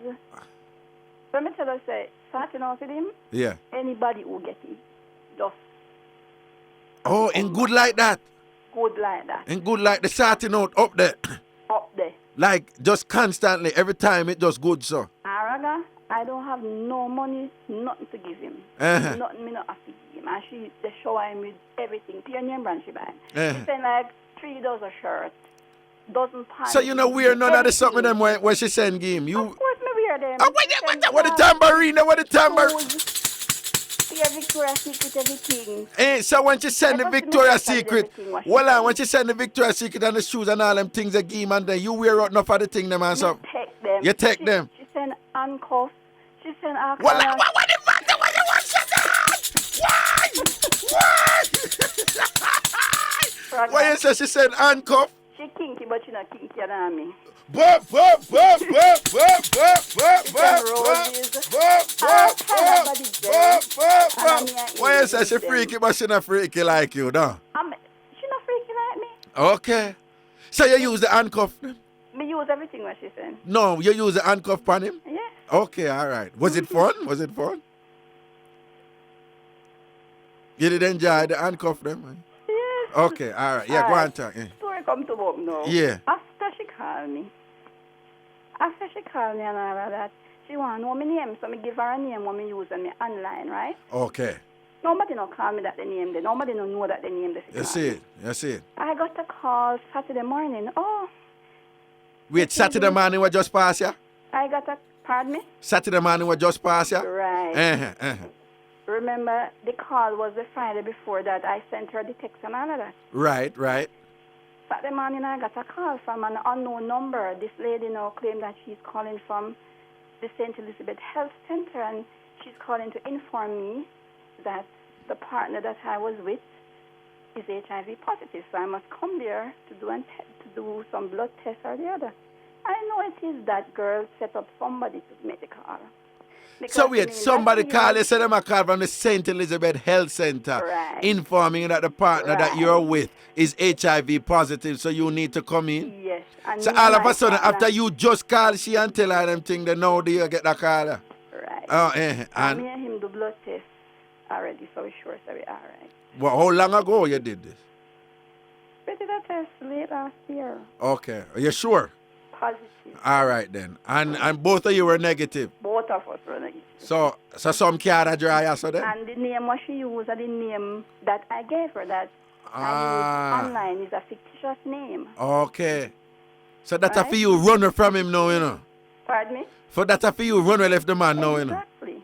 Let me tell her, say, starting out with him, yeah. Anybody who get it, just. Oh, in good like that? Good like that. In good like the starting out up there? Up there. Like just constantly, every time it just good, so. Araga, I don't have no money, nothing to give him. Nothing me not have to give him. And they show him with everything. Pioneer brand she buy. She send like 3 dozen shirts, dozen pants. So you know we're none of the something them when she send game. You. Of course me wear them. Oh, what the tambourine? What the tambourine? Yeah, Victoria's Secret, everything. So when she send the Victoria's Secret, when she send the Victoria's Secret and the shoes and all them things they give and then you wear out enough of the thing them and so. Take them. You take them. She send handcuffs. She send all what the matter? What you want to Why? Why you say she send handcuffs? She kinky, but she not kinkier than me. Why you say she freaky, but she not freaky like you, no? She not freaky like me. Okay. So you use the handcuff? Me use everything what she said. No, you use the handcuff on him? Yeah. Okay, all right. Was it fun? You did enjoy the handcuff them? Yes. Okay, all right. Yeah, go on talk. Yeah. Story come to up now. Yeah. After she called me and all of that, she want to know my name, so me give her a name when me use on me online, right? Okay. Nobody no call me that the name there. Nobody no know that the name there. You see it. I got a call Saturday morning. Oh. Wait, Saturday morning we just pass ya? I got a, pardon me? Saturday morning we just pass ya? Right. Remember, the call was the Friday before that. I sent her the text and all of that. Right. Saturday morning, I got a call from an unknown number. This lady now claimed that she's calling from the St. Elizabeth Health Center, and she's calling to inform me that the partner that I was with is HIV positive, so I must come there to do some blood tests or the other. I know it is that girl set up somebody to make the call. Because so wait, somebody call you, say them a call from the St. Elizabeth Health Center, informing you that the partner that you're with is HIV positive, so you need to come in? Yes. And so all of a sudden, after you just call she and tell her them thing, then now do you get the call? Right. Oh, and me and him do blood test already, so we're sure that we're all right. Well, how long ago you did this? We did a test late last year. Okay. Are you sure? positive. All right then. And both of you were negative. Both of us were negative. So some can't dry also then? And the name what she used, the name that I gave her, that I used online, is a fictitious name. Okay. So that's a for you run away from him now, you know. Pardon me? For that's a for you run away left the man now, you know. Exactly.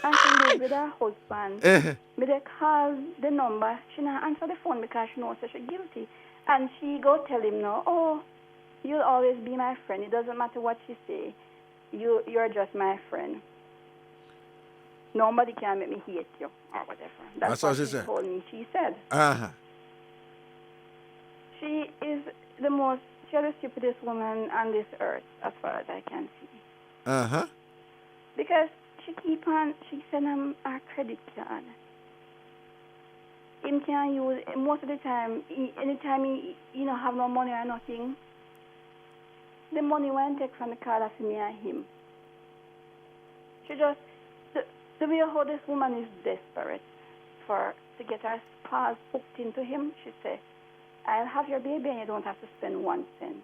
And she lives with her husband. Me they call the number. She not answer the phone because she knows that she's guilty. And she go tell him now, oh, you'll always be my friend. It doesn't matter what she say. You're just my friend. Nobody can make me hate you or whatever. That's what she said. Told me. She said. She is she is the stupidest woman on this earth, as far as I can see. Because she send him her credit card. Him can use, most of the time, anytime he don't have no money or nothing, the money won't take from the card of me and him. She just, the way how this woman is desperate to get her paws hooked into him, she said, I'll have your baby and you don't have to spend 1 cent.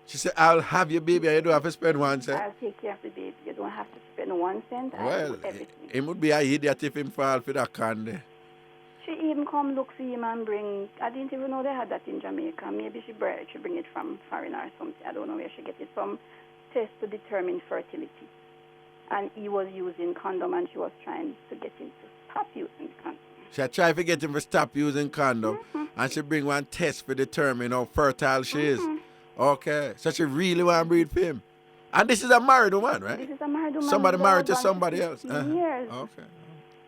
She said, I'll have your baby and you don't have to spend 1 cent. I'll take care of the baby. You don't have to spend 1 cent. Well, I'll do everything. It would be an idiot if him fall for that candy. She even come look for him and bring, I didn't even know they had that in Jamaica. Maybe she bring it from foreign or something. I don't know where she get it. Some test to determine fertility. And he was using condom and she was trying to get him to stop using condom. She tried to get him to stop using condom and she bring one test to determine how fertile she is. Okay, so she really want to breed for him. And this is a married woman, right? This is a married woman. Somebody married to somebody else. Years. Okay.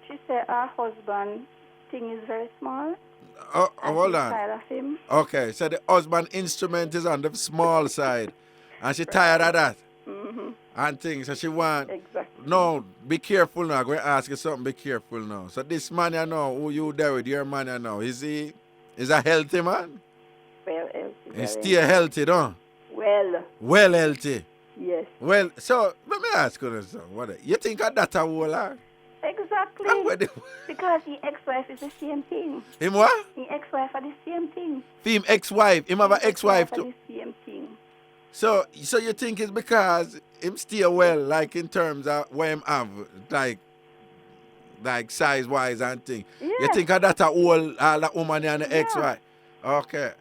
She said her husband thing is very small. Oh, hold on. Tired of him. Okay, so the husband instrument is on the small side. And she tired of that. And things, so she want. Exactly. No, be careful now. I'm going to ask you something, be careful now. So this man you know, who you there with, your man you know, is a healthy man? Well healthy. He's still healthy, don't? Well healthy. Yes. Well, so let me ask you this. You think of that a whole lot? Exactly. Because his ex-wife is the same thing. Him what? His ex-wife are the same thing. Him ex-wife. Him have an ex-wife too. The same thing. So you think it's because him still well, like in terms of what him have, like size-wise and thing. Yeah. You think of that a whole that woman and the ex-wife? Okay.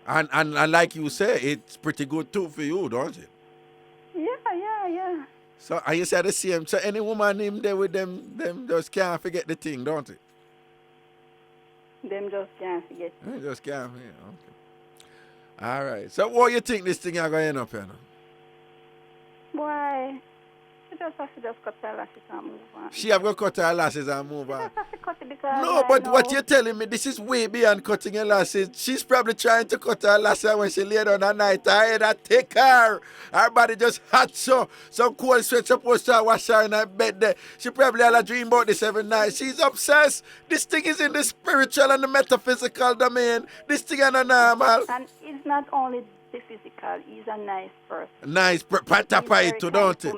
And like you say, it's pretty good too for you, don't it? Yeah. So, and you say the same. So, any woman in there with them just can't forget the thing, don't it? Them just can't forget. They just can't forget. Okay. All right. So, what you think this thing are going to end up here now? Why? She just has to cut her lashes and move on. She have to cut her lashes and move on. She just has to cut it because no, but what you're telling me, this is way beyond cutting her lashes. She's probably trying to cut her lashes when she lay down at night. Her head that take her. Her body just hot so. Some cold sweat supposed to wash her in her bed there. She probably had a dream about this every night. She's obsessed. This thing is in the spiritual and the metaphysical domain. This thing is not normal. And it's not only the physical. He's a nice person. Nice too, don't it?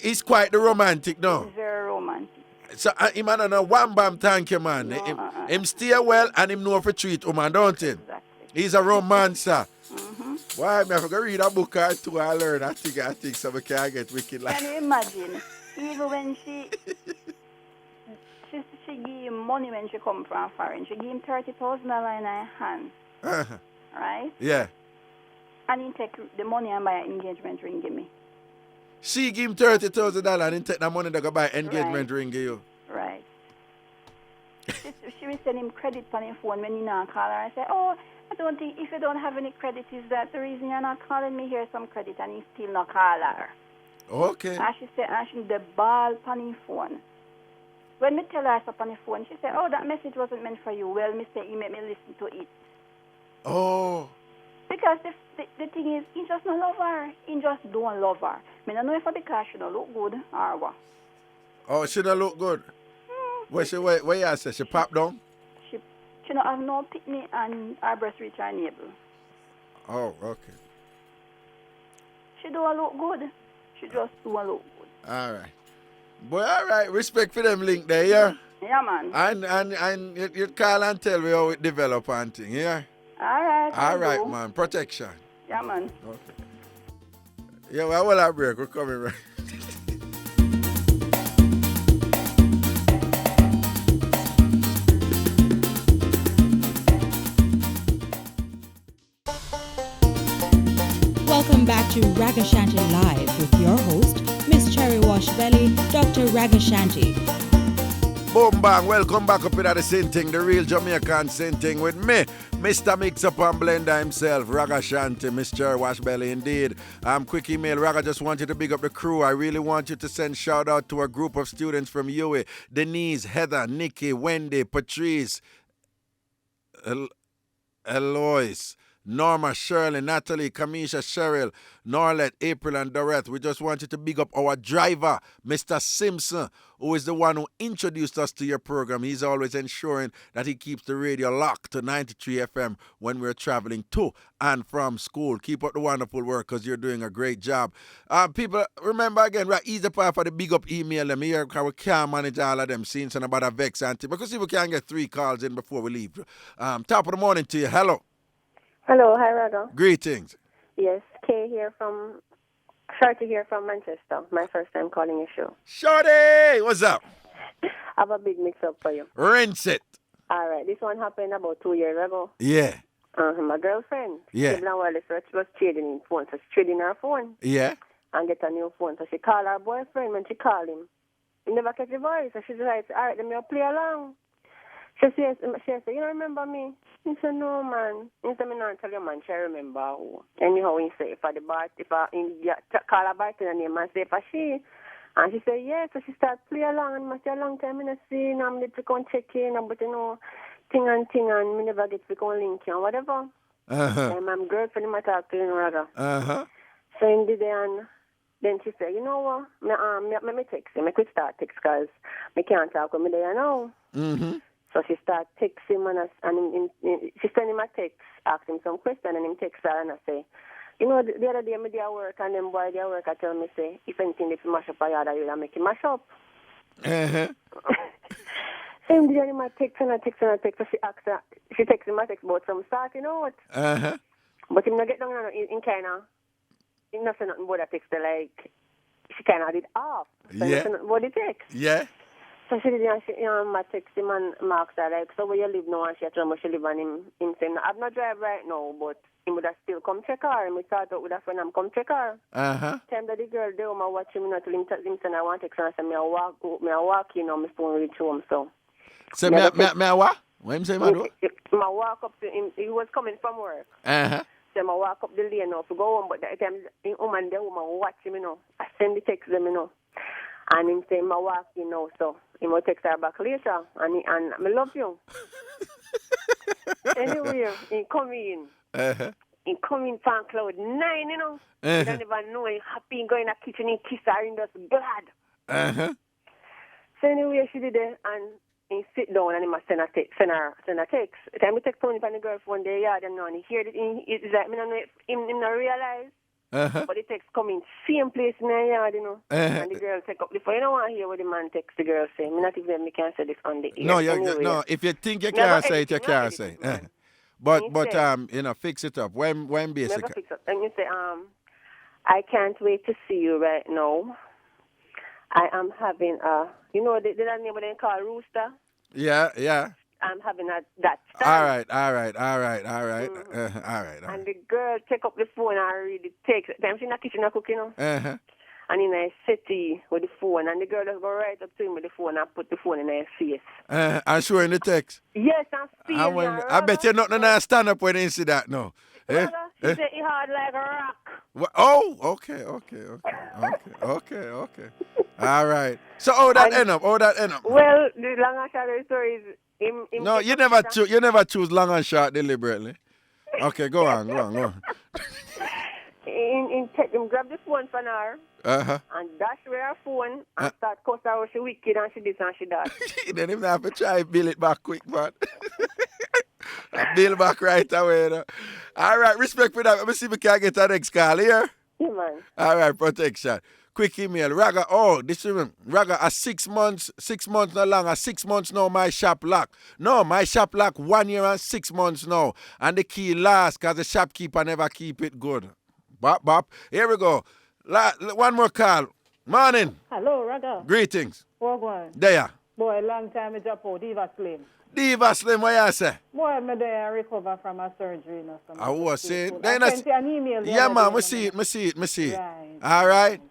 He's quite the romantic, no? He's very romantic. So, him and a one bam, thank you, man. Him stay well and him know for treat woman, don't he? Exactly. He's a romancer. Why, I have to read a book or two and learn. I think so we can get wicked like. Can you imagine? Even when she give him money when she come from foreign. She give him $30,000 in her hand. Right? Yeah. And he take the money and buy an engagement ring give me. She give him $30,000 and he take that money to go buy engagement ring give you. Right. She will send him credit on his phone when he not call her and say, oh, I don't think if you don't have any credit, is that the reason you're not calling me? Here's some credit, and he still not call her. Okay. And she said, and she the ball on his phone. When me tell her stuff on the phone, she said, oh, that message wasn't meant for you. Well, me say he made me listen to it. Oh. Because the thing is, he just don't love her. He just don't love her. I don't know if because she don't look good or what. Oh, she don't look good? Where you say? She pop down? She don't have no pitney and her breast reach her navel. Oh, okay. She don't look good. She just don't look good. All right. Boy, all right. Respect for them link there, yeah? Yeah, man. And you call and tell me how it develop and thing, yeah? right. All right, do. man. Protection. Yeah, man. Okay. Yeah, well, we'll have break. We're coming right. Welcome back to Ragashanti Live with your host, Miss Cherry Wash Belly, Dr. Ragashanti. Boom bang, welcome back up in the same thing, the real Jamaican same thing with me, Mr. Mixup An Blenda himself, Ragashanti, Miss Cherry Wash Belly indeed. Quick email, Raga, just wanted to big up the crew. I really want you to send shout out to a group of students from UA, Denise, Heather, Nikki, Wendy, Patrice, Eloise, Norma, Shirley, Natalie, Kamisha, Cheryl, Norlet, April, and Doreth. We just wanted to big up our driver, Mr. Simpson, who is the one who introduced us to your program. He's always ensuring that he keeps the radio locked to 93 FM when we're traveling to and from school. Keep up the wonderful work because you're doing a great job. People, remember again, right, easy part for the big up email them here because we can't manage all of them since and about a vex anti because we can get 3 calls in before we leave. Top of the morning to you. Hello. Hello, hi Raga. Greetings. Yes, Kay here from Shorty here from Manchester. My first time calling your show. Shorty, what's up? I have a big mix-up for you. Rinse it. All right, this one happened about 2 years ago. Yeah. My girlfriend. Yeah. She was trading in phone, so she traded her phone. Yeah. And get a new phone. So she called her boyfriend. When she called him, he never catch the voice. So she's like, all right, let me play along. She said, you don't remember me? He said, no, man. He said, me not tell you, man, she remember who. Anyhow, he said, if I call her by the name and say, if I she. And she said, yes. So she started play along. And I said, a long time I not see. And I'm to go and check in. But, you know, thing. And me never get to go and link you and whatever. And my girlfriend, I talk to you, Raga. So in the day, and then she said, you know what? Me text him. I could start text because I can't talk with me there now. Mm-hmm. So she started texting him and she sent him a text, asked him some question, and him text her and I say, you know, the other day I did work and them boy their work I tell me say, if anything they mash up a yard, I will make him mash up. So him did him a text and a text and a text. So she texted him a text about some starting out. But him not get down in kind of, he not say nothing about that text like, she kind of did off. So he not say nothing about the text. Yeah. So she did, I text him and asked her, like, so where you live now? And she told me she live on him saying, I'm not drive right now, but he would have still come check her. And we thought out with a friend, I'm come check her. Time that the girl there, I watch him, till him say, I want to text her, and I say, me I walk, my phone reach home, so. So, me I what? What him say, man? I walk up to him, he was coming from work. So I walk up the lane now to go home, but that time, the woman there, watch him, I send the text them, And him say, I walk, so. He will text her back later, and I love you. Anyway, he come in. He come in from cloud 9, He don't even know. He happy, go in the kitchen, he kiss her, and just glad. So anyway, she did it, and he sit down, and he must send her text. The time he text Tony from the girl phone there, and he heard it, it's like, I don't know if him not realize. But the text come in same place in the yard, And the girl take up the phone. You don't want to hear what the man text the girl say. Me not even me can say this on the air. No, anyway. no. If you think you can't say it, you can't say it. But fix it up. When basic. Never fix it. And you say, I can't wait to see you right now. I am having the name what they call rooster. Yeah. I'm having that stand. All right. All right. And the girl take up the phone and read the text. Time she in the kitchen cooking, And in a city with the phone, and the girl just go right up to him with the phone and put the phone in her face. I'm sure in the text. Yes, I'm feeling I bet you not gonna stand up when you see that, no. She said he hard like a rock. What? Oh, okay. All right. So how that end up? Well, the long and short of the story is him no, you never choose long and short deliberately. Okay, go on. Him grab the phone from her and dash away her phone and start cuss her how she wicked and she this and she that. Then him have to try build it back quick, man. Build back right away. All right, respect for that. Let me see if we can get our next call here. Yeah, man. All right, protection. Quick email. Raga, this is Raga, 6 months no longer. 6 months now, my shop lock. No, my shop lock 1 year and 6 months now. And the key last, because the shopkeeper never keep it good. Bop. Here we go. One more call. Morning. Hello, Raga. Greetings. What going? There. Boy, long time I drop out, Diva Slim. Diva Slim, what you say? Boy, I'm there recover from a surgery. I was saying. I sent you an email. Yeah, man, we see it. Right. All right.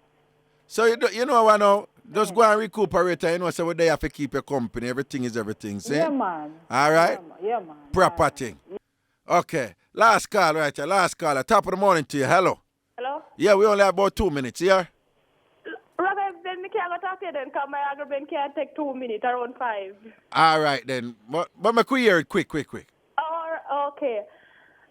So, you know what now? Just go and recuperate. You know, so they have to keep your company. Everything is everything. See? Yeah, man. All right? Yeah, man. Proper thing. Okay. Last call right here. Last call. Top of the morning to you. Hello. Hello? Yeah, we only have about 2 minutes. Yeah? Rather, then me can't go talk to you then, because my agreement can't take 2 minutes, around 5. All right, then. But me could hear it quick. Okay.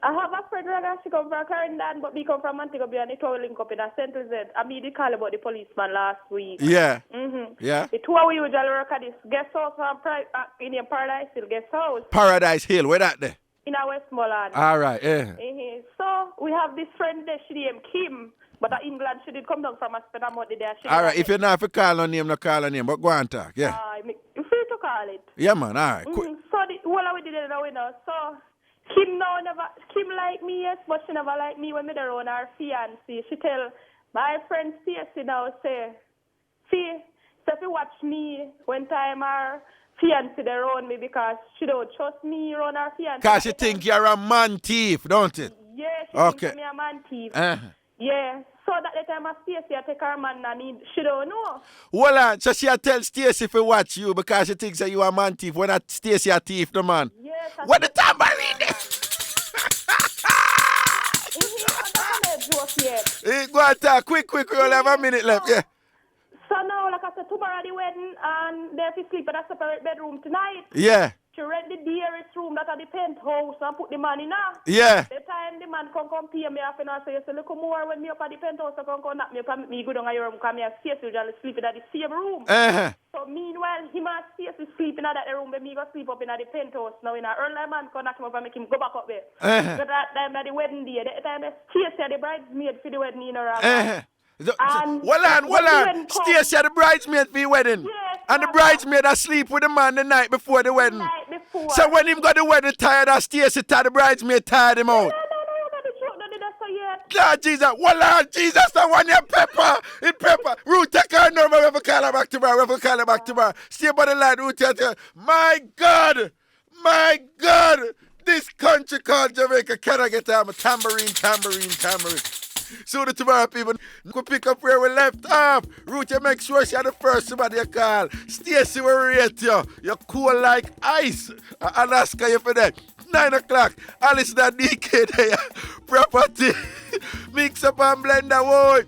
I have a friend, Raga, she come from Clarendon, but we come from Montego Bay, and it all link up in a Central Z. I mean, they call about the policeman last week. Yeah. Mm-hmm. Yeah. The two we usually work at this guest house in your Paradise Hill guest house. Paradise Hill, where that there? In our Westmoreland. All right, yeah. Mm-hmm. So, we have this friend there, she named Kim, but at England, she did come down from a spend a month there. All right, if you're not for call her name, no call her name, but go and talk, yeah. You free to call it. Yeah, man, all right. Mm-hmm. So, we did it now, you know. So, Kim like me, yes, but she never like me when me there on her fiancé. She tell my friend Stacey now, say, see, so if you watch me when time her fiancé there on me because she don't trust me around her fiancé. Because she think you're a man thief, don't it? Yeah, she think me a man thief. Uh-huh. Yeah, so that the time of Stacey I take her man and she don't know. Hold on, so she tell Stacey if you watch you because she thinks that you a man thief when that Stacey a thief, no man. Yes. What the tambourine there? Go and talk, quick, we only have a minute left, yeah. So now, like I said, tomorrow the wedding, and they have to sleep in a separate bedroom tonight. Yeah. She rent the dearest room that at the penthouse and put the man in her. Yeah. The time the man come pay me off and I say, look more when me up at the penthouse, I come knock me up and me go down at your room because me and Stacey usually sleeping at the same room. Uh-huh. So meanwhile, him and Stacey sleeping at that room, but me go sleep up in the penthouse. Now in a early man come knock him up and make him go back up there. Uh-huh. So that time at the wedding day, the time Stacey the bridesmaid for the wedding in her. Hold on. Stacey the bridesmaid for the wedding. Yes, and the bridesmaid asleep with the man the night before the wedding. So when him got the wedding tired, Stacey tired the bridesmaid tired him out. Lord Jesus, Lord Jesus, the one you pepper. In pepper. Ruth, take her number. We have to call her back tomorrow. Stay by the line, Ruth. My God. This country called Jamaica cannot get time. Tambourine. Sooner tomorrow, people, we pick up where we left off. Ruth, you make sure she's the first somebody you call. Stacey, we rate you. You're cool like ice. Alaska, you for that. 9 o'clock. Alice, that DK there. Property. Mixup and Blenda, boy.